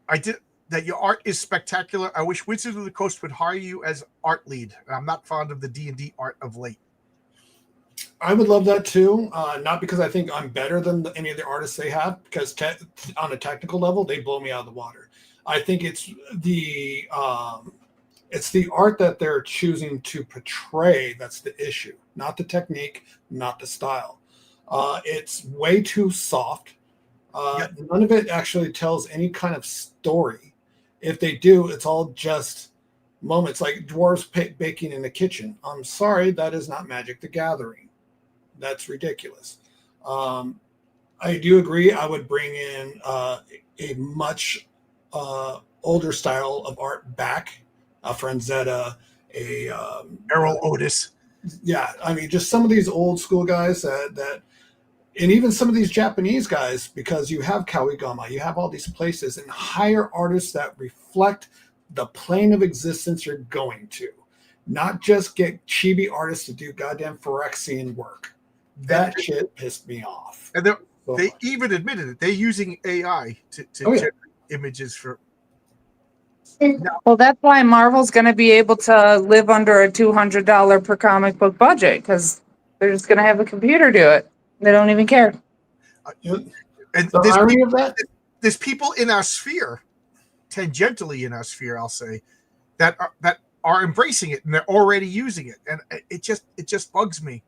I did that. Your art is spectacular. I wish Wizards of the Coast would hire you as art lead. I'm not fond of the D&D art of late. I would love that too. Not because I think I'm better than any of the artists they have, because on a technical level, they blow me out of the water. I think it's the art that they're choosing to portray that's the issue, not the technique, not the style. It's way too soft. None of it actually tells any kind of story. If they do, it's all just moments like dwarves baking in the kitchen. I'm sorry, that is not Magic the Gathering. That's ridiculous. I do agree. I would bring in a much older style of art back. A Franzetta, Errol Otis. Yeah, I mean, just some of these old school guys that, and even some of these Japanese guys, because you have Kawigama, you have all these places, and hire artists that reflect the plane of existence you're going to, not just get chibi artists to do goddamn Phyrexian work. That shit pissed me off. And they even admitted it. They're using AI to generate images for. Well, that's why Marvel's going to be able to live under a $200 per comic book budget, because they're just going to have a computer do it. They don't even care. And the irony of that? There's people in our sphere, tangentially in our sphere, I'll say, that are embracing it and they're already using it, and it just bugs me.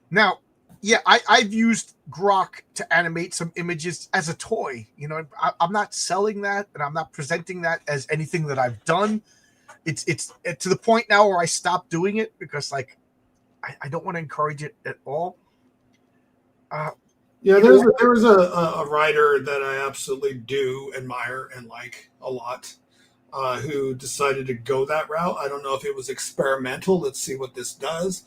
Now, yeah, I've used Grok to animate some images as a toy. I'm not selling that, and I'm not presenting that as anything that I've done. It's to the point now where I stopped doing it because, like, I don't want to encourage it at all. There's a writer that I absolutely do admire and like a lot, who decided to go that route. I don't know if it was experimental. Let's see what this does.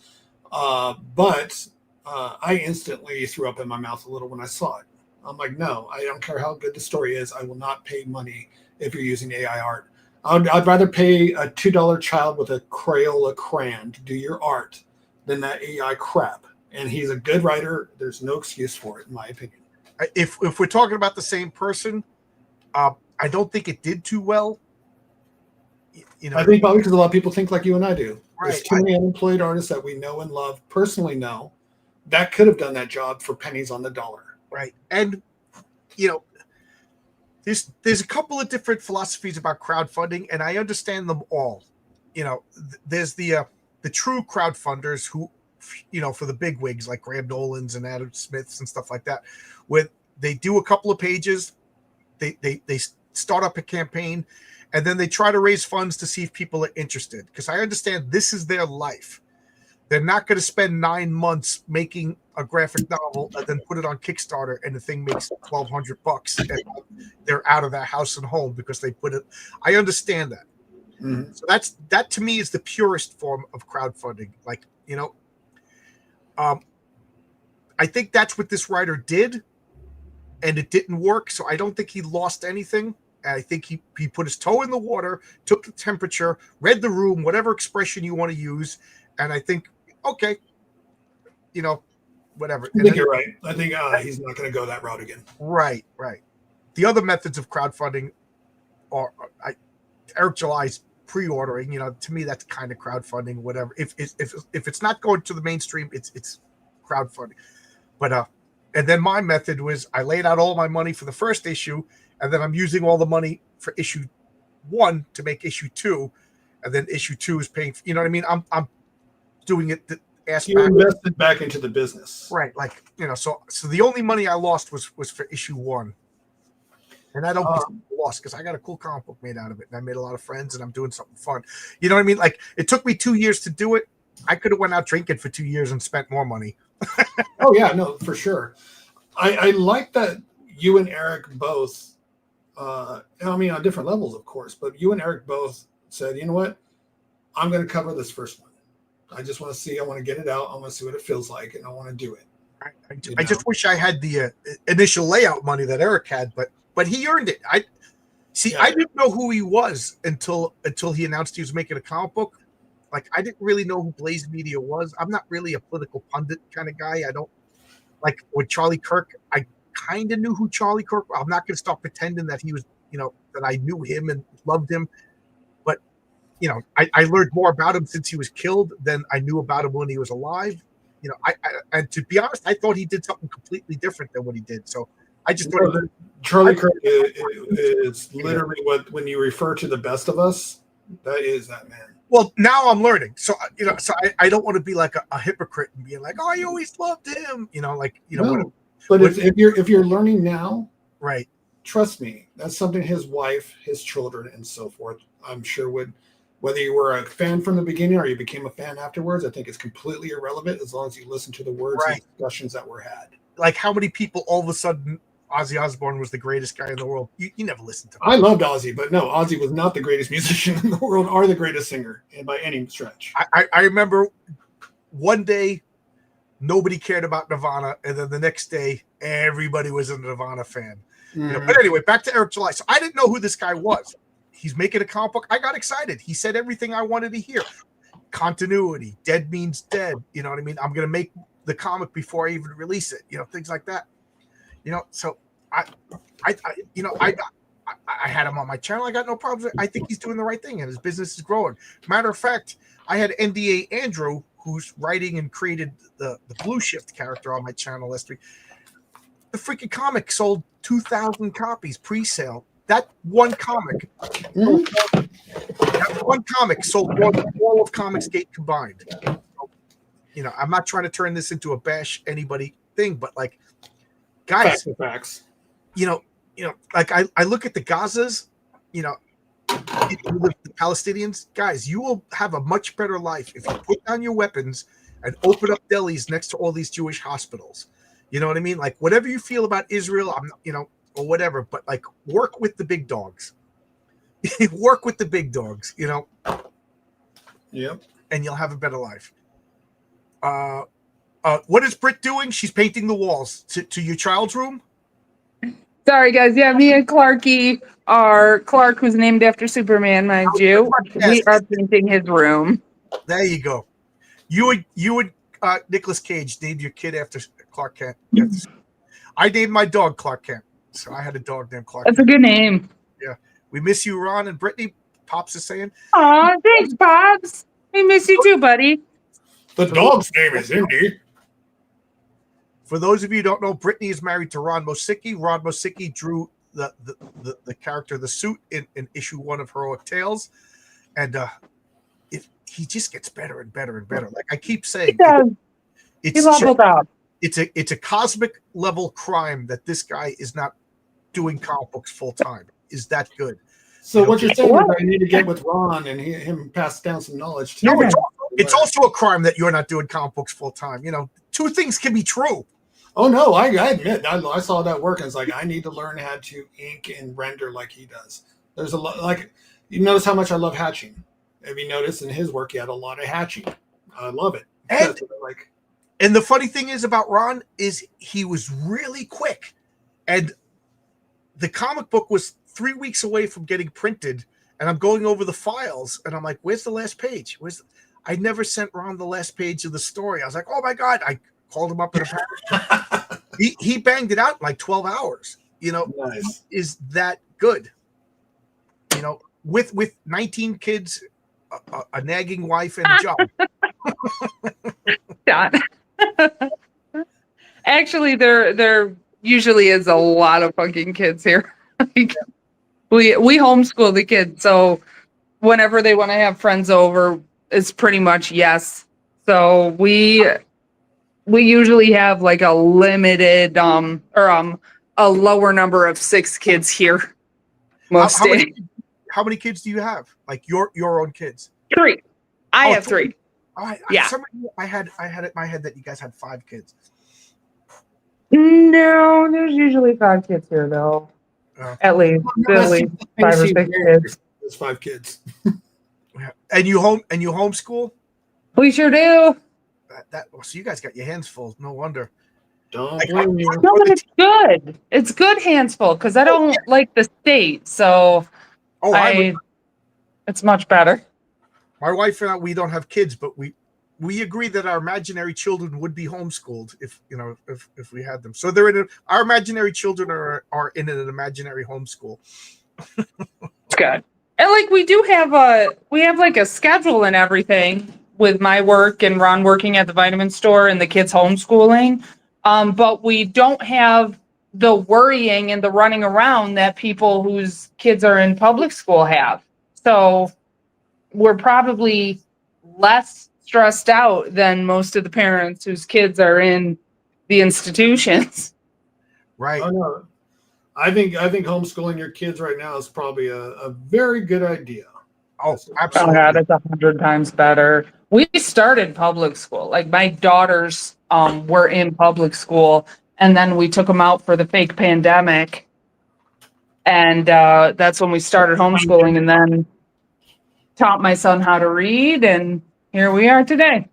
But I instantly threw up in my mouth a little when I saw it. I'm like, no, I don't care how good the story is. I will not pay money if you're using AI art. I'd rather pay a $2 child with a Crayola crayon to do your art than that AI crap. And he's a good writer. There's no excuse for it, in my opinion. If we're talking about the same person, I don't think it did too well. I think probably because a lot of people think like you and I do. Right. There's too many unemployed artists that we know and love, personally know, that could have done that job for pennies on the dollar. Right. And, there's a couple of different philosophies about crowdfunding, and I understand them all. There's the true crowdfunders who, for the big wigs like Graham Nolan's and Adam Smith's and stuff like that, where they do a couple of pages, they start up a campaign, and then they try to raise funds to see if people are interested. Because I understand this is their life. They're not going to spend 9 months making a graphic novel and then put it on Kickstarter and the thing makes $1,200 and they're out of their house and home because they put it. I understand that. Mm-hmm. So that to me is the purest form of crowdfunding. Like, I think that's what this writer did, and it didn't work. So I don't think he lost anything. I think he put his toe in the water, took the temperature, read the room, whatever expression you want to use. And I think, okay, whatever. I think you're right. I think he's not going to go that route again. Right. The other methods of crowdfunding are Eric July's pre-ordering. To me, that's kind of crowdfunding, whatever. If it's not going to the mainstream, it's crowdfunding. But and then my method was I laid out all my money for the first issue, and then I'm using all the money for issue 1 to make issue 2, and then issue 2 is paying. You know what I mean? I'm doing it. You invested back into the business, right? Like so the only money I lost was for issue 1. And I don't lost because I got a cool comic book made out of it, and I made a lot of friends, and I'm doing something fun. You know what I mean? Like it took me 2 years to do it. I could have went out drinking for 2 years and spent more money. Oh yeah, no, for sure. I like that you and Eric both. I mean, on different levels, of course, but you and Eric both said, you know what? I'm going to cover this first one. I just want to see. I want to get it out. I want to see what it feels like, and I want to do it. I just wish I had the initial layout money that Eric had, but he earned it. I didn't know who he was until he announced he was making a comic book. Like I didn't really know who Blaze Media was. I'm not really a political pundit kind of guy. I don't like with Charlie Kirk. I kind of knew who Charlie Kirk was. I'm not going to stop pretending that he was, that I knew him and loved him. But I learned more about him since he was killed than I knew about him when he was alive. And to be honest, I thought he did something completely different than what he did. So I just thought Charlie Kirk is literally when you refer to the best of us, that is that man. Well, now I'm learning. So, I don't want to be like a hypocrite and being like, oh, I always loved him. No, but if you're learning now, right? Trust me, that's something his wife, his children, and so forth, I'm sure would. Whether you were a fan from the beginning or you became a fan afterwards, I think it's completely irrelevant as long as you listen to the words and discussions that were had. Like how many people all of a sudden Ozzy Osbourne was the greatest guy in the world. You never listened to him. I loved Ozzy, but no, Ozzy was not the greatest musician in the world or the greatest singer by any stretch. I remember one day nobody cared about Nirvana, and then the next day everybody was a Nirvana fan. Mm-hmm. But anyway, back to Eric July. So I didn't know who this guy was. He's making a comic book. I got excited. He said everything I wanted to hear. Continuity. Dead means dead. You know what I mean? I'm going to make the comic before I even release it. Things like that. So I had him on my channel. I got no problems. I think he's doing the right thing, and his business is growing. Matter of fact, I had NDA Andrew, who's writing and created the Blue Shift character on my channel last week. The freaking comic sold 2,000 copies pre-sale. That one comic, sold more than all of Comicsgate combined. I'm not trying to turn this into a bash anybody thing, but like, guys, facts. Like I look at the Gazas, the Palestinians, guys, you will have a much better life if you put down your weapons and open up delis next to all these Jewish hospitals. You know what I mean? Like whatever you feel about Israel, or whatever, but like work with the big dogs. Work with the big dogs, Yep. And you'll have a better life. What is Britt doing? She's painting the walls to your child's room. Sorry, guys. Yeah, me and Clarky are Clark, who's named after Superman, mind you. We are painting his room. There you go. You would Nicolas Cage named your kid after Clark Kent. I named my dog Clark Kent. So I had a dog named Clark. That's a good name. Yeah. We miss you, Ron and Brittany. Pops is saying. Aw, thanks, Pops. We miss you too, buddy. The dog's name is Indy. For those of you who don't know, Brittany is married to Ron Mosicki. Ron Mosicki drew the character, the suit, in issue 1 of Heroic Tales. And he just gets better and better and better. Like I keep saying, it's a cosmic level crime that this guy is not doing comic books full time. Is that good? So what you're saying is I need to get with Ron and him pass down some knowledge too. No, it's also a crime that you're not doing comic books full time. Two things can be true. Oh no, I admit I saw that work and it's like I need to learn how to ink and render like he does. There's a lot, like you notice how much I love hatching. Have you noticed in his work he had a lot of hatching? I love it. And the funny thing is about Ron is he was really quick, and the comic book was 3 weeks away from getting printed, and I'm going over the files, and I'm like, where's the last page? I never sent Ron the last page of the story. I was like, oh my God. I called him up in a he banged it out in like 12 hours. Nice. Is that good? with 19 kids, a nagging wife, and a job. Done. Actually, there usually is a lot of fucking kids here. Like, we homeschool the kids, so whenever they want to have friends over, it's pretty much yes. So we usually have like a limited a lower number of 6 kids here most days. How many kids do you have? Like your own kids? 3. I have 3. Yeah. I had it in my head that you guys had 5 kids. No, there's usually 5 kids here though. At least 5 or 6 kids. There's 5 kids. And you homeschool? We sure do. So you guys got your hands full. No wonder. Don't Like, blame you. No, but it's good. It's good hands full because I don't like the state, so it's much better. My wife and I, we don't have kids, but we agree that our imaginary children would be homeschooled if we had them. So our imaginary children are in an imaginary homeschool. It's good. And like we have like a schedule and everything with my work and Ron working at the vitamin store and the kids homeschooling. But we don't have the worrying and the running around that people whose kids are in public school have. So we're probably less stressed out than most of the parents whose kids are in the institutions. Right. Oh, no. I think homeschooling your kids right now is probably a very good idea. Oh, Oh absolutely. God, it's 100 times better. We started public school. Like my daughters were in public school, and then we took them out for the fake pandemic, and that's when we started homeschooling, and then taught my son how to read, and here we are today.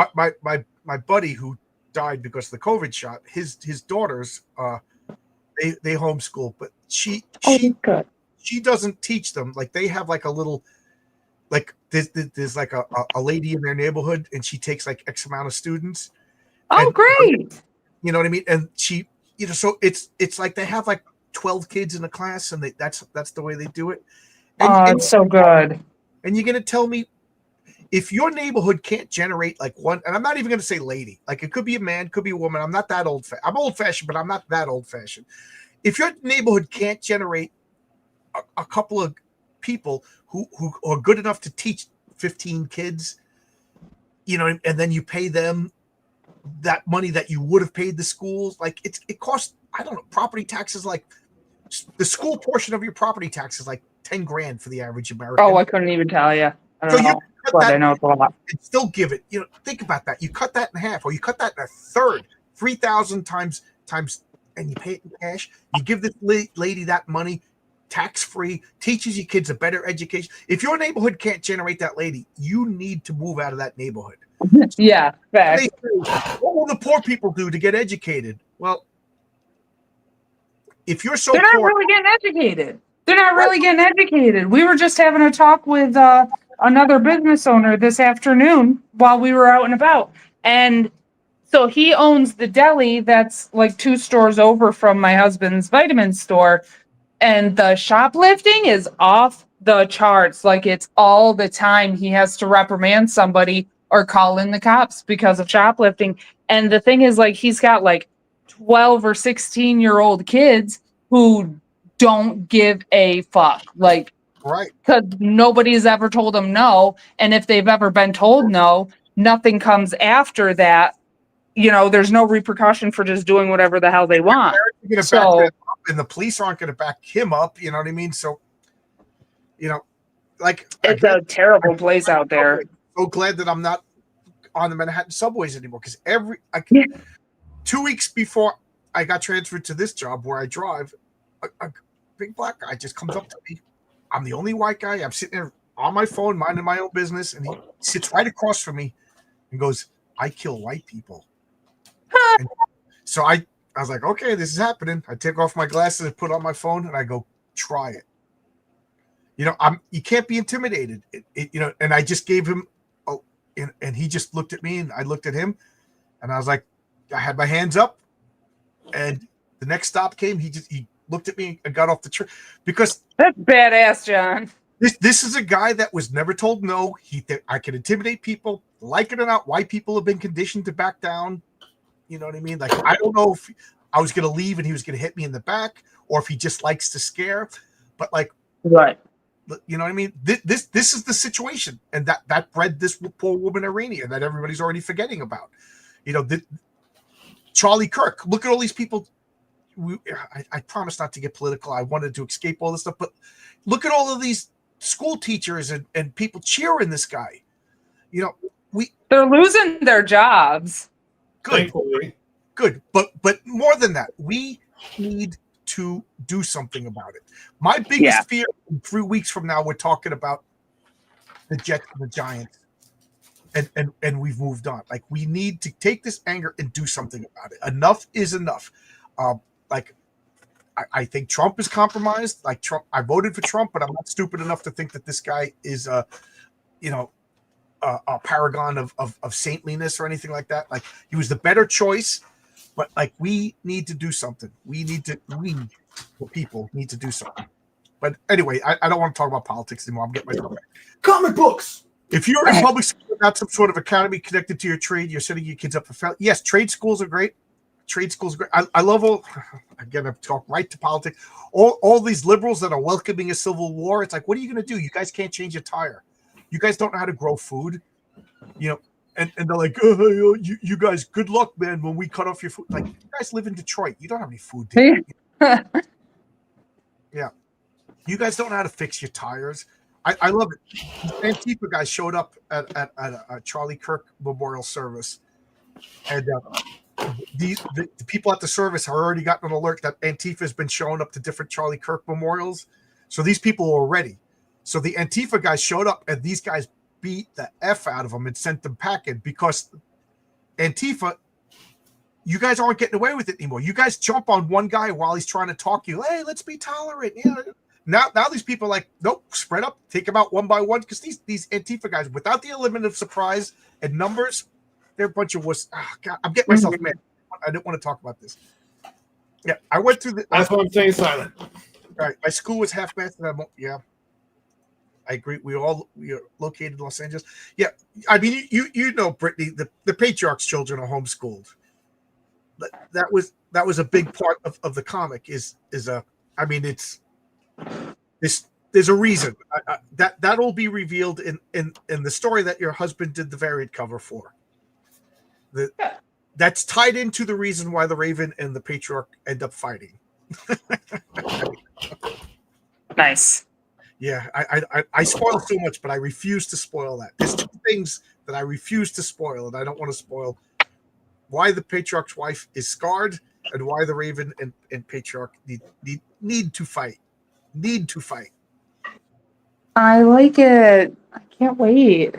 My buddy who died because of the COVID shot, his daughters, they homeschool, but she doesn't teach them. Like they have like a little, like there's like a lady in their neighborhood, and she takes like X amount of students. Oh, and, great! You know what I mean? And she, so it's like they have like 12 kids in a class, and that's the way they do it. And It's so good. And you're gonna tell me if your neighborhood can't generate like one, and I'm not even gonna say lady, like it could be a man, could be a woman. I'm not that I'm old fashioned, but I'm not that old fashioned. If your neighborhood can't generate a couple of people who are good enough to teach 15 kids, you know, and then you pay them that money that you would have paid the schools, like it costs, I don't know, property taxes, like the school portion of your property tax is like 10 grand for the average American. Oh, I couldn't even tell you. I don't know. But I know it's a lot. And still give it, you know, think about that. You cut that in half, or you cut that in a third, 3,000 times, and you pay it in cash. You give this lady that money, tax-free, teaches your kids a better education. If your neighborhood can't generate that lady, you need to move out of that neighborhood. Yeah, fact. What will the poor people do to get educated? Well, if you're so They're not poor, really getting educated. They're not really getting educated. We were just having a talk with another business owner this afternoon while we were out and about. And so he owns the deli that's like 2 stores over from my husband's vitamin store. And the shoplifting is off the charts. Like it's all the time. He has to reprimand somebody or call in the cops because of shoplifting. And the thing is, like, he's got like 12 or 16-year-old kids who don't give a fuck. Like, right? Because nobody's ever told them no. And if they've ever been told no, nothing comes after that. You know, there's no repercussion for just doing whatever the hell they want. And the police aren't going to back him up. You know what I mean? So, you know, like it's a terrible place out there. So glad that I'm not on the Manhattan subways anymore, because 2 weeks before I got transferred to this job where I drive, a big black guy just comes up to me. I'm the only white guy. I'm sitting there on my phone, minding my own business, and he sits right across from me and goes, "I kill white people." And so I was like, okay, this is happening. I take off my glasses and put on my phone, and I go, try it. You know, you can't be intimidated. You know, and I just gave him, and he just looked at me, and I looked at him, and I was like, I had my hands up, and the next stop came. He looked at me and got off the train because That's badass, John. this is a guy that was never told no. I can intimidate people, like it or not. Why people have been conditioned to back down. You know what I mean? Like, I don't know if I was going to leave and he was going to hit me in the back, or if he just likes to scare. But like, Right. you know what I mean? This is the situation, and that bred this poor woman Irania that everybody's already forgetting about. You know, Charlie Kirk. Look at all these people. I promise not to get political. I wanted to escape all this stuff, but look at all of these school teachers and people cheering this guy. You know, They're losing their jobs. Thankfully. Good. But more than that, we need to do something about it. My biggest fear, 3 weeks from now, we're talking about the Jets and the Giants. And we've moved on. Like, we need to take this anger and do something about it. Enough is enough. I think Trump is compromised. Like, Trump, I voted for Trump, but I'm not stupid enough to think that this guy is a paragon of saintliness or anything like that. Like, he was the better choice, but like, we need to do something. We, the people, need to do something. But anyway, I don't want to talk about politics anymore. I'm getting myself back. Comic books. If you're in public school, not some sort of academy connected to your trade, you're setting your kids up for failure. Yes, trade schools are great. Trade schools are great. I love all. Again, I've talked right to politics. All these liberals that are welcoming a civil war. It's like, what are you going to do? You guys can't change a tire. You guys don't know how to grow food. You know, and they're like, oh, you guys, good luck, man. When we cut off your food, like, you guys live in Detroit. You don't have any food. Yeah, you guys don't know how to fix your tires. I love it. Antifa guys showed up at a Charlie Kirk memorial service, and the people at the service have already gotten an alert that Antifa has been showing up to different Charlie Kirk memorials. So these people were ready. So the Antifa guys showed up, and these guys beat the F out of them and sent them packing because Antifa, you guys aren't getting away with it anymore. You guys jump on one guy while he's trying to talk you. Hey, let's be tolerant. Yeah. Now these people are like, nope, spread up, take them out one by one, because these Antifa guys, without the element of surprise and numbers, they're a bunch of wuss. Oh, God, I'm getting myself mad. I didn't want to talk about this. Yeah, I went through the. That's why I'm staying silent. All right, my school was half-mast, and I agree. We are located in Los Angeles. Yeah, I mean, you know, Brittany, the patriarch's children are homeschooled. That was a big part of the comic. I mean, it's. There's a reason that'll be revealed in the story that your husband did the variant cover for. That's tied into the reason why the Raven and the Patriarch end up fighting. Nice. Yeah, I spoil so much, but I refuse to spoil that. There's two things that I refuse to spoil, and I don't want to spoil why the Patriarch's wife is scarred and why the Raven and Patriarch need to fight. I like it. I can't wait.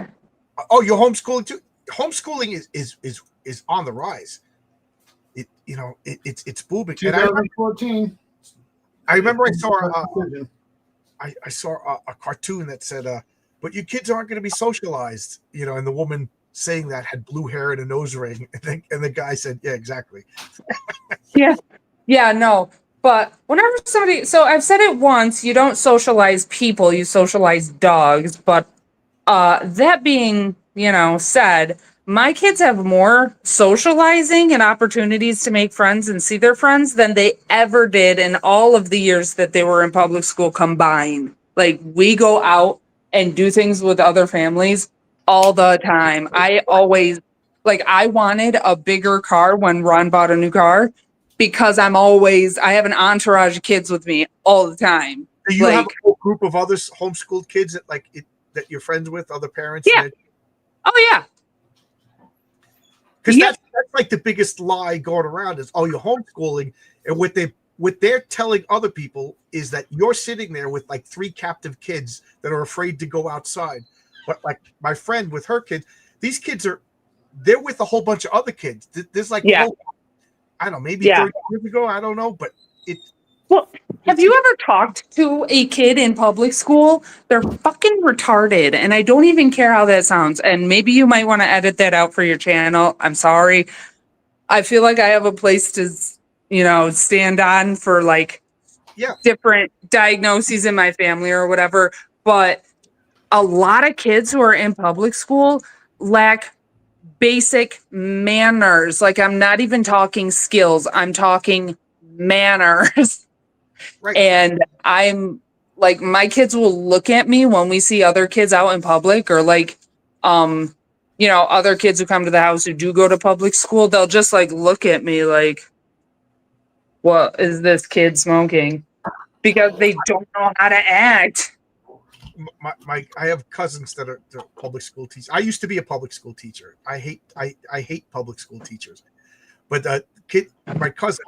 Oh, you're homeschooling too? Homeschooling is on the rise. It's booming. 2014. I remember I saw a cartoon that said, "But your kids aren't going to be socialized," you know, and the woman saying that had blue hair and a nose ring, and the guy said, "Yeah, exactly." Yeah, no. But whenever somebody, so I've said it once, you don't socialize people, you socialize dogs. But that being, said, my kids have more socializing and opportunities to make friends and see their friends than they ever did in all of the years that they were in public school combined. Like, we go out and do things with other families all the time. I wanted a bigger car when Ron bought a new car, because I have an entourage of kids with me all the time. Do you have a whole group of other homeschooled kids that you're friends with, other parents? Yeah. Oh, yeah. Because that's like the biggest lie going around is, oh, you're homeschooling. And what they're telling other people is that you're sitting there with like 3 captive kids that are afraid to go outside. But like my friend with her kids, these kids they're with a whole bunch of other kids. There's like, I don't know, maybe 30 years ago, I don't know, but have you ever talked to a kid in public school? They're fucking retarded, and I don't even care how that sounds. And maybe you might want to edit that out for your channel. I'm sorry. I feel like I have a place to, stand on for like Yeah. different diagnoses in my family or whatever, but a lot of kids who are in public school lack basic manners. Like, I'm not even talking skills, I'm talking manners. Right. And I'm like, my kids will look at me when we see other kids out in public, or like, other kids who come to the house who do go to public school, they'll just like look at me like, what is this kid smoking? Because they don't know how to act. I have cousins that are public school teachers. I used to be a public school teacher. I hate public school teachers. But my cousin,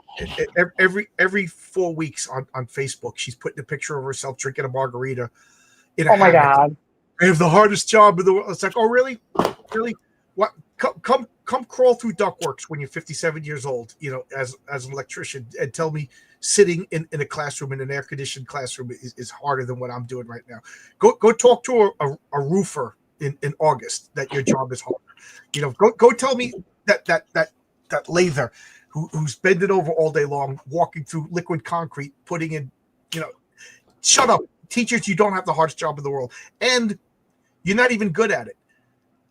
every 4 weeks on Facebook, she's putting a picture of herself drinking a margarita in a Oh my hammock. God. I have the hardest job in the world. It's like, oh really? Really? What? Come crawl through ductworks when you're 57 years old, as an electrician, and tell me sitting in a classroom, in an air-conditioned classroom, is harder than what I'm doing right now. Go talk to a roofer in August that your job is harder. Go tell me that lather who's bending over all day long, walking through liquid concrete, putting in, shut up. Teachers, you don't have the hardest job in the world, and you're not even good at it.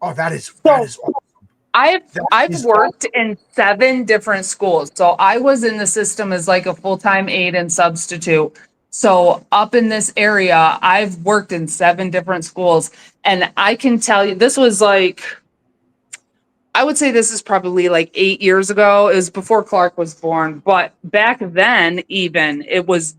Oh, that is awesome. I've worked in 7 different schools. So I was in the system as like a full-time aide and substitute. So up in this area, I've worked in 7 different schools. And I can tell you, this was like, I would say this is probably like 8 years ago. It was before Clark was born. But back then, even, it was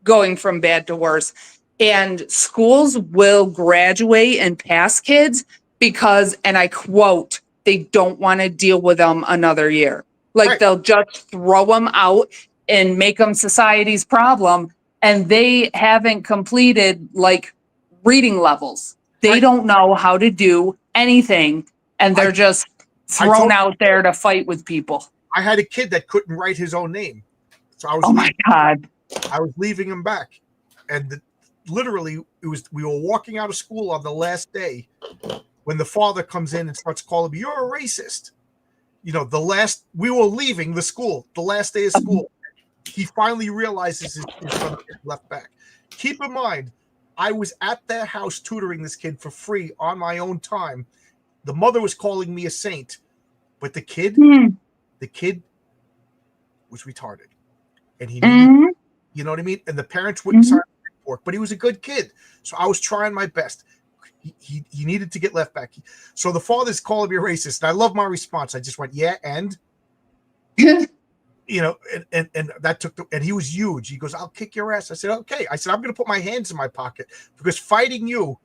going from bad to worse. And schools will graduate and pass kids because, and I quote, they don't want to deal with them another year. Like, Right. They'll just throw them out and make them society's problem. And they haven't completed like reading levels. They Right. don't know how to do anything. And they're just thrown out there to fight with people. I had a kid that couldn't write his own name. So I was Oh my God. I was leaving him back. And literally, we were walking out of school on the last day when the father comes in and starts calling me, "You're a racist." We were leaving the school, the last day of school. He finally realizes his son is left back. Keep in mind, I was at their house tutoring this kid for free on my own time. The mother was calling me a saint, but the kid was retarded. And he needed, you know what I mean? And the parents wouldn't sign the report, but he was a good kid. So I was trying my best. He needed to get left back. So the father's calling me a racist. And I love my response. I just went, yeah, and and that took and he was huge. He goes, "I'll kick your ass." I said, "Okay." I said, "I'm going to put my hands in my pocket because fighting you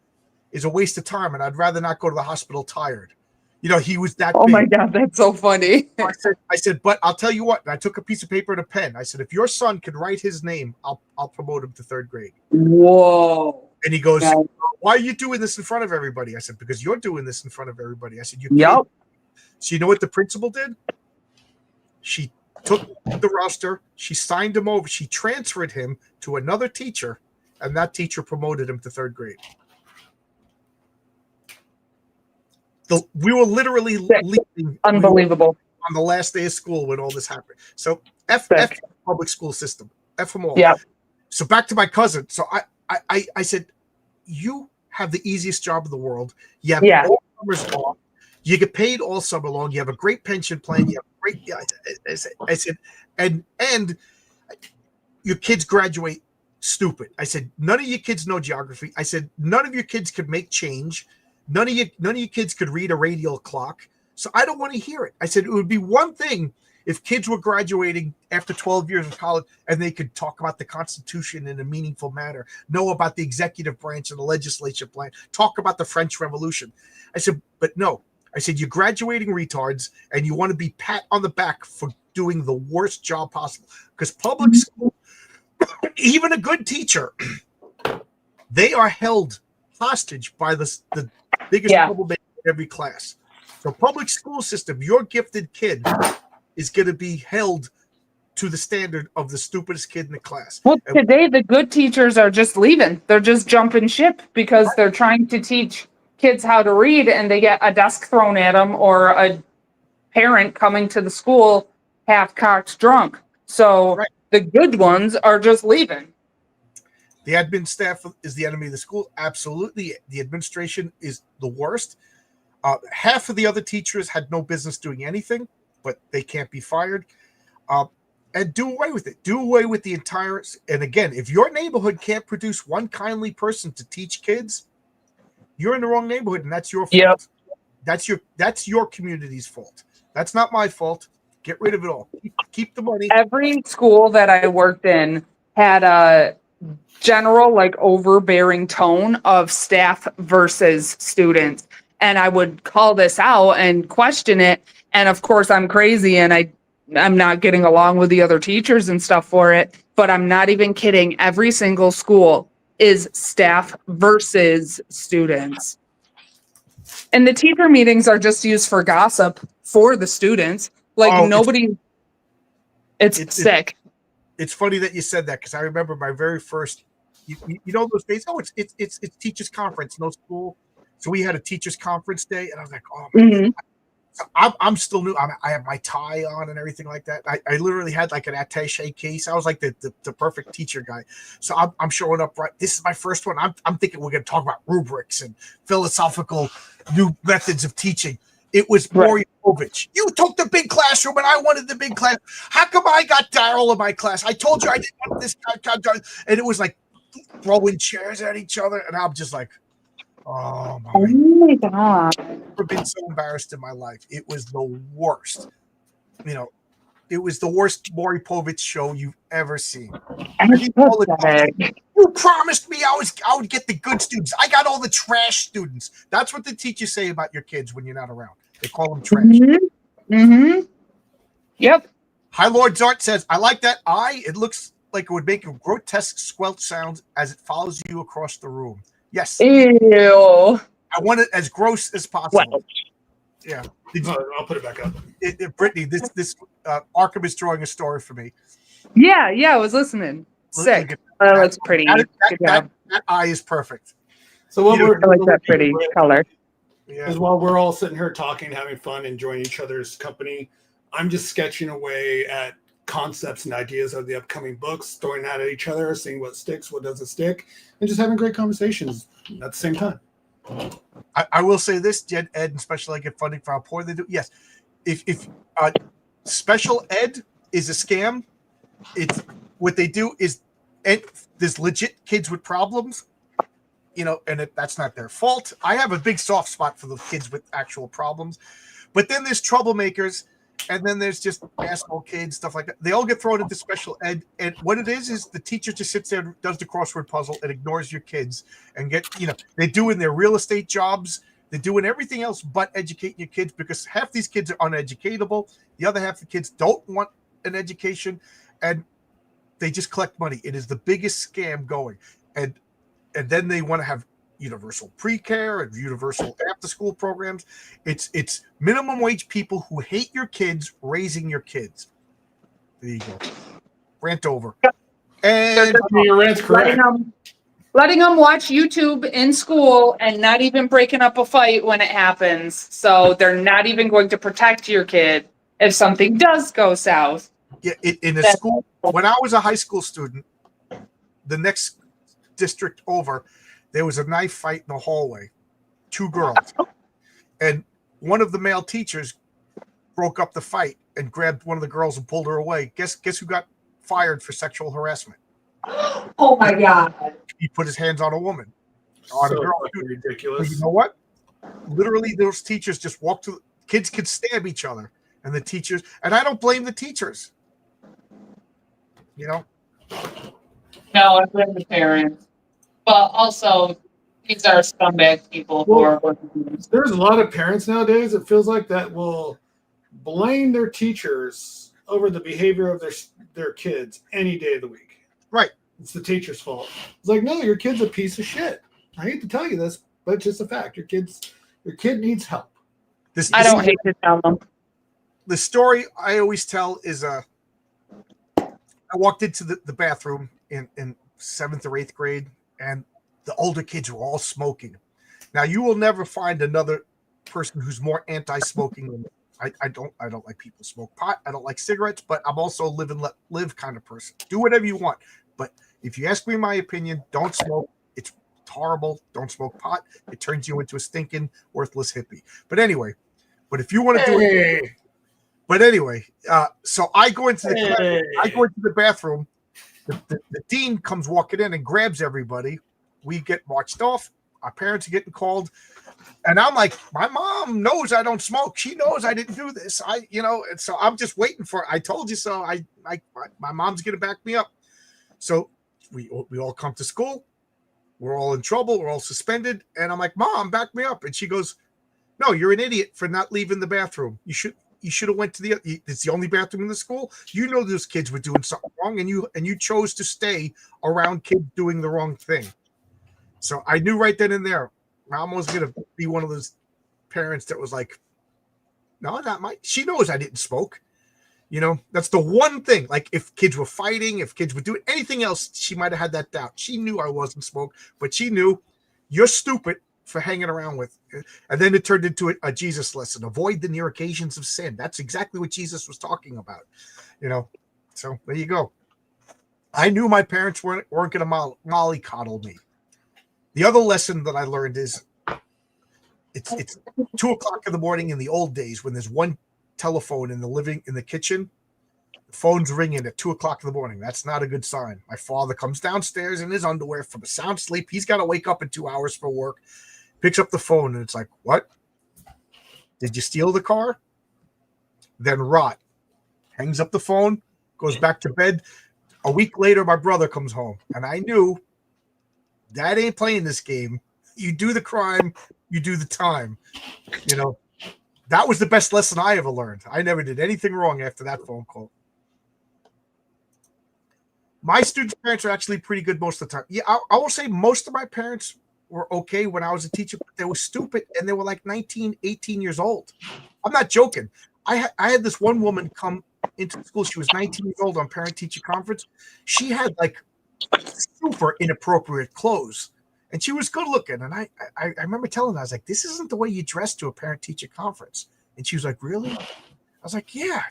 is a waste of time, and I'd rather not go to the hospital tired." He was that Oh big. my God, that's so funny. I said, but I'll tell you what. And I took a piece of paper and a pen. I said, if your son can write his name, I'll promote him to 3rd grade. Whoa. And he goes, Yeah. "Why are you doing this in front of everybody?" I said, "Because you're doing this in front of everybody." I said, "You Yep. So you know what the principal did? She took the roster, she signed him over, she transferred him to another teacher, and that teacher promoted him to 3rd grade. We were literally leaving. Unbelievable. On the last day of school when all this happened. So F public school system. F them all. Yeah. So back to my cousin. So I said, you have the easiest job in the world. You have all summers off. You get paid all summer long. You have a great pension plan. You have great. I said, and your kids graduate stupid. I said, none of your kids know geography. I said, none of your kids could make change. None of your kids could read a radial clock. So I don't want to hear it. I said, it would be one thing if kids were graduating after 12 years of college and they could talk about the Constitution in a meaningful manner, know about the executive branch and the legislature plan, talk about the French Revolution. I said, but no. I said, you're graduating retards and you want to be pat on the back for doing the worst job possible. Because public school, even a good teacher, they are held hostage by the biggest troublemaker in every class. So public school system, your gifted kid is going to be held to the standard of the stupidest kid in the class. Well, today the good teachers are just leaving. They're just jumping ship because they're trying to teach kids how to read and they get a desk thrown at them or a parent coming to the school half-cocked drunk. So the good ones are just leaving. The admin staff is the enemy of the school. Absolutely. The administration is the worst. Half of the other teachers had no business doing anything, but they can't be fired. And do away with it. Do away with the entire. And again, if your neighborhood can't produce one kindly person to teach kids, you're in the wrong neighborhood, and that's your fault. Yep. That's your community's fault. That's not my fault. Get rid of it all. Keep the money. Every school that I worked in had a general, like, overbearing tone of staff versus students. And I would call this out and question it. And of course, I'm crazy and I'm not getting along with the other teachers and stuff for it. But I'm not even kidding. Every single school is staff versus students. And the teacher meetings are just used for gossip for the students. Like, nobody, it's sick. It's funny that you said that, because I remember my very first, you know, those days. Oh, it's teachers conference, no school. So we had a teachers conference day, and I was like, oh my God. So I'm still new. I have my tie on and everything like that. I literally had like an attaché case. I was like the perfect teacher guy. So I'm showing up right. This is my first one. I'm thinking we're going to talk about rubrics and philosophical new methods of teaching. It was Maury Povich. You took the big classroom, and I wanted the big class. How come I got Daryl in my class? I told you I didn't want this guy. And it was like throwing chairs at each other, and I'm just like, oh my God. I've never been so embarrassed in my life. It was the worst. You know, it was the worst Maury Povich show you've ever seen. You promised me I would get the good students. I got all the trash students. That's what the teachers say about your kids when you're not around. They call them trash. Yep. High Lord Zart says, I like that eye. It looks like it would make a grotesque squelch sound as it follows you across the room. Yes. Ew. I want it as gross as possible. Well. Yeah. I'll put it back up. Brittany, this Arkham is drawing a story for me. Yeah, I was listening. Sick. Oh, that's pretty. That eye is perfect. So what we're I like that pretty color. Is while we're all sitting here talking, having fun, enjoying each other's company, I'm just sketching away at concepts and ideas of the upcoming books, throwing that at each other, seeing what sticks, what doesn't stick, and just having great conversations at the same time. I will say this, Gen Ed and special ed get funding for how poor they do. Yes, if special ed is a scam, it's what they do is, and there's legit kids with problems, you know, and that's not their fault. I have a big soft spot for the kids with actual problems, but then there's troublemakers, and then there's just asshole kids, stuff like that. They all get thrown into special ed, and what it is the teacher just sits there and does the crossword puzzle and ignores your kids and they're doing their real estate jobs. They're doing everything else but educating your kids, because half these kids are uneducatable. The other half of the kids don't want an education, and they just collect money. It is the biggest scam going. And then they want to have universal pre-care and universal after-school programs. It's minimum wage people who hate your kids raising your kids. There you go. Rant over. And your rant's correct. Letting them watch YouTube in school and not even breaking up a fight when it happens. So they're not even going to protect your kid if something does go south. Yeah, in a school, when I was a high school student, the next district over, there was a knife fight in the hallway. 2 girls. And one of the male teachers broke up the fight and grabbed one of the girls and pulled her away. Guess who got fired for sexual harassment? Oh my God. He put his hands on a woman. On So a girl. ridiculous. You know what? Literally, those teachers just walk through. Kids could stab each other. And the teachers, and I don't blame the teachers. You know? No, I blame the parents. But also, these are scumbag people who are working. There's a lot of parents nowadays, it feels like, that will blame their teachers over the behavior of their kids any day of the week. Right. It's the teacher's fault. It's like, no, your kid's a piece of shit. I hate to tell you this, but it's just a fact. Your kid needs help. I don't hate to tell them. The story I always tell is I walked into the bathroom in 7th or 8th grade, and the older kids were all smoking. Now, you will never find another person who's more anti-smoking than me. I don't like people smoke pot. I don't like cigarettes, but I'm also a live and let live kind of person. Do whatever you want. But if you ask me my opinion, don't smoke. It's horrible. Don't smoke pot. It turns you into a stinking, worthless hippie. But anyway, if you want to do it, but anyway, so I go into the bathroom. The dean comes walking in and grabs everybody. We get marched off. Our parents are getting called. And I'm like, my mom knows I don't smoke. She knows I didn't do this. And so I'm just waiting for it. I told you so. My mom's going to back me up. So we all come to school. We're all in trouble. We're all suspended. And I'm like, Mom, back me up. And she goes, no, you're an idiot for not leaving the bathroom. You should have went to it's the only bathroom in the school. You know those kids were doing something wrong, and you chose to stay around kids doing the wrong thing. So I knew right then and there, Mom was going to be one of those parents that was like, no, not my. She knows I didn't smoke. That's the one thing. Like if kids were fighting, if kids were doing anything else, she might have had that doubt. She knew I wasn't smoke, but she knew you're stupid for hanging around with. And then it turned into a Jesus lesson. Avoid the near occasions of sin. That's exactly what Jesus was talking about. So there you go. I knew my parents weren't going to mollycoddle me. The other lesson that I learned is it's 2:00 in the morning in the old days when there's one telephone in the kitchen. The phone's ringing at 2:00 in the morning. That's not a good sign. My father comes downstairs in his underwear from a sound sleep. He's got to wake up in 2 hours for work. Picks up the phone and it's like, what? Did you steal the car? Then rot. Hangs up the phone, goes back to bed. A week later, my brother comes home, and I knew Dad ain't playing this game. You do the crime, you do the time. That was the best lesson I ever learned. I never did anything wrong after that phone call. My students' parents are actually pretty good most of the time. Yeah, I will say most of my parents were okay when I was a teacher, but they were stupid, and they were like 19, 18 years old. I'm not joking. I had this one woman come into school. She was 19 years old on parent-teacher conference. She had like super inappropriate clothes, and she was good looking. And I remember telling her, I was like, this isn't the way you dress to a parent-teacher conference. And she was like, really? I was like, yeah,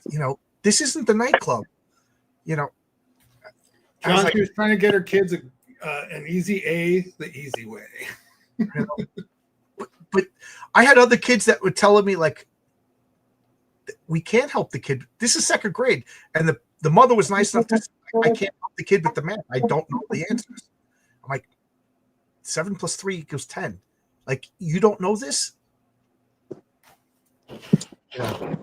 this isn't the nightclub. John, like, she was trying to get her kids an easy A the easy way. But I had other kids that were telling me, like, we can't help the kid. This is second grade. And the mother was nice enough to say, I can't help the kid with the math. I don't know the answers. I'm like, 7 + 3 = 10. Like, you don't know this? Yeah.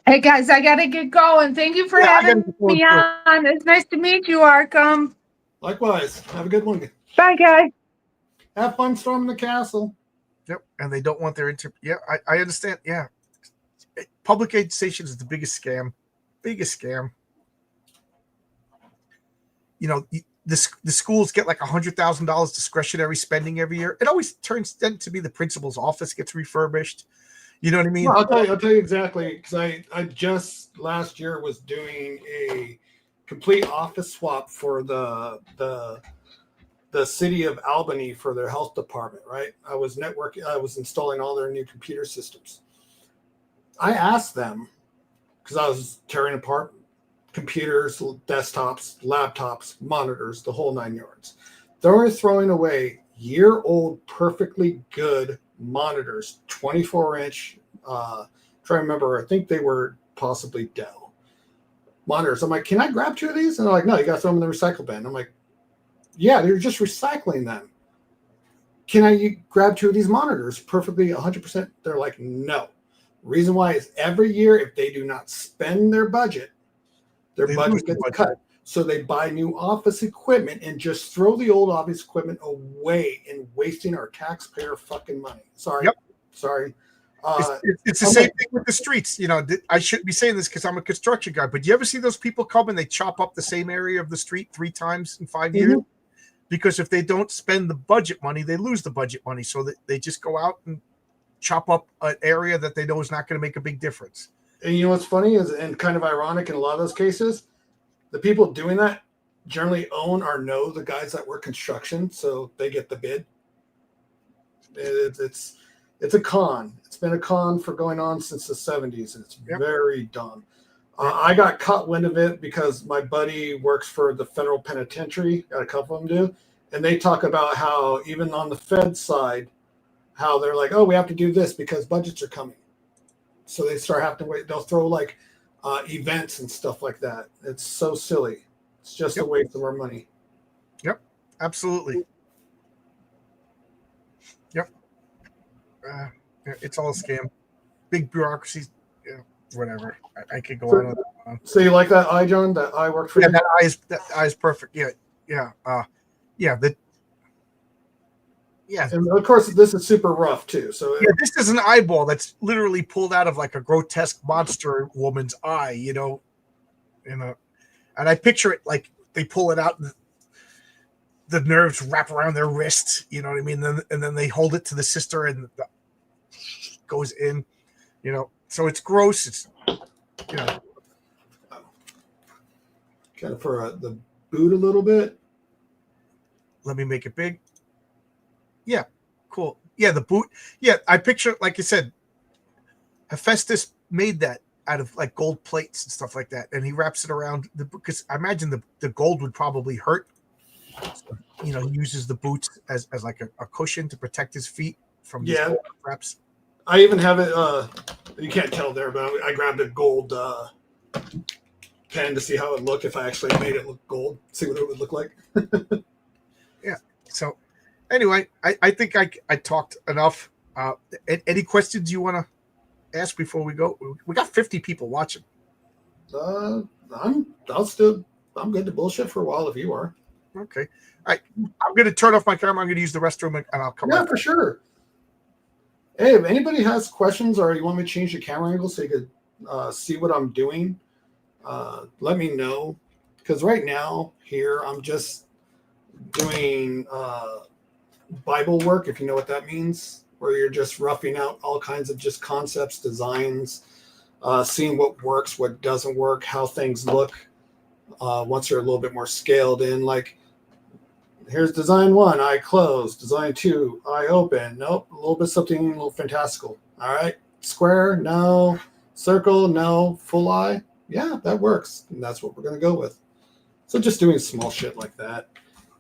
Hey guys, I gotta get going. Thank you for having me on. It's nice to meet you, Arkham. Likewise. Have a good one. Bye, guys. Have fun storming the castle. Yep. And they don't want their Yeah, I understand. Yeah. Public aid stations is the biggest scam. Biggest scam. The schools get like $100,000 discretionary spending every year. It always turns to be the principal's office gets refurbished. You know what I mean? Well, I'll tell you exactly, because I just last year was doing a complete office swap for the city of Albany for their health department, right? I was installing all their new computer systems. I asked them, because I was tearing apart computers, desktops, laptops, monitors, the whole 9 yards. They were throwing away year-old, perfectly good monitors, 24-inch. Trying to remember, I think they were possibly Dell monitors. I'm like, can I grab 2 of these? And they're like, no, you got to throw them in the recycle bin. I'm like, yeah, they're just recycling them. Can I grab 2 of these monitors perfectly 100%? They're like, no. Reason why is every year, if they do not spend their budget, their budget gets cut. So they buy new office equipment and just throw the old office equipment away and wasting our taxpayer fucking money. Sorry. Yep. Sorry. It's the same thing with the streets. I shouldn't be saying this because I'm a construction guy, but do you ever see those people come and they chop up the same area of the street 3 times in 5 years? Because if they don't spend the budget money, they lose the budget money. So that they just go out and chop up an area that they know is not going to make a big difference. And you know what's funny is, and kind of ironic in a lot of those cases, the people doing that generally own or know the guys that work construction, so they get the bid. It's It's a con. It's been a con for going on since the 70s, and it's very dumb. I got caught wind of it because my buddy works for the federal penitentiary. Got a couple of them do, and they talk about how even on the Fed side, how they're like, oh, we have to do this because budgets are coming. So they start having to wait. They'll throw like events and stuff like that. It's so silly. It's just a waste of our money. Yep, absolutely. Yep. It's all a scam. Big bureaucracies. Yeah, whatever. I could go on and on. So you like that eye, John? That eye worked for you? That eye is perfect. Yeah. And of course, this is super rough too. So this is an eyeball that's literally pulled out of like a grotesque monster woman's eye, you know. And I picture it like they pull it out, and the nerves wrap around their wrist, you know what I mean? And then they hold it to the sister, and the goes in, you know. So it's gross. It's, you know, kind of for the boot a little bit. Let me make it big. Yeah, cool. Yeah, the boot. Yeah, I picture, like you said, Hephaestus made that out of like gold plates and stuff like that, and he wraps it around because I imagine the gold would probably hurt. So, you know, he uses the boots as like a cushion to protect his feet from these gold wraps. I even have it. You can't tell there, but I grabbed a gold pen to see how it looked if I actually made it look gold. See what it would look like. Yeah. So, anyway, I think I talked enough. Any questions you want to ask before we go? We got 50 people watching. I'm good to bullshit for a while if you are. Okay. All right. I'm going to turn off my camera. I'm going to use the restroom, and I'll come back. Yeah, for sure. Hey, if anybody has questions or you want me to change the camera angle so you could see what I'm doing, let me know. Because right now here I'm just doing Bible work, if you know what that means, where you're just roughing out all kinds of just concepts, designs, seeing what works, what doesn't work, how things look once they're a little bit more scaled in. Like, here's design 1, eye closed. Design 2, eye open. Nope, a little bit something a little fantastical. All right, square, no. Circle, no. Full eye, yeah, that works. And that's what we're going to go with. So just doing small shit like that.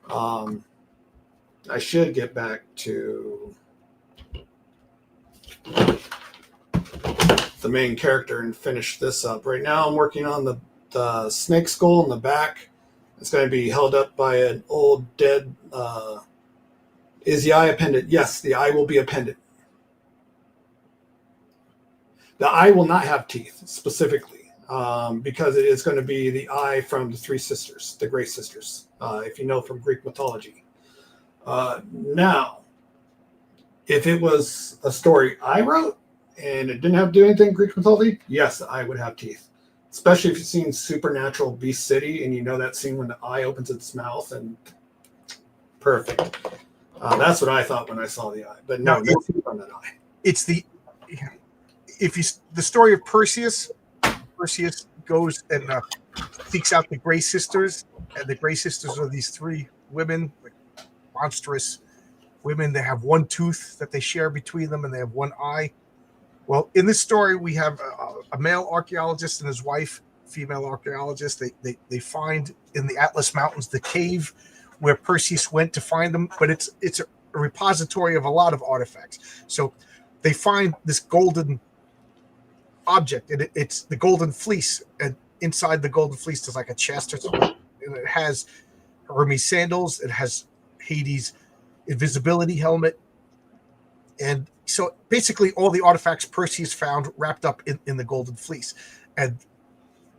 I should get back to the main character and finish this up. Right now I'm working on the snake skull in the back. It's going to be held up by an old dead. Is the eye appended? Yes, the eye will be appended. The eye will not have teeth specifically because it is going to be the eye from the three sisters, the Grey Sisters, if you know from Greek mythology. Now, if it was a story I wrote and it didn't have to do anything with Greek mythology, yes, the eye would have teeth. Especially if you've seen Supernatural Beast City and you know that scene when the eye opens its mouth and perfect. That's what I thought when I saw the eye. But no teeth on that eye. It's the story of Perseus. Perseus goes and seeks out the Grey Sisters, and the Grey Sisters are these three women, like monstrous women. They have one tooth that they share between them, and they have one eye. Well, in this story, we have a male archaeologist and his wife, female archaeologist. They find in the Atlas Mountains the cave where Perseus went to find them, but it's a repository of a lot of artifacts. So they find this golden object, and it's the golden fleece, and inside the golden fleece there's like a chest or something, and it has Hermes sandals, it has Hades' invisibility helmet, and so basically all the artifacts Perseus found wrapped up in the golden fleece. And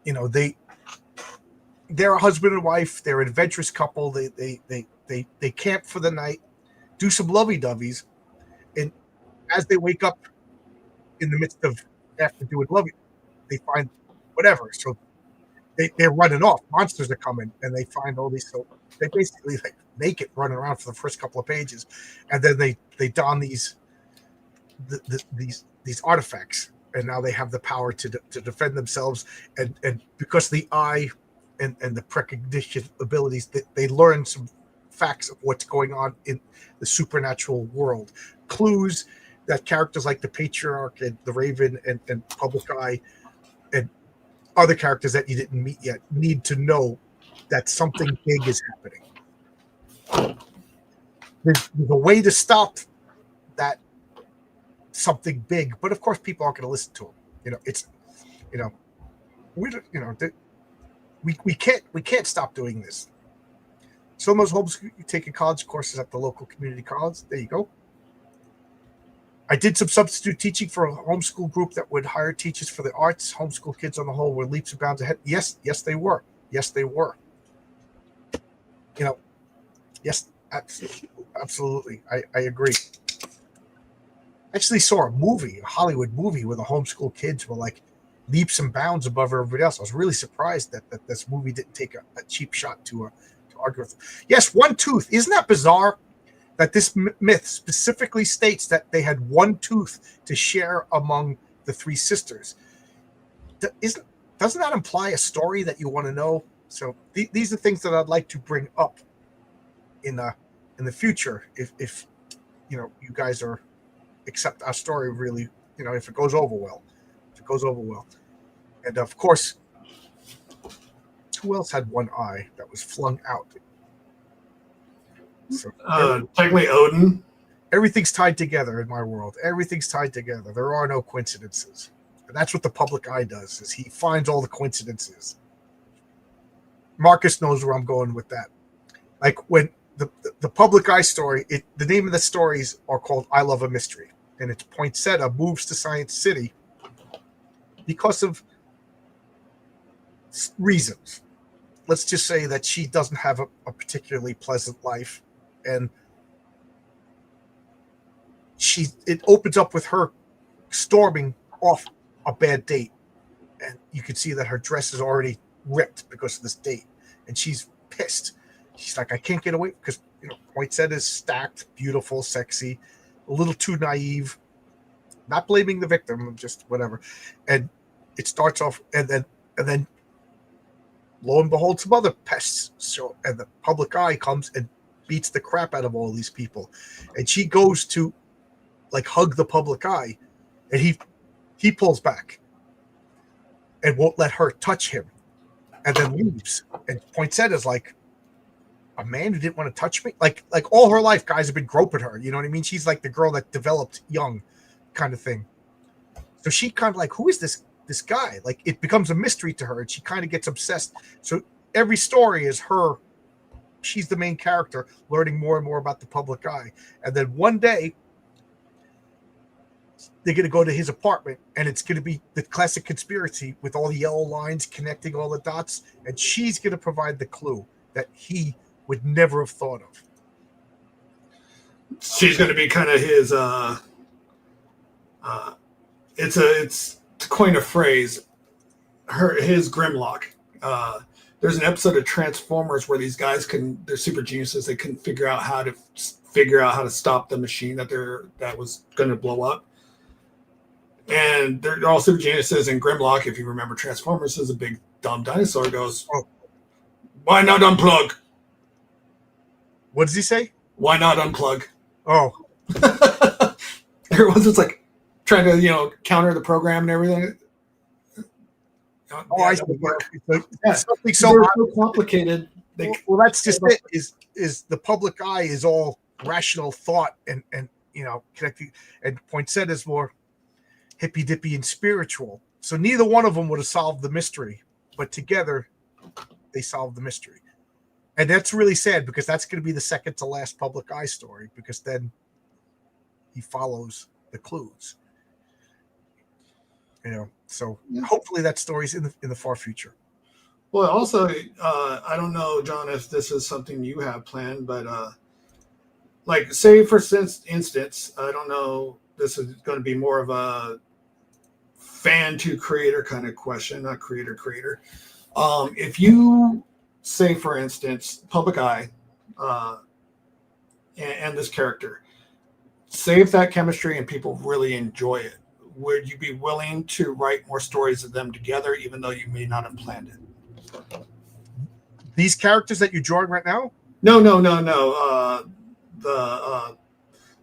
you know, they're a husband and wife, they're an adventurous couple, they camp for the night, do some lovey-doveys, and as they wake up in the midst of after doing lovey, they find whatever. So they're running off. Monsters are coming, and they find all these. So they basically like naked running around for the first couple of pages, and then they don these artifacts, and now they have the power to defend themselves. And because the eye and the precognition abilities, they learn some facts of what's going on in the supernatural world, clues that characters like the Patriarch and the Raven and Public Eye and other characters that you didn't meet yet need to know that something big is happening. There's a way to stop that something big, but of course people aren't going to listen to them. It's we can't stop doing this. Some of those homeschool taking college courses at the local community college. There you go. I did some substitute teaching for a homeschool group that would hire teachers for the arts. Homeschool kids on the whole were leaps and bounds ahead. Yes, they were. Yes, they were. Yes, absolutely. I agree. I actually saw a Hollywood movie where the homeschool kids were like leaps and bounds above everybody else. I was really surprised that this movie didn't take a cheap shot to argue with. Yes, one tooth. Isn't that bizarre? That this myth specifically states that they had one tooth to share among the three sisters. Doesn't that imply a story that you want to know? So these are things that I'd like to bring up in the future if you guys accept our story really, if it goes over well. And of course, who else had one eye that was flung out? So technically Odin. Everything's tied together in my world. Everything's tied together. There are no coincidences. And that's what the Public Eye does, is he finds all the coincidences. Marcus knows where I'm going with that. Like when the Public Eye story, the name of the stories are called I Love a Mystery. And it's Poinsettia moves to Science City because of reasons. Let's just say that she doesn't have a particularly pleasant life. And it opens up with her storming off a bad date. And you can see that her dress is already ripped because of this date. And she's pissed. She's like, I can't get away because, Poinsettia is stacked, beautiful, sexy, a little too naive. Not blaming the victim, just whatever. And it starts off, and then lo and behold, some other pests show, and the Public Eye comes and beats the crap out of all these people. And she goes to like hug the Public Eye, and he pulls back and won't let her touch him, and then leaves. And Poinsettia's like, a man who didn't want to touch me? Like all her life, guys have been groping her. You know what I mean? She's like the girl that developed young kind of thing. So she kind of like, who is this guy? Like it becomes a mystery to her, and she kind of gets obsessed. So every story is her. She's the main character, learning more and more about the Public Eye. And then one day, they're going to go to his apartment, and it's going to be the classic conspiracy with all the yellow lines connecting all the dots. And she's going to provide the clue that he would never have thought of. She's going to be kind of his. It's to coin a phrase. His Grimlock. There's an episode of Transformers where these guys they're super geniuses. They couldn't figure out how to stop the machine that was going to blow up. And they're all super geniuses. And Grimlock, if you remember Transformers, is a big dumb dinosaur. Goes, why not unplug? What does he say? Why not unplug? Oh. Everyone's just like trying to, counter the program and everything. I see. It's something so complicated. Well, that's just it. Is the Public Eye is all rational thought and connecting, and Poinsettia is more hippy dippy and spiritual. So neither one of them would have solved the mystery, but together they solved the mystery. And that's really sad because that's going to be the second to last Public Eye story, because then he follows the clues. So hopefully that story's in the far future. Well, also, I don't know, John, if this is something you have planned, but like, say for instance, I don't know, this is going to be more of a fan to creator kind of question, not creator. If you say, for instance, Public Eye and this character, say if that chemistry and people really enjoy it, would you be willing to write more stories of them together, even though you may not have planned it? These characters that you're drawing right now? No.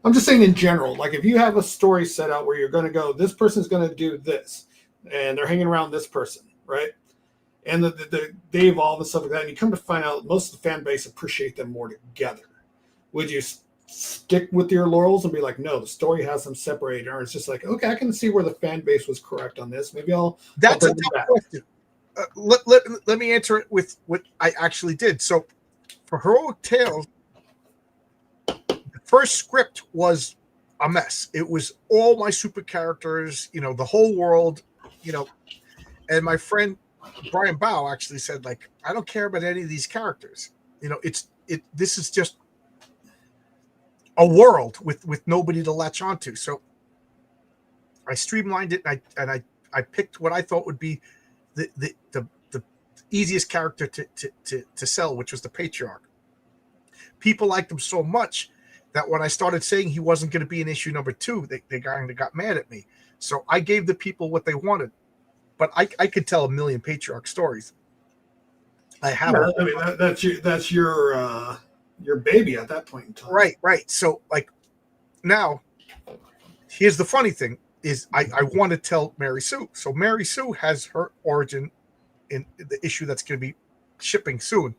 I'm just saying in general, like if you have a story set out where you're going to go, this person's going to do this, and they're hanging around this person, right? And they evolve and stuff like that, and you come to find out most of the fan base appreciate them more together. Would you stick with your laurels and be like, no, the story has them separated, or it's just like, okay, I can see where the fan base was correct on this. Maybe I'll That's bring a it tough back. question. Let me answer it with what I actually did. So for Heroic Tales, the first script was a mess. It was all my super characters, the whole world, and my friend Brian Bow actually said, like, I don't care about any of these characters. This is just a world with nobody to latch onto. So I streamlined it, and I picked what I thought would be the easiest character to sell, which was the Patriarch. People liked him so much that when I started saying he wasn't going to be in issue number 2, they kind of got mad at me. So I gave the people what they wanted. But I could tell a million Patriarch stories. I have. Yeah, I mean, that's your baby at that point in time. Right. So, like, now, here's the funny thing is I want to tell Mary Sue. So Mary Sue has her origin in the issue that's going to be shipping soon.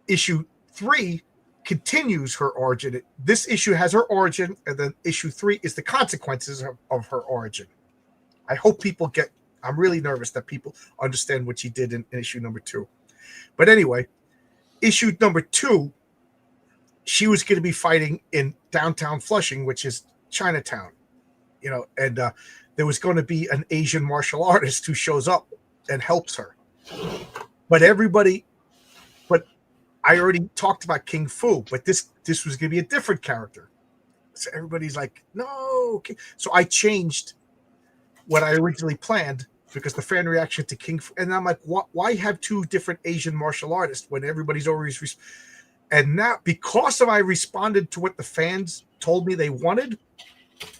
Issue 3 continues her origin. This issue has her origin, and then issue 3 is the consequences of her origin. I hope people get. I'm really nervous that people understand what she did in issue number 2. But anyway, issue number 2, she was going to be fighting in downtown Flushing, which is Chinatown, and there was going to be an Asian martial artist who shows up and helps her. But I already talked about King Fu, but this was going to be a different character. So everybody's like, no. So I changed what I originally planned because the fan reaction to King Fu, and I'm like, why have 2 different Asian martial artists when everybody's always and now because I responded to what the fans told me they wanted,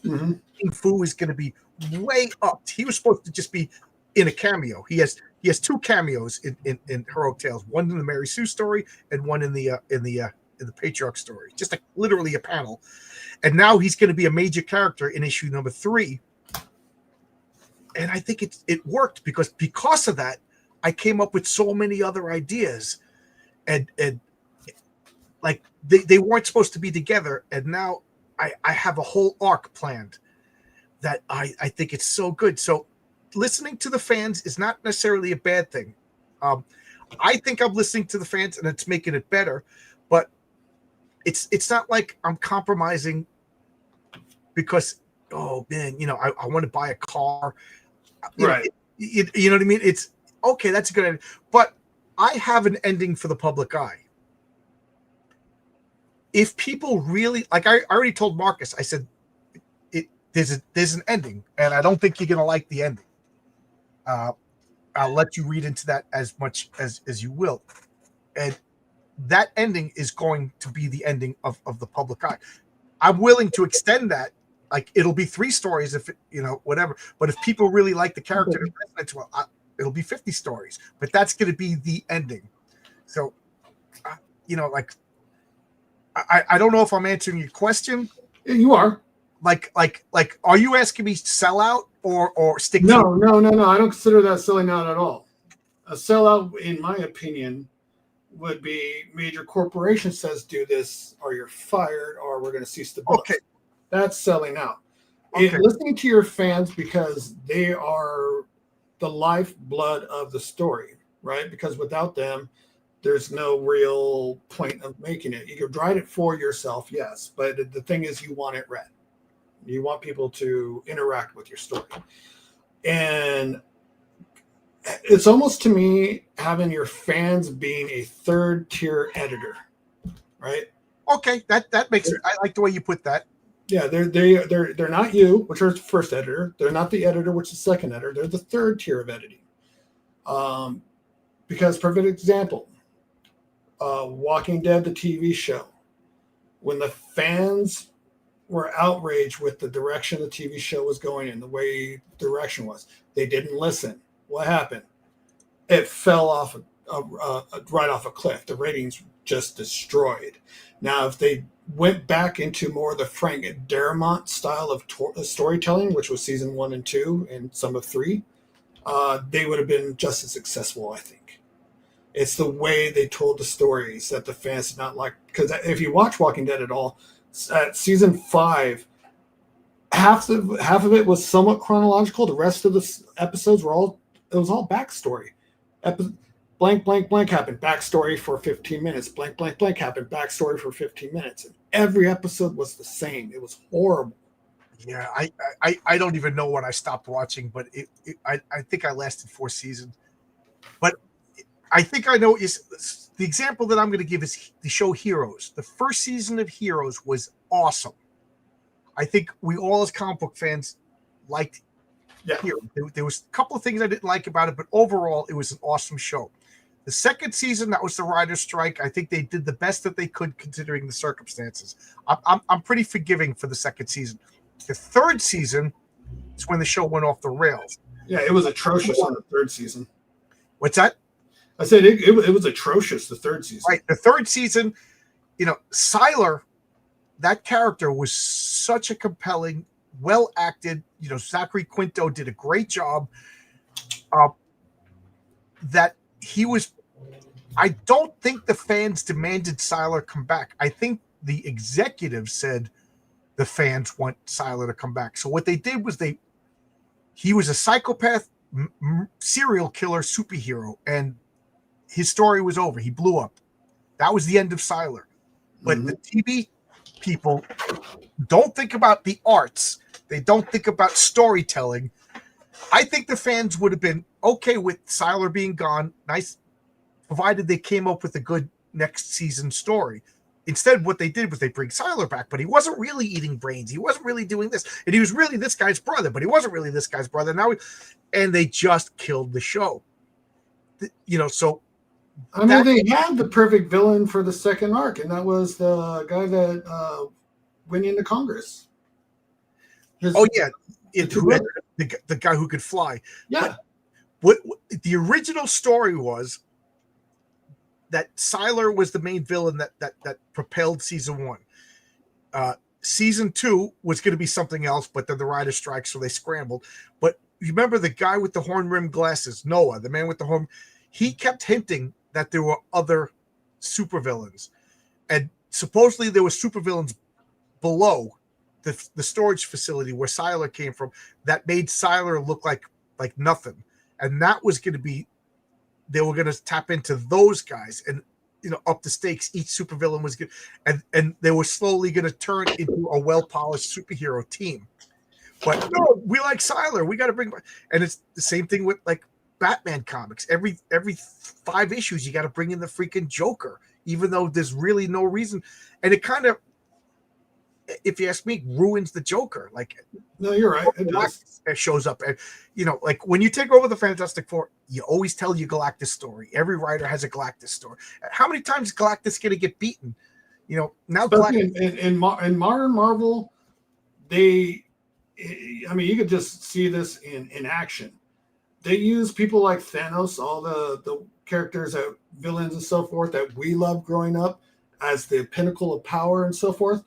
King Fu is going to be way up. He was supposed to just be in a cameo. He has 2 cameos in Heroic Tales, one in the Mary Sue story and one in the Patriarch story. Just literally a panel. And now he's going to be a major character in issue number 3. And I think it worked because of that, I came up with so many other ideas, and like they weren't supposed to be together, and now I have a whole arc planned that I think it's so good. So listening to the fans is not necessarily a bad thing. I think I'm listening to the fans and it's making it better, but it's not like I'm compromising because, oh man, I want to buy a car. Right. You know what I mean? It's okay. That's a good idea. But I have an ending for the public eye. If people really like, I already told Marcus, I said, there's an ending, and I don't think you're going to like the ending. I'll let you read into that as much as you will. And that ending is going to be the ending of the public eye. I'm willing to extend that. Like, it'll be 3 stories if whatever. But if people really like the character, it'll be 50 stories. But that's going to be the ending. So, like, I don't know if I'm answering your question. You are. Like, are you asking me to sell out or stick? No. I don't consider that selling out at all. A sellout, in my opinion, would be major corporation says do this, or you're fired, or we're going to cease the books. Okay. That's selling out. Okay. Listening to your fans because they are the lifeblood of the story, right? Because without them, there's no real point of making it. You could write it for yourself, yes, but the thing is you want it read. You want people to interact with your story. And it's almost, to me, having your fans being a 3rd-tier editor, right? Okay, that makes it. I like the way you put that. Yeah, they're not you, which is the first editor. They're not the editor, which is the second editor. They're the 3rd tier of editing. Because, perfect example, Walking Dead, the TV show, when the fans were outraged with the direction the TV show was going in, the way the direction was, they didn't listen. What happened? It fell off right off a cliff. The ratings just destroyed. Now, if they went back into more of the Frank Darabont style of storytelling, which was season 1 and 2 and some of 3, they would have been just as successful, I think. It's the way they told the stories that the fans did not like. Because if you watch Walking Dead at all, at season 5, half of it was somewhat chronological. The rest of the episodes were all backstory. Blank, blank, blank happened. Backstory for 15 minutes. Blank, blank, blank happened. Backstory for 15 minutes. And every episode was the same. It was horrible. Yeah, I don't even know when I stopped watching, but I think I lasted 4 seasons. But I think I know is the example that I'm going to give is the show Heroes. The first season of Heroes was awesome. I think we all as comic book fans liked. Yeah, there was a couple of things I didn't like about it, but overall, it was an awesome show. The second season, that was the writer's strike. I think they did the best that they could considering the circumstances. I'm pretty forgiving for the second season. The third season is when the show went off the rails. Yeah, it was atrocious on the third season. What's that? I said it was atrocious the third season. Right, the third season, Sylar, that character was such a compelling, well acted. Zachary Quinto did a great job. That he was. I don't think the fans demanded Sylar come back. I think the executives said the fans want Sylar to come back. So what they did was he was a psychopath, serial killer superhero, and his story was over. He blew up. That was the end of Sylar. But the TV people don't think about the arts. They don't think about storytelling. I think the fans would have been okay with Sylar being gone, nice, provided they came up with a good next season story. Instead, what they did was they bring Sylar back, but he wasn't really eating brains. He wasn't really doing this. And he was really this guy's brother, but he wasn't really this guy's brother. And they just killed the show. So they had the perfect villain for the second arc, and that was the guy that went into Congress. The guy who could fly. Yeah. But what the original story was that Sylar was the main villain that propelled season 1. Season 2 was going to be something else, but then the writer strike, so they scrambled. But you remember the guy with the horn-rimmed glasses, Noah, the man with the horn, he kept hinting that there were other supervillains. And supposedly there were supervillains below the storage facility where Sylar came from that made Sylar look like nothing. And that was going to be, they were going to tap into those guys and, up the stakes. Each supervillain was good. And they were slowly going to turn into a well-polished superhero team. But no, we like Sylar. We got to bring, and it's the same thing with like Batman comics. Every 5 issues, you got to bring in the freaking Joker, even though there's really no reason. And it kind of, if you ask me, ruins the Joker. Like, no, you're right. It shows up, and like when you take over the Fantastic Four, you always tell your Galactus story. Every writer has a Galactus story. How many times is Galactus going to get beaten? Now Galactus in modern Marvel, you could just see this in action. They use people like Thanos, all the characters that villains and so forth that we loved growing up as the pinnacle of power and so forth.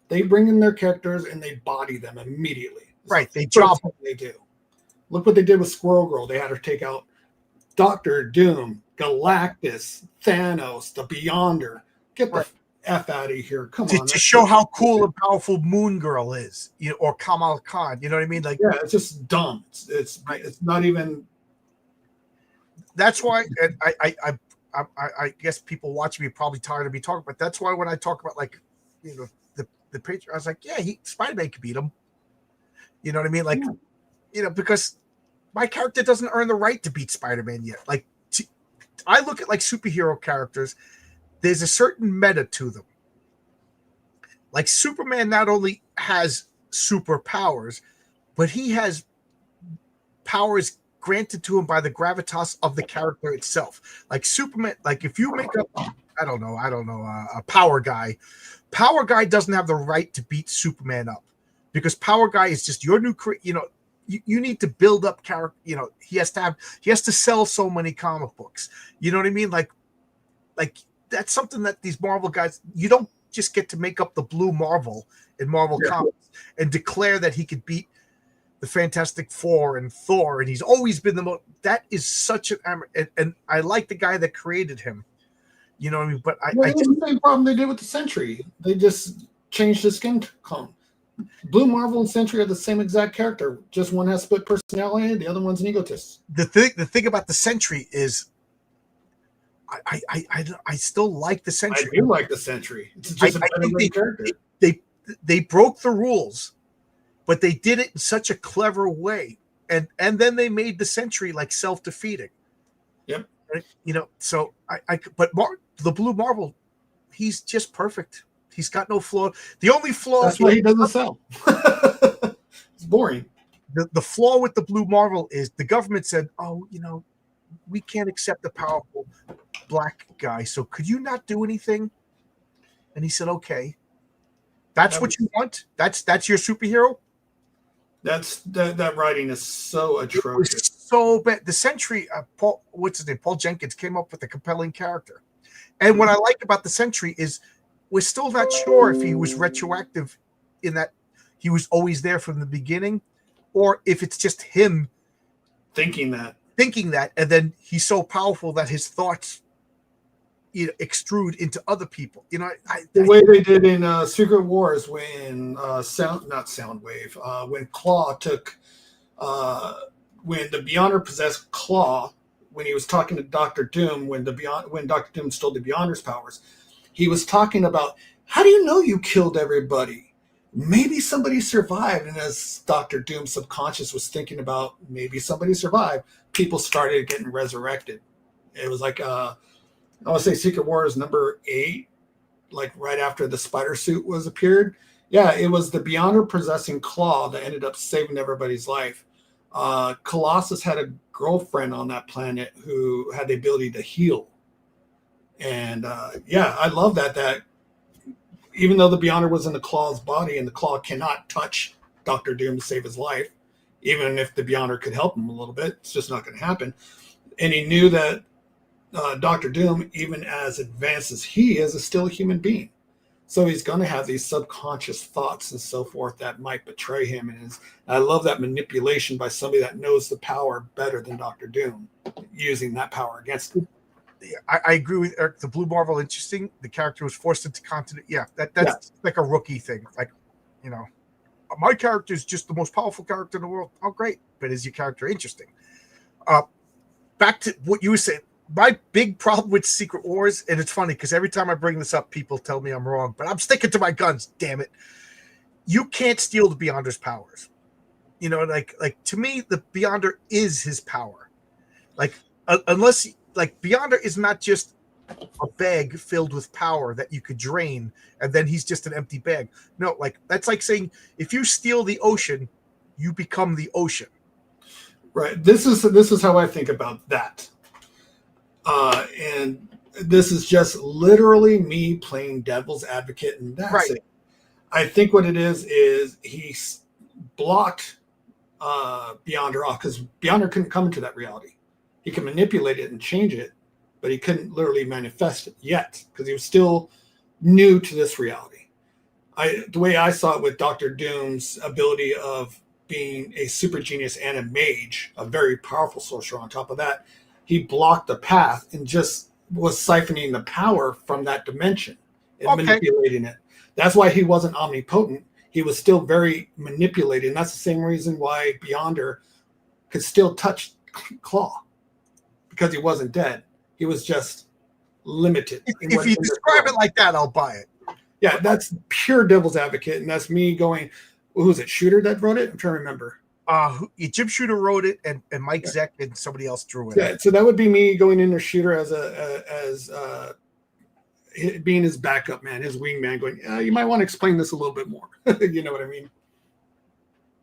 They bring in their characters and they body them immediately. Right. They drop what they do. Look what they did with Squirrel Girl. They had her take out Doctor Doom, Galactus, Thanos, the Beyonder. Get the F out of here. Come on. To show how cool and powerful Moon Girl is, or Kamala Khan. You know what I mean? Like, yeah, it's just dumb. It's not even. That's why, and I guess people watching me are probably tired of me talking, but that's why when I talk about the Patriot, I was like, yeah, Spider-Man could beat him. You know what I mean? Like, because my character doesn't earn the right to beat Spider-Man yet. Like, I look at like superhero characters, there's a certain meta to them. Like Superman not only has superpowers, but he has powers granted to him by the gravitas of the character itself. Like Superman, like if you make up, a power guy doesn't have the right to beat Superman up because power guy is just your new, you need to build up character. He has to sell so many comic books. You know what I mean? Like that's something that these Marvel guys, you don't just get to make up the Blue Marvel in Marvel Comics and declare that he could beat the Fantastic Four and Thor, and he's always been the most. That is such an and I like the guy that created him. You know what I mean? But I it's the same problem they did with the Sentry. They just changed the skin tone. Blue Marvel and Sentry are the same exact character. Just one has split personality, the other one's an egotist. The thing about the Sentry is, I still like the Sentry. I do like the Sentry. It's just a better character. They broke the rules, but they did it in such a clever way, and then they made the Sentry like self-defeating. Yep. Right? You know, so the Blue Marvel, he's just perfect. He's got no flaw. The only flaw, that's why he doesn't sell. It's boring. The flaw with the Blue Marvel is the government said, "Oh, you know, we can't accept the powerful black guy. So could you not do anything?" And he said, "Okay, that's what you want. That's your superhero." That writing is so atrocious. So bad. The Sentry, Paul Jenkins came up with a compelling character. And what I like about the Sentry is we're still not sure if he was retroactive in that he was always there from the beginning, or if it's just him thinking that, and then he's so powerful that his thoughts, you know, extrude into other people. You know, the way they did in Secret Wars when when Claw took when the Beyonder possessed Claw, when he was talking to Doctor Doom, when Doctor Doom stole the Beyonder's powers, he was talking about, how do you know you killed everybody? Maybe somebody survived. And as Doctor Doom's subconscious was thinking about maybe somebody survived, people started getting resurrected. It was like I want to say Secret Wars number 8, like right after the spider suit was appeared. Yeah, it was the Beyonder possessing Claw that ended up saving everybody's life. Colossus had a girlfriend on that planet who had the ability to heal. And I love that even though the Beyonder was in the Claw's body and the Claw cannot touch Doctor Doom to save his life, even if the Beyonder could help him a little bit, it's just not going to happen. And he knew that Doctor Doom, even as advanced as he is still a human being. So he's going to have these subconscious thoughts and so forth that might betray him. And I love that manipulation by somebody that knows the power better than Doctor Doom, using that power against him. Yeah, I agree with Eric. The Blue Marvel, interesting. The character was forced into continuity. Yeah, that's like a rookie thing. Like, you know, my character is just the most powerful character in the world. Oh, great. But is your character interesting? Back to what you were saying. My big problem with Secret Wars, and it's funny because every time I bring this up, people tell me I'm wrong, but I'm sticking to my guns, damn it. You can't steal the Beyonder's powers. You know, like to me, the Beyonder is his power. Like, unless... Like, Beyonder is not just a bag filled with power that you could drain, and then he's just an empty bag. No, like, that's like saying if you steal the ocean, you become the ocean. Right. This is how I think about that. And this is just literally me playing devil's advocate, and that's it. I think what it is he's blocked Beyonder off because Beyonder couldn't come into that reality. He can manipulate it and change it, but he couldn't literally manifest it yet because he was still new to this reality. The way I saw it with Doctor Doom's ability of being a super genius and a mage, a very powerful sorcerer on top of that, he blocked the path and just was siphoning the power from that dimension and manipulating it. That's why he wasn't omnipotent. He was still very manipulated, and that's the same reason why Beyonder could still touch Claw. Because he wasn't dead. He was just limited. If you describe it like that, I'll buy it. Yeah, that's pure devil's advocate. And that's me going, who was it, Shooter that wrote it? I'm trying to remember. Jim Shooter wrote it, and Mike Zeck and somebody else drew it. Yeah, so that would be me going into Shooter as being his backup man, his wingman, going, you might want to explain this a little bit more. You know what I mean?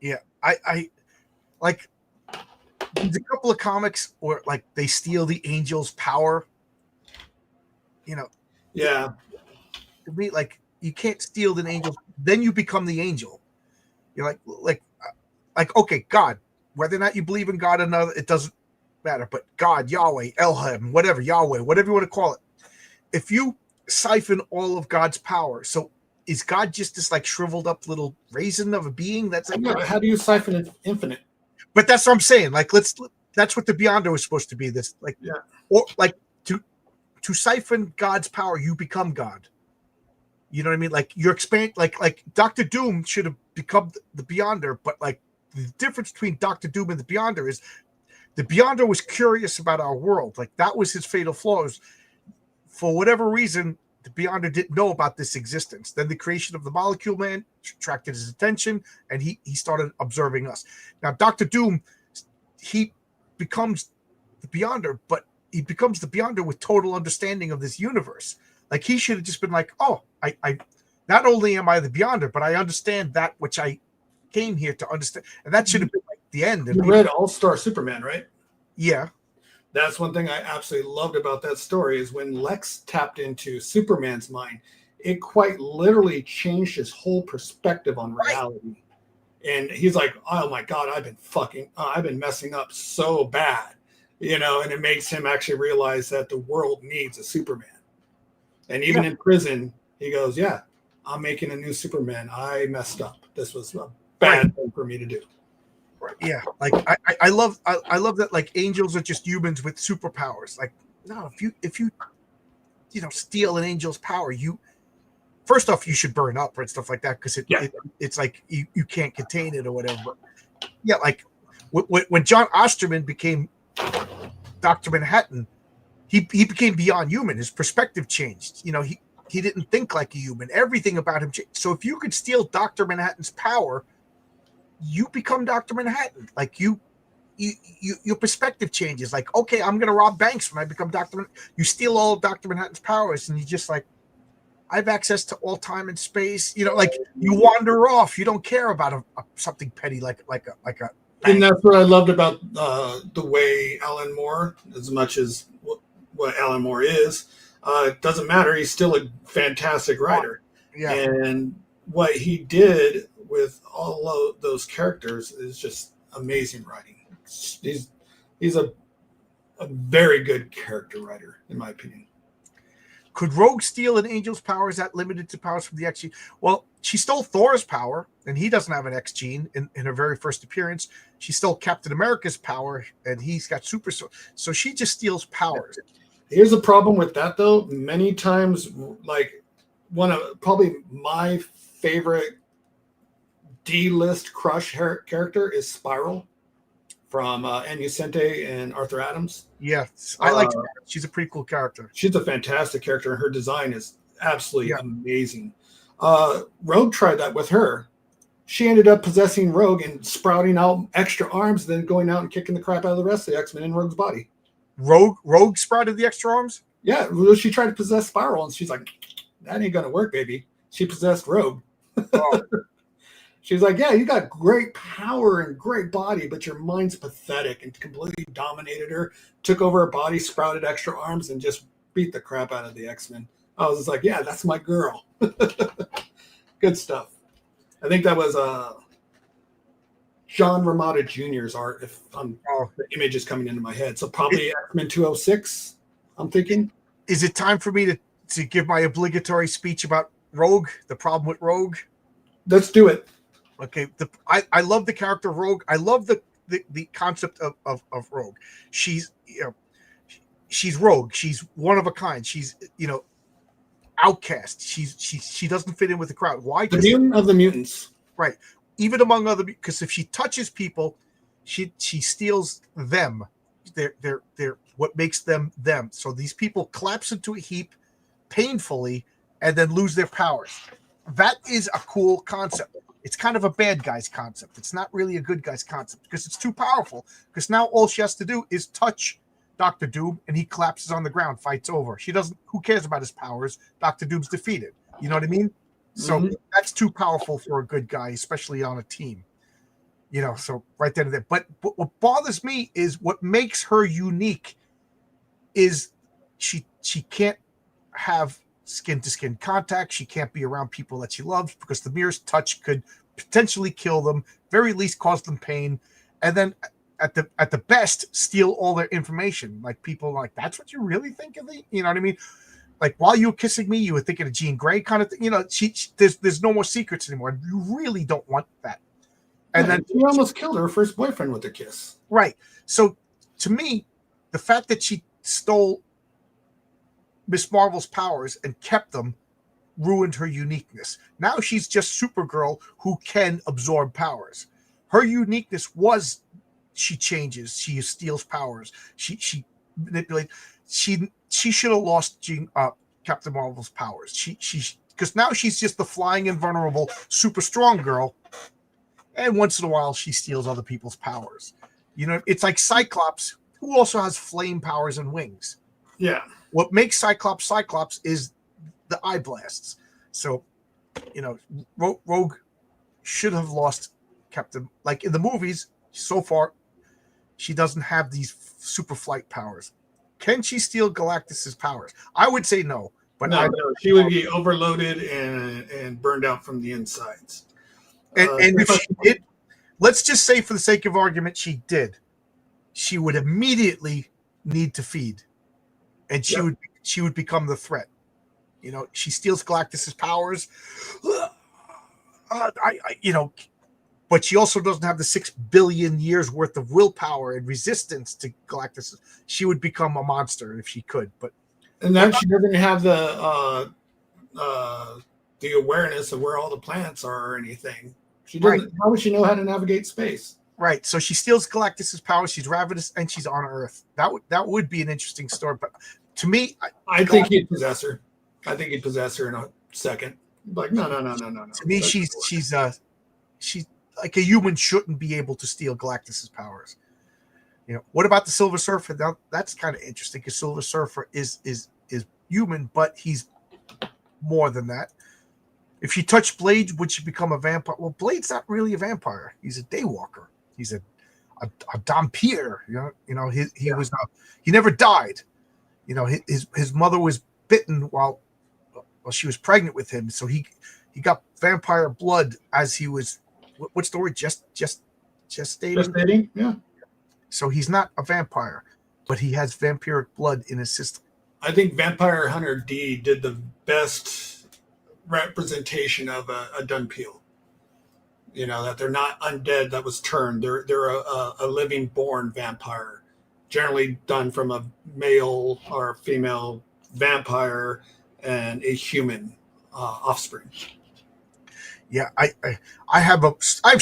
Yeah, I like... There's a couple of comics where like they steal the angel's power. You know. Yeah. To me, like you can't steal the angel, then you become the angel. You're like okay, God. Whether or not you believe in God or not, it doesn't matter. But God, Yahweh, Elohim, whatever, Yahweh, whatever you want to call it. if you siphon all of God's power, so is God just this like shriveled up little raisin of a being that's like? Yeah, but how do you siphon infinite? But that's what I'm saying. Like, that's what the Beyonder was supposed to be. This like, Yeah. or like to siphon God's power, you become God. You know what I mean? Like you're expand, like Doctor Doom should have become the Beyonder, but like the difference between Doctor Doom and the Beyonder is the Beyonder was curious about our world. Like that was his fatal flaws. For whatever reason, the Beyonder didn't know about this existence. Then the creation of the Molecule Man attracted his attention, and he started observing us. Now, Doctor Doom, he becomes the Beyonder, but he becomes the Beyonder with total understanding of this universe. Like he should have just been like, oh, I not only am I the Beyonder, but I understand that which I came here to understand. And that should have been like the end. You read All-Star Superman, right? Yeah. That's one thing I absolutely loved about that story is when Lex tapped into Superman's mind, it quite literally changed his whole perspective on reality. And he's like, oh my God, I've been messing up so bad, and it makes him actually realize that the world needs a Superman. And even in prison, he goes, yeah, I'm making a new Superman. I messed up. This was a bad thing for me to do. Yeah, like I love that like angels are just humans with superpowers. Like no, if you steal an angel's power, you first off you should burn up and stuff like that because it's like you can't contain it or whatever. But yeah, like when John Osterman became Dr. Manhattan, he became beyond human. His perspective changed. He didn't think like a human. Everything about him changed. So if you could steal Dr. Manhattan's power, you become Dr. Manhattan. Like your perspective changes. Like, okay, I'm going to rob banks when I become Dr. Manhattan. You steal all of Dr. Manhattan's powers and you just like, I have access to all time and space. Like you wander off. You don't care about something petty like a bank. And that's what I loved about the way Alan Moore, as much as what Alan Moore is, it doesn't matter. He's still a fantastic writer. Yeah. And what he did with all of those characters is just amazing writing. He's a very good character writer, in my opinion. Could Rogue steal an angel's power? Is that limited to powers from the X gene? Well, she stole Thor's power, and he doesn't have an X gene in her very first appearance. She stole Captain America's power, and he's got super. So she just steals powers. Here's the problem with that, though. Many times, like one of probably my favorite D-list crush character is Spiral from Anucente and Arthur Adams. Yeah, I like her. She's a pretty cool character. She's a fantastic character, and her design is absolutely amazing. Rogue tried that with her. She ended up possessing Rogue and sprouting out extra arms, then going out and kicking the crap out of the rest of the X-Men in Rogue's body. Rogue sprouted the extra arms? Yeah, she tried to possess Spiral, and she's like, that ain't going to work, baby. She possessed Rogue. Oh. She's like, yeah, you got great power and great body, but your mind's pathetic, and completely dominated her, took over her body, sprouted extra arms, and just beat the crap out of the X-Men. I was just like, yeah, that's my girl. Good stuff. I think that was John Romita Jr.'s art, if the image is coming into my head. So probably X-Men 206, I'm thinking. Is it time for me to give my obligatory speech about Rogue, the problem with Rogue? Let's do it. Okay, I love the character Rogue. I love the concept of Rogue. She's she's Rogue. She's one of a kind. She's outcast. She doesn't fit in with the crowd. Why? The mutant of the mutants. Right. Even among other, because if she touches people, she steals them. They're what makes them them. So these people collapse into a heap painfully and then lose their powers. That is a cool concept. It's kind of a bad guy's concept. It's not really a good guy's concept because it's too powerful. Because now all she has to do is touch Dr. Doom and he collapses on the ground, fight's over. She doesn't, who cares about his powers? Dr. Doom's defeated. You know what I mean? So that's too powerful for a good guy, especially on a team. So right then and there. But what bothers me is what makes her unique is she can't have skin-to-skin contact. She can't be around people that she loves because the merest touch could potentially kill them, very least cause them pain, and then at the best steal all their information. Like people like, that's what you really think of me? You know what I mean? like while you were kissing me, you were thinking of Jean Grey kind of thing. You know, there's no more secrets anymore. You really don't want that. And Yeah, then he almost killed her first boyfriend with a kiss. right. So to me, the fact that she stole Miss Marvel's powers and kept them ruined her uniqueness. Now she's just Supergirl who can absorb powers. Her uniqueness was she changes, she steals powers, she manipulates. She should have lost Captain Marvel's powers. She because now she's just the flying invulnerable super strong girl, and once in a while she steals other people's powers. You know, it's like Cyclops, who also has flame powers and wings. Yeah. What makes Cyclops is the eye blasts. So, you know, Rogue should have lost Captain. Like in the movies, so far, she doesn't have these super flight powers. Can she steal Galactus's powers? I would say no. But no, she would be overloaded and burned out from the insides. And if she did, let's just say for the sake of argument, she did. She would immediately need to feed, and she would become the threat. You know, she steals Galactus's powers. But she also doesn't have the 6 billion years worth of willpower and resistance to Galactus. She would become a monster if she could. And then she doesn't have the awareness of where all the planets are or anything. She doesn't. Right. How would she know how to navigate space? Right. So she steals Galactus's powers. She's ravenous, and she's on Earth. That would be an interesting story. But to me, I think he'd possess her. I think he'd possess her in a second. Like no. To me, she's like a human shouldn't be able to steal Galactus's powers. You know, what about the Silver Surfer? Now that's kind of interesting because Silver Surfer is human, but he's more than that. If she touched Blade, would she become a vampire? Well, Blade's not really a vampire. He's a daywalker. He's a Dampier. You know, he never died. You know, his mother was bitten while she was pregnant with him, so he got vampire blood as he was. What's the word? Gestating? Gestating, yeah. So he's not a vampire, but he has vampiric blood in his system. I think Vampire Hunter D did the best representation of a Dunpeel. You know, that they're not undead that was turned. They're a living born vampire, generally done from a male or female vampire and a human offspring. Yeah, I have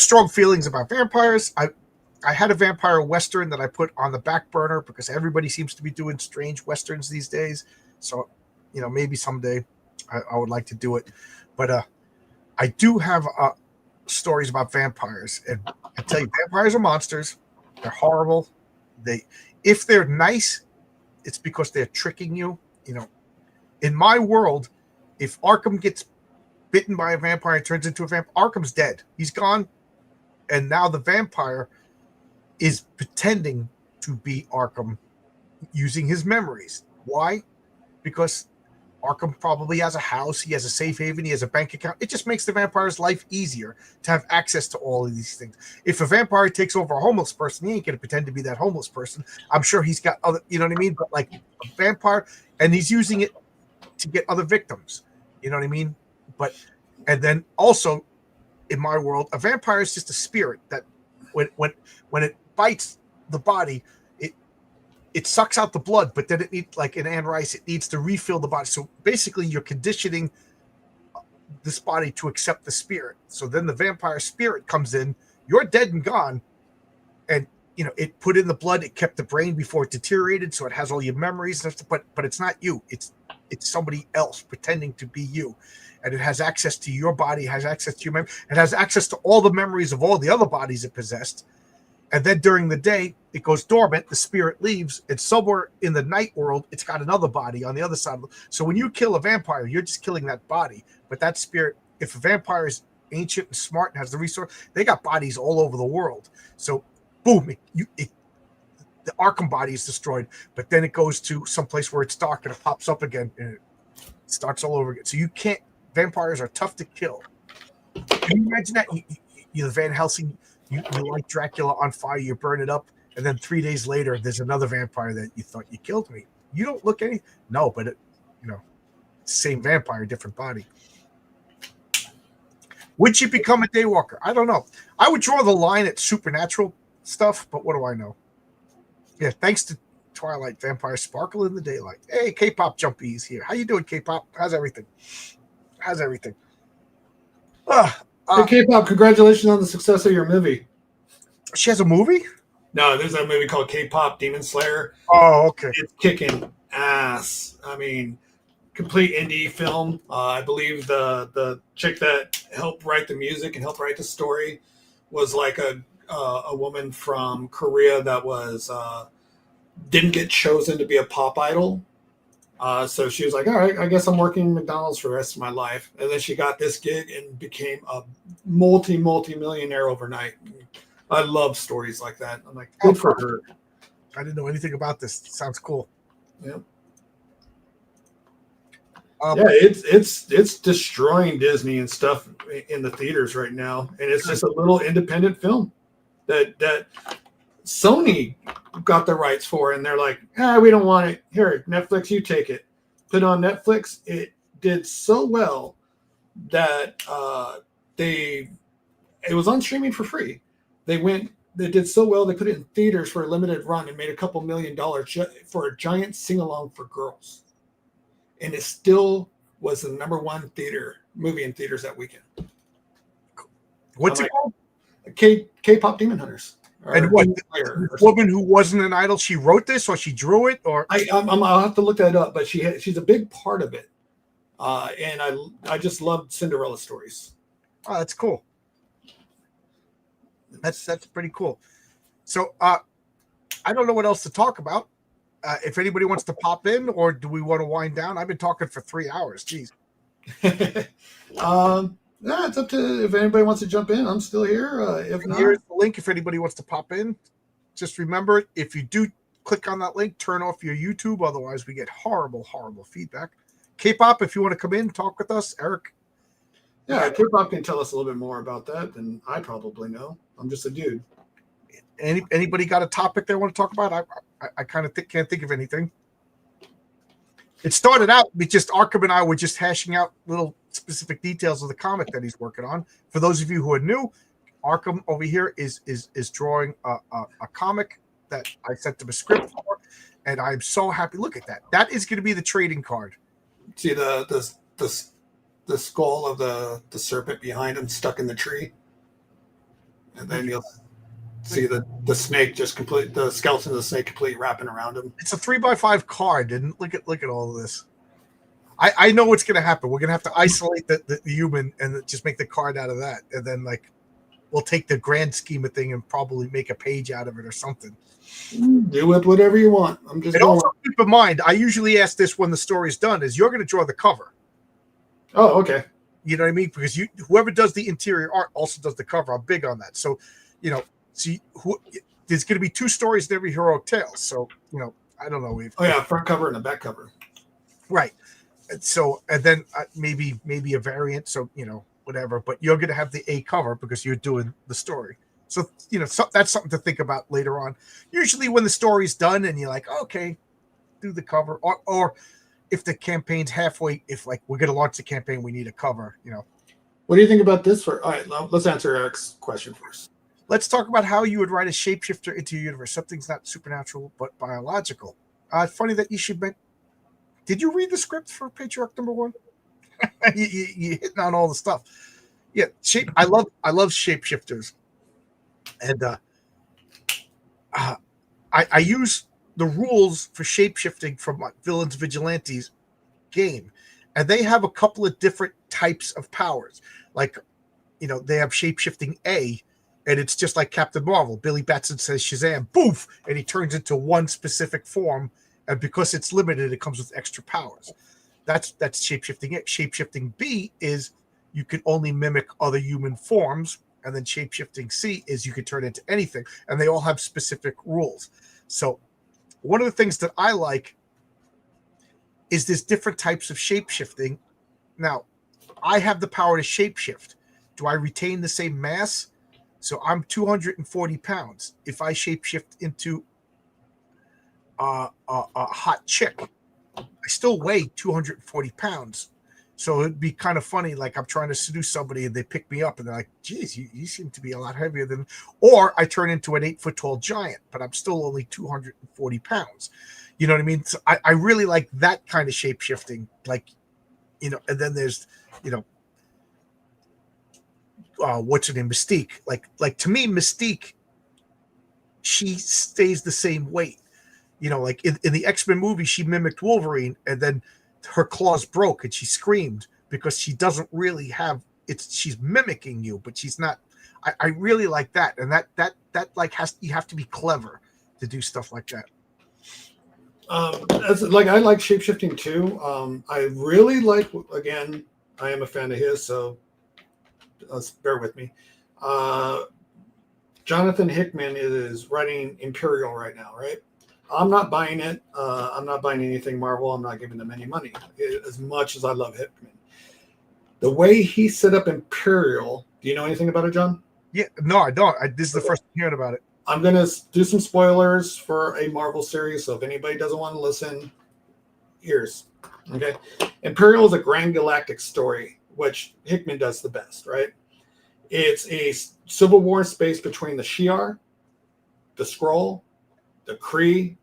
strong feelings about vampires. I had a vampire western that I put on the back burner because everybody seems to be doing strange westerns these days. So, you know, maybe someday I would like to do it. But I do have stories about vampires, and I tell you, vampires are monsters. They're horrible. If they're nice, it's because they're tricking you. You know, in my world, if Arkham gets bitten by a vampire and turns into a vampire, Arkham's dead. He's gone. And now the vampire is pretending to be Arkham using his memories. Why? Because Arkham probably has a house, he has a safe haven, he has a bank account. It just makes the vampire's life easier to have access to all of these things. If a vampire takes over a homeless person, he ain't going to pretend to be that homeless person. I'm sure he's got other, you know what I mean? But like a vampire, and he's using it to get other victims. You know what I mean? And then also in my world, a vampire is just a spirit that when it bites the body, it sucks out the blood, but then it needs, like in Anne Rice, it needs to refill the body. So basically you're conditioning this body to accept the spirit. So then the vampire spirit comes in, you're dead and gone. And you know, it put in the blood, it kept the brain before it deteriorated, so it has all your memories and stuff, but it's not you. It's somebody else pretending to be you. And it has access to your body, has access to your memory, it has access to all the memories of all the other bodies it possessed. And then during the day, it goes dormant, the spirit leaves, and somewhere in the night world, it's got another body on the other side. So when you kill a vampire, you're just killing that body. But that spirit, if a vampire is ancient and smart and has the resource, they got bodies all over the world. So boom, the Arkham body is destroyed, but then it goes to some place where it's dark and it pops up again and it starts all over again. So you can't, vampires are tough to kill. Can you imagine that? You Van Helsing, you light Dracula on fire, you burn it up, and then 3 days later, there's another vampire that you thought you killed me. You don't look any, no, but Same vampire, different body. Would she become a daywalker? I don't know. I would draw the line at supernatural stuff, but what do I know? Yeah, thanks to Twilight, vampires sparkle in the daylight. Hey, K-pop Jumpy's here. How you doing, K-pop? How's everything? Hey, K-pop, congratulations on the success of your movie. She has a movie? No, there's a movie called K-pop Demon Slayer. Oh, okay. It's kicking ass. I mean, complete indie film. I believe the chick that helped write the music and helped write the story was like a woman from Korea that was didn't get chosen to be a pop idol. So she was like, all right, I guess I'm working McDonald's for the rest of my life. And then she got this gig and became a multi-millionaire overnight. I love stories like that. I'm like, good for her. I didn't know anything about this. Sounds cool. Yeah. Yeah, it's destroying Disney and stuff in the theaters right now. And it's just a little independent film that Sony got the rights for, and they're like, we don't want it. Here, Netflix, you take it. Put it on Netflix. It did so well that it was on streaming for free. They did so well, they put it in theaters for a limited run and made a couple $1 million for a giant sing-along for girls. And it still was the number one movie in theaters that weekend. What's it called? K-pop Demon Hunters. And what? The woman who wasn't an idol, she wrote this or she drew it, or I'll have to look that up. But she's a big part of it, and I just loved Cinderella stories. Oh, that's cool. That's pretty cool. So I don't know what else to talk about. If anybody wants to pop in, or do we want to wind down? I've been talking for 3 hours. Jeez. Yeah, it's up to if anybody wants to jump in. I'm still here. If not, here's the link. If anybody wants to pop in, just remember, if you do click on that link, turn off your YouTube. Otherwise, we get horrible feedback. K-pop, if you want to come in, talk with us, Eric. Yeah, K-pop can tell us a little bit more about that than I probably know. I'm just a dude. Anybody got a topic they want to talk about? I kind of can't think of anything. It started out with just Arkham and I were just hashing out little specific details of the comic that he's working on. For those of you who are new, Arkham over here is drawing a comic that I sent him a script for, and I'm so happy. Look at that. That is going to be the trading card. See the skull of the serpent behind him stuck in the tree, and then you'll see the snake the skeleton of the snake completely wrapping around him. It's a 3x5 card, and look at all of this. I know what's going to happen. We're going to have to isolate the human and just make the card out of that, and then we'll take the grand scheme of thing and probably make a page out of it or something. Do with whatever you want. I'm just. And also keep in mind, I usually ask this when the story's done: is you're going to draw the cover. Oh, okay. You know what I mean? Because whoever does the interior art also does the cover. I'm big on that. So, there's going to be 2 stories in every heroic tale. So, I don't know. Front cover and a back cover. Right. So, and then maybe a variant. So, whatever. But you're going to have the A cover because you're doing the story. So, that's something to think about later on. Usually when the story's done and you're like, okay, do the cover. Or if the campaign's halfway, if we're going to launch the campaign, we need a cover, What do you think about this? All right, let's answer Eric's question first. Let's talk about how you would write a shapeshifter into your universe. Something's not supernatural, but biological. Funny that you should mention. Did you read the script for Patriarch number 1? you hitting on all the stuff. Yeah, I love shapeshifters, and I use the rules for shapeshifting from Villains Vigilantes game, and they have a couple of different types of powers. They have shapeshifting A. And it's just like Captain Marvel. Billy Batson says Shazam, boof, and he turns into one specific form. And because it's limited, it comes with extra powers. That's shapeshifting. Shapeshifting B is you can only mimic other human forms. And then shapeshifting C is you can turn into anything. And they all have specific rules. So one of the things that I like is there's different types of shapeshifting. Now, I have the power to shapeshift. Do I retain the same mass? So I'm 240 pounds. If I shapeshift into a hot chick, I still weigh 240 pounds. So it'd be kind of funny, like I'm trying to seduce somebody and they pick me up and they're like, geez, you seem to be a lot heavier than, or I turn into an 8-foot tall giant, but I'm still only 240 pounds. You know what I mean? So I really like that kind of shape shifting. Like, you know, and then there's, you know, what's her name? Mystique. Like to me, Mystique, she stays the same weight. You know, like in the X-Men movie, she mimicked Wolverine and then her claws broke and she screamed because she doesn't really have she's mimicking you, but she's not. I really like that. And that like you have to be clever to do stuff like that. Like I like shapeshifting too. I really like, again, I am a fan of his, so bear with me. Jonathan Hickman is writing Imperial right now, right? I'm not buying it. I'm not buying anything Marvel. I'm not giving them any money. As much as I love Hickman, the way he set up Imperial. Do you know anything about it, John? Yeah, no, I don't. This is the first time hearing about it. I'm gonna do some spoilers for a Marvel series, so if anybody doesn't want to listen, ears. Okay, Imperial is a grand galactic story, which Hickman does the best, right? It's a civil war space between the Shi'ar, the Skrull, the Kree,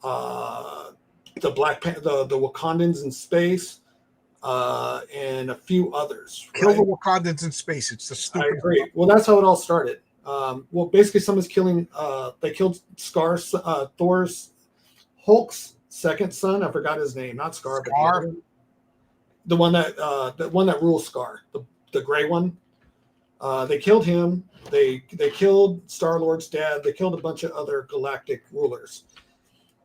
the the Wakandans in space, and a few others. Kill right? the Wakandans in space. It's the stupid. I agree. Well, that's how it all started. Well, basically, someone's killing. They killed Thor's Hulk's second son. I forgot his name. Not Scar, Scar? but the one that rules Scar, the gray one. They killed him. They killed Star-Lord's dad. They killed a bunch of other galactic rulers,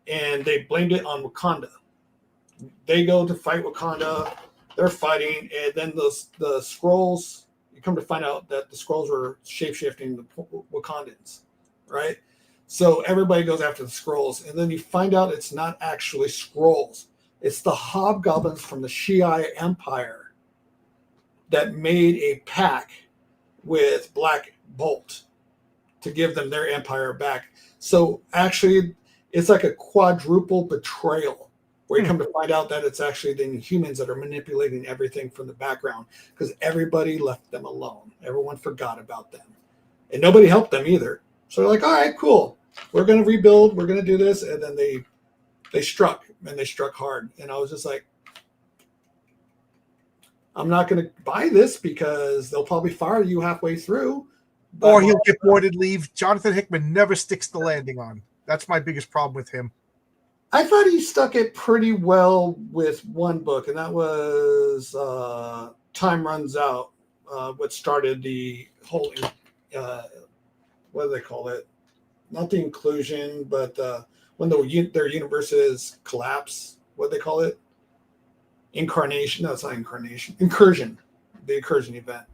and they blamed it on Wakanda. They go to fight Wakanda. They're fighting, and then the Skrulls. You come to find out that the Skrulls were shapeshifting the Wakandans, right? So everybody goes after the Skrulls, and then you find out it's not actually Skrulls. It's the hobgoblins from the Shi'ar Empire that made a pact with Black Bolt to give them their empire back. So actually, it's like a quadruple betrayal, where you come to find out that it's actually the humans that are manipulating everything from the background, because everybody left them alone. Everyone forgot about them, and nobody helped them either. So they're like, all right, cool. We're going to rebuild. We're going to do this. And then they struck, and they struck hard. And I was just like, I'm not going to buy this because they'll probably fire you halfway through. Or he'll get bored and leave. Jonathan Hickman never sticks the landing on. That's my biggest problem with him. I thought he stuck it pretty well with one book, and that was Time Runs Out, what started the whole, what do they call it? Not the inclusion, but when their universes collapse, what do they call it? Incarnation. No, it's not incarnation. Incursion. The incursion event.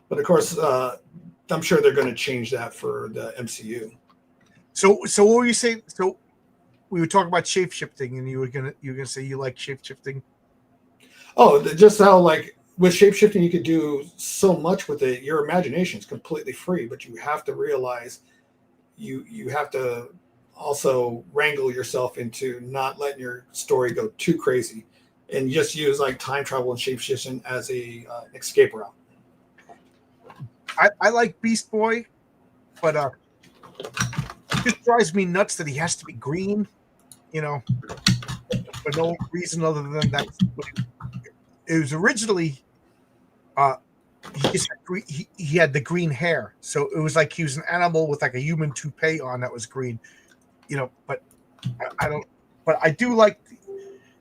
But of course, I'm sure they're going to change that for the MCU. So what were you saying? So we were talking about shape shifting, and you were gonna say you like shape shifting. Oh, just how like with shape shifting, you could do so much with it. Your imagination is completely free, but you have to realize you have to also wrangle yourself into not letting your story go too crazy, and just use like time travel and shape shifting as a escape route. I like Beast Boy, but it just drives me nuts that he has to be green, you know, for no reason other than that. It was originally he had the green hair, so it was like he was an animal with like a human toupee on that was green, you know. But I don't. But I do like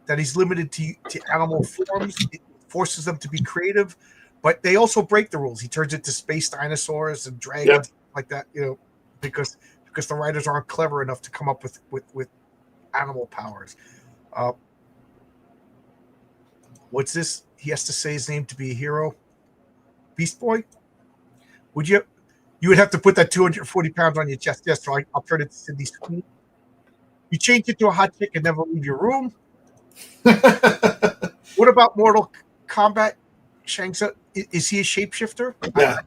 that he's limited to animal forms. It forces them to be creative, but they also break the rules. He turns into space dinosaurs and dragons like that, you know, because the writers aren't clever enough to come up with animal powers. What's this? He has to say his name to be a hero. Beast Boy? You would have to put that 240 pounds on your chest. Yes, so I'll turn it to Sydney Sweeney. You change it to a hot chick and never leave your room. What about Mortal Kombat? Shang Tsung? Is he a shapeshifter? Yeah.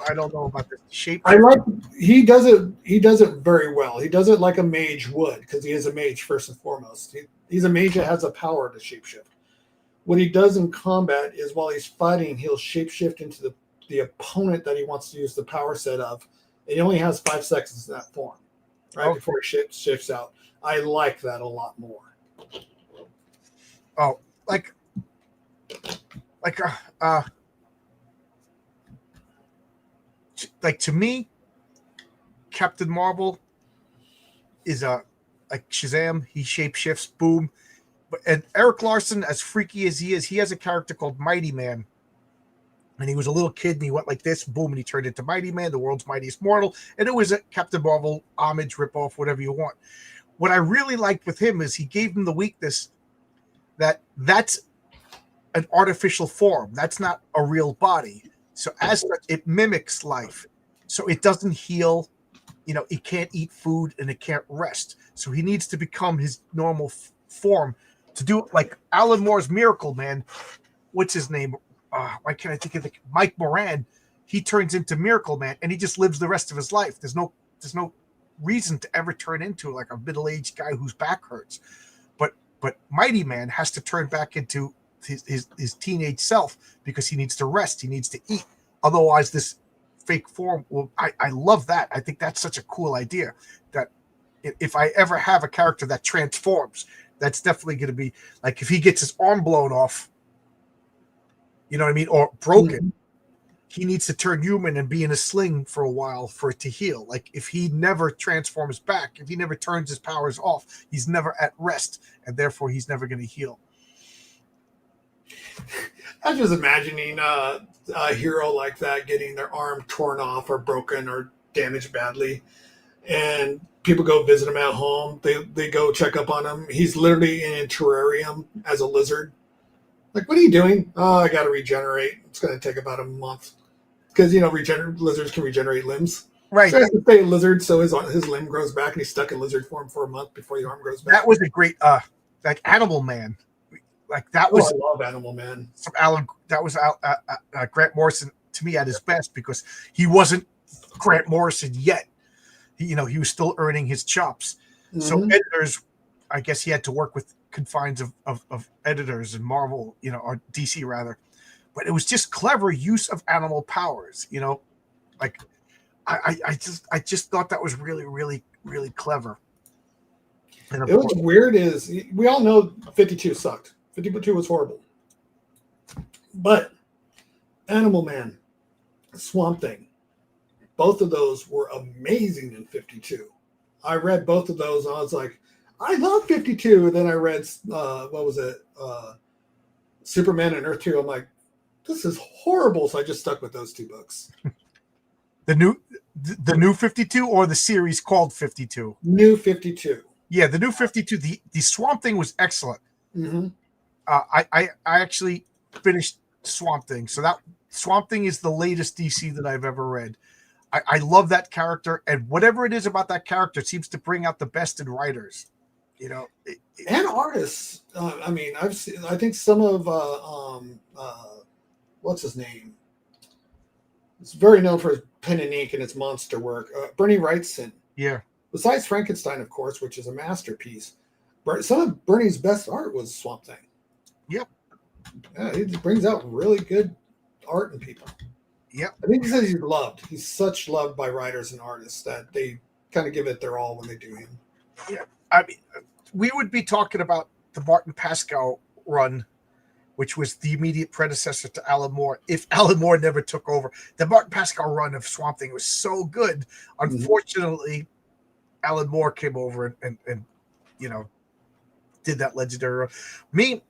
I don't know about this shape. I like he does it very well. He does it like a mage would, because he is a mage first and foremost. He's a mage that has a power to shapeshift. What he does in combat is while he's fighting, he'll shapeshift into the opponent that he wants to use the power set of. And he only has 5 seconds in that form, right? Okay. Before he shifts out. I like that a lot more. Oh, like to me, Captain Marvel is like Shazam. He shapeshifts, boom. And Eric Larson, as freaky as he is, he has a character called Mighty Man. And he was a little kid and he went like this, boom, and he turned into Mighty Man, the world's mightiest mortal. And it was a Captain Marvel homage, ripoff, whatever you want. What I really liked with him is he gave him the weakness that's an artificial form. That's not a real body. So as such, it mimics life. So it doesn't heal. It can't eat food and it can't rest. So he needs to become his normal form to do it like Alan Moore's Miracle Man. What's his name? Why can't I think of Mike Moran? He turns into Miracle Man and he just lives the rest of his life. There's no reason to ever turn into like a middle-aged guy whose back hurts. But Mighty Man has to turn back into his teenage self because he needs to rest. He needs to eat. Otherwise, this fake form will. I love that. I think that's such a cool idea. That if I ever have a character that transforms, that's definitely going to be like if he gets his arm blown off. You know what I mean? Or broken. Mm-hmm. He needs to turn human and be in a sling for a while for it to heal. Like if he never transforms back, if he never turns his powers off, he's never at rest, and therefore he's never going to heal. I'm just imagining a hero like that getting their arm torn off or broken or damaged badly, and people go visit him at home. They go check up on him. He's literally in a terrarium as a lizard. Like, what are you doing? Oh, I got to regenerate. It's going to take about a month. Because, lizards can regenerate limbs. Right. So he has to stay a lizard so his limb grows back and he's stuck in lizard form for a month before the arm grows back. That was a great, like Animal Man. Like that was. I love Animal Man. That was Grant Morrison to me at his best because he wasn't Grant Morrison yet. He was still earning his chops. Mm-hmm. So editors, I guess he had to work with confines of editors and Marvel, or DC rather. But it was just clever use of animal powers, like I just thought that was really, really, really clever. And what's weird is we all know 52 sucked. 52 was horrible. But Animal Man, Swamp Thing, both of those were amazing in 52. I read both of those and I was like, I love 52. And then I read, Superman and Earth 2. I'm like, this is horrible. So I just stuck with those 2 books. The new 52 or the series called 52? New 52. Yeah, the new 52. The Swamp Thing was excellent. Mm-hmm. I actually finished Swamp Thing. So that Swamp Thing is the latest DC that I've ever read. I love that character, and whatever it is about that character seems to bring out the best in writers. And artists. I think some of what's his name? It's very known for his pen and ink and its monster work. Bernie Wrightson. Yeah. Besides Frankenstein, of course, which is a masterpiece. Some of Bernie's best art was Swamp Thing. Yep. Yeah, he brings out really good art in people. Yep. I think he says he's loved. He's such loved by writers and artists that they kind of give it their all when they do him. Yeah. I mean, we would be talking about the Martin Pascal run, which was the immediate predecessor to Alan Moore, if Alan Moore never took over. The Martin Pascal run of Swamp Thing was so good. Unfortunately, Alan Moore came over and did that legendary run. Me,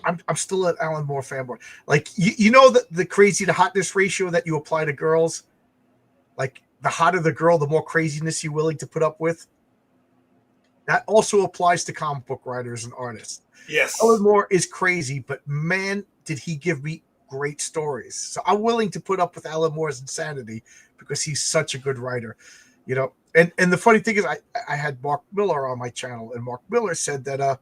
I'm still an Alan Moore fanboy. Like, the crazy to hotness ratio that you apply to girls? Like, the hotter the girl, the more craziness you're willing to put up with? That also applies to comic book writers and artists. Yes. Alan Moore is crazy, but man, did he give me great stories. So I'm willing to put up with Alan Moore's insanity because he's such a good writer. And the funny thing is I had Mark Miller on my channel, and Mark Miller said that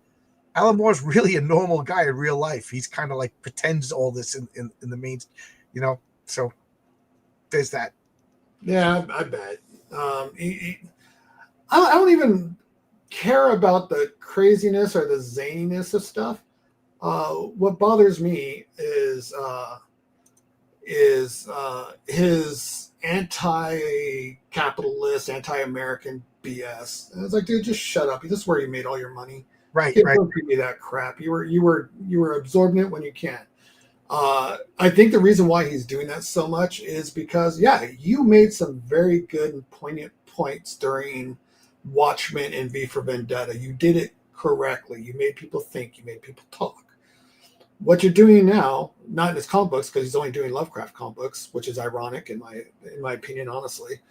Alan Moore's really a normal guy in real life. He's kind of like pretends all this in the main. So there's that. Yeah, I bet. I don't even care about the craziness or the zaniness of stuff. What bothers me is his anti-capitalist, anti-American BS. And it's like, dude, just shut up. This is where you made all your money. Right. Don't give me that crap. You were absorbing it when you can. I think the reason why he's doing that so much is because, you made some very good and poignant points during Watchmen and V for Vendetta. You did it correctly. You made people think. You made people talk. What you're doing now, not in his comic books, because he's only doing Lovecraft comic books, which is ironic in my opinion, honestly.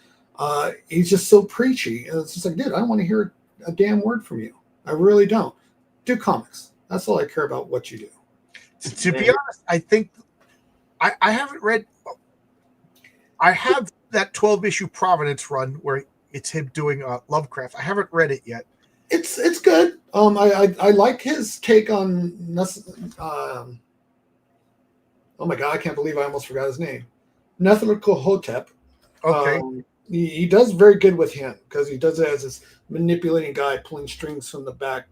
He's just so preachy. And it's just like, dude, I don't want to hear a damn word from you. I really don't. Do comics. That's all I care about what you do. To be honest, I think I haven't read. I have that 12-issue Providence run where it's him doing Lovecraft. I haven't read it yet. It's good. I like his take on. Oh my god, I can't believe I almost forgot his name. Nefertiti-Hotep. Okay. He does very good with him because he does it as this manipulating guy pulling strings from the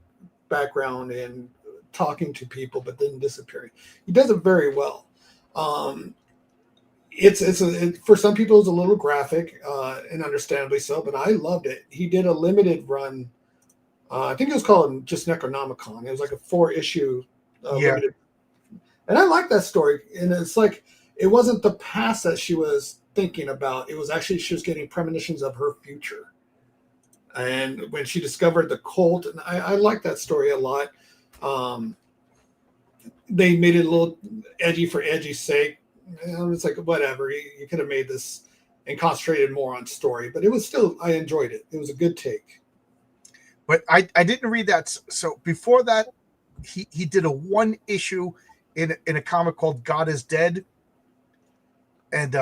background and talking to people, but then disappearing. He does it very well. For some people it's a little graphic, and understandably so, but I loved it. He did a limited run. I think it was called just Necronomicon. It was like a 4-issue limited. And I like that story. And it's like, it wasn't the past that she was thinking about. It was actually, she was getting premonitions of her future. And when she discovered the cult, and I like that story a lot. They made it a little edgy for edgy's sake. And it's like, whatever. You could have made this and concentrated more on story. But it was still, I enjoyed it. It was a good take. But I didn't read that. So before that, he did a 1-issue in a comic called God is Dead. And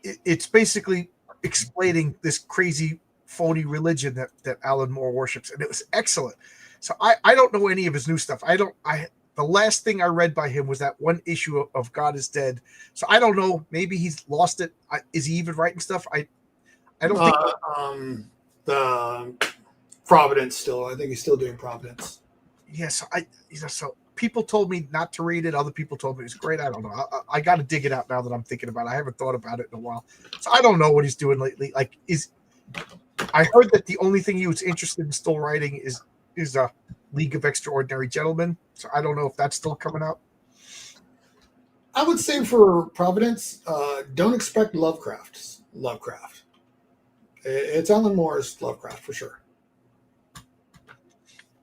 it's basically explaining this crazy phony religion that Alan Moore worships. And it was excellent. So I don't know any of his new stuff. The last thing I read by him was that 1 issue of God is Dead. So I don't know. Maybe he's lost it. Is he even writing stuff? I don't think the Providence still. I think he's still doing Providence. Yes, so people told me not to read it. Other people told me it's great. I don't know. I got to dig it out now that I'm thinking about it. I haven't thought about it in a while, so I don't know what he's doing lately. Like, I heard that the only thing he was interested in still writing is a League of Extraordinary Gentlemen. So I don't know if that's still coming out. I would say for Providence, don't expect Lovecraft. It's Alan Moore's Lovecraft for sure.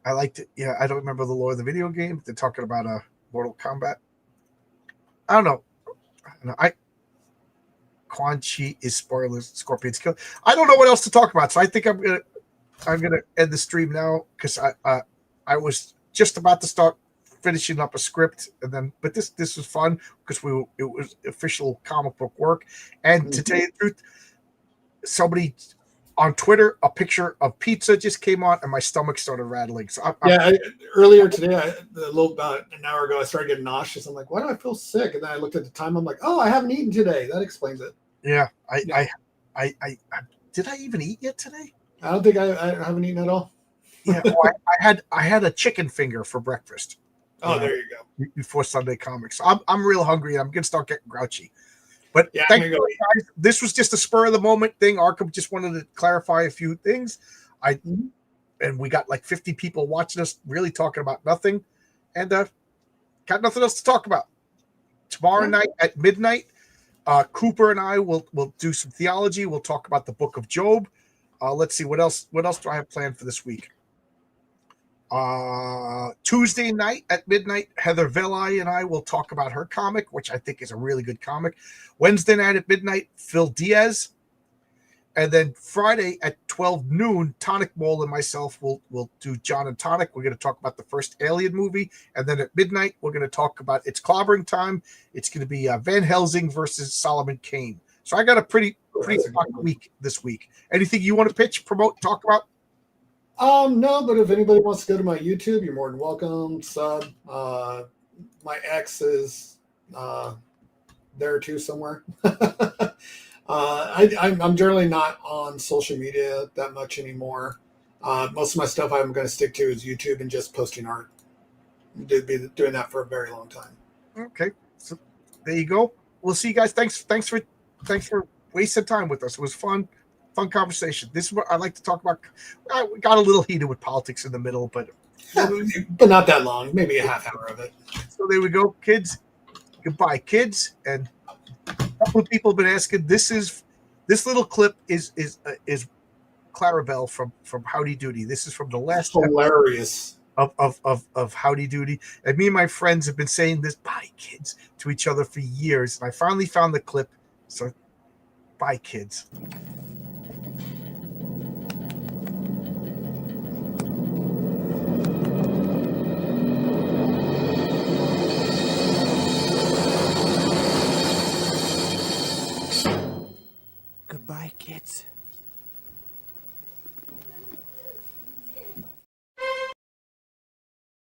I liked it. Yeah, I don't remember the lore of the video game. They're talking about Mortal Kombat. I don't know. Quan Chi is spoilers. Scorpion's kill. I don't know what else to talk about, so I think I'm gonna end the stream now because I was just about to start finishing up a script, but this was fun because it was official comic book work. And to tell you the truth, somebody on Twitter, a picture of pizza just came on, and my stomach started rattling. So earlier today, about an hour ago, I started getting nauseous. I'm like, why do I feel sick? And then I looked at the time. I'm like, oh, I haven't eaten today. That explains it. Yeah, I did I even eat yet today? I don't think I haven't eaten at all. Yeah, I had a chicken finger for breakfast. Oh, there you go. Before Sunday Comics, so I'm real hungry. And I'm gonna start getting grouchy. But yeah, thank you guys. This was just a spur of the moment thing. Arkham just wanted to clarify a few things. And we got like 50 people watching us, really talking about nothing, and got nothing else to talk about. Tomorrow night at midnight, Cooper and I will do some theology. We'll talk about the Book of Job. Let's see what else do I have planned for this week. Tuesday night at midnight, Heather Villi and I will talk about her comic, which I think is a really good comic. Wednesday night at midnight, Phil Diaz. And then Friday at 12 noon, Tonic Mole and myself will do John and Tonic. We're going to talk about the first Alien movie. And then at midnight, we're going to talk about It's Clobbering Time. It's going to be Van Helsing versus Solomon Kane. So I got a pretty hot week this week. Anything you want to pitch, promote, talk about? No, but if anybody wants to go to my YouTube, you're more than welcome. Sub. My ex is there or two somewhere. I'm generally not on social media that much anymore. Most of my stuff I'm going to stick to is YouTube and just posting art. Did be doing that for a very long time. Okay, so there you go. We'll see you guys. Thanks for wasting time with us. It was fun conversation. This is what I like to talk about. We got a little heated with politics in the middle, but Not that long. Maybe a half hour of it. so there we go, kids. Goodbye, kids. And a couple of people have been asking. This little clip is Clarabelle from Howdy Doody. This is from the last Hilarious. of Howdy Doody. And me and my friends have been saying this, bye kids, to each other for years. And I finally found the clip. So bye kids.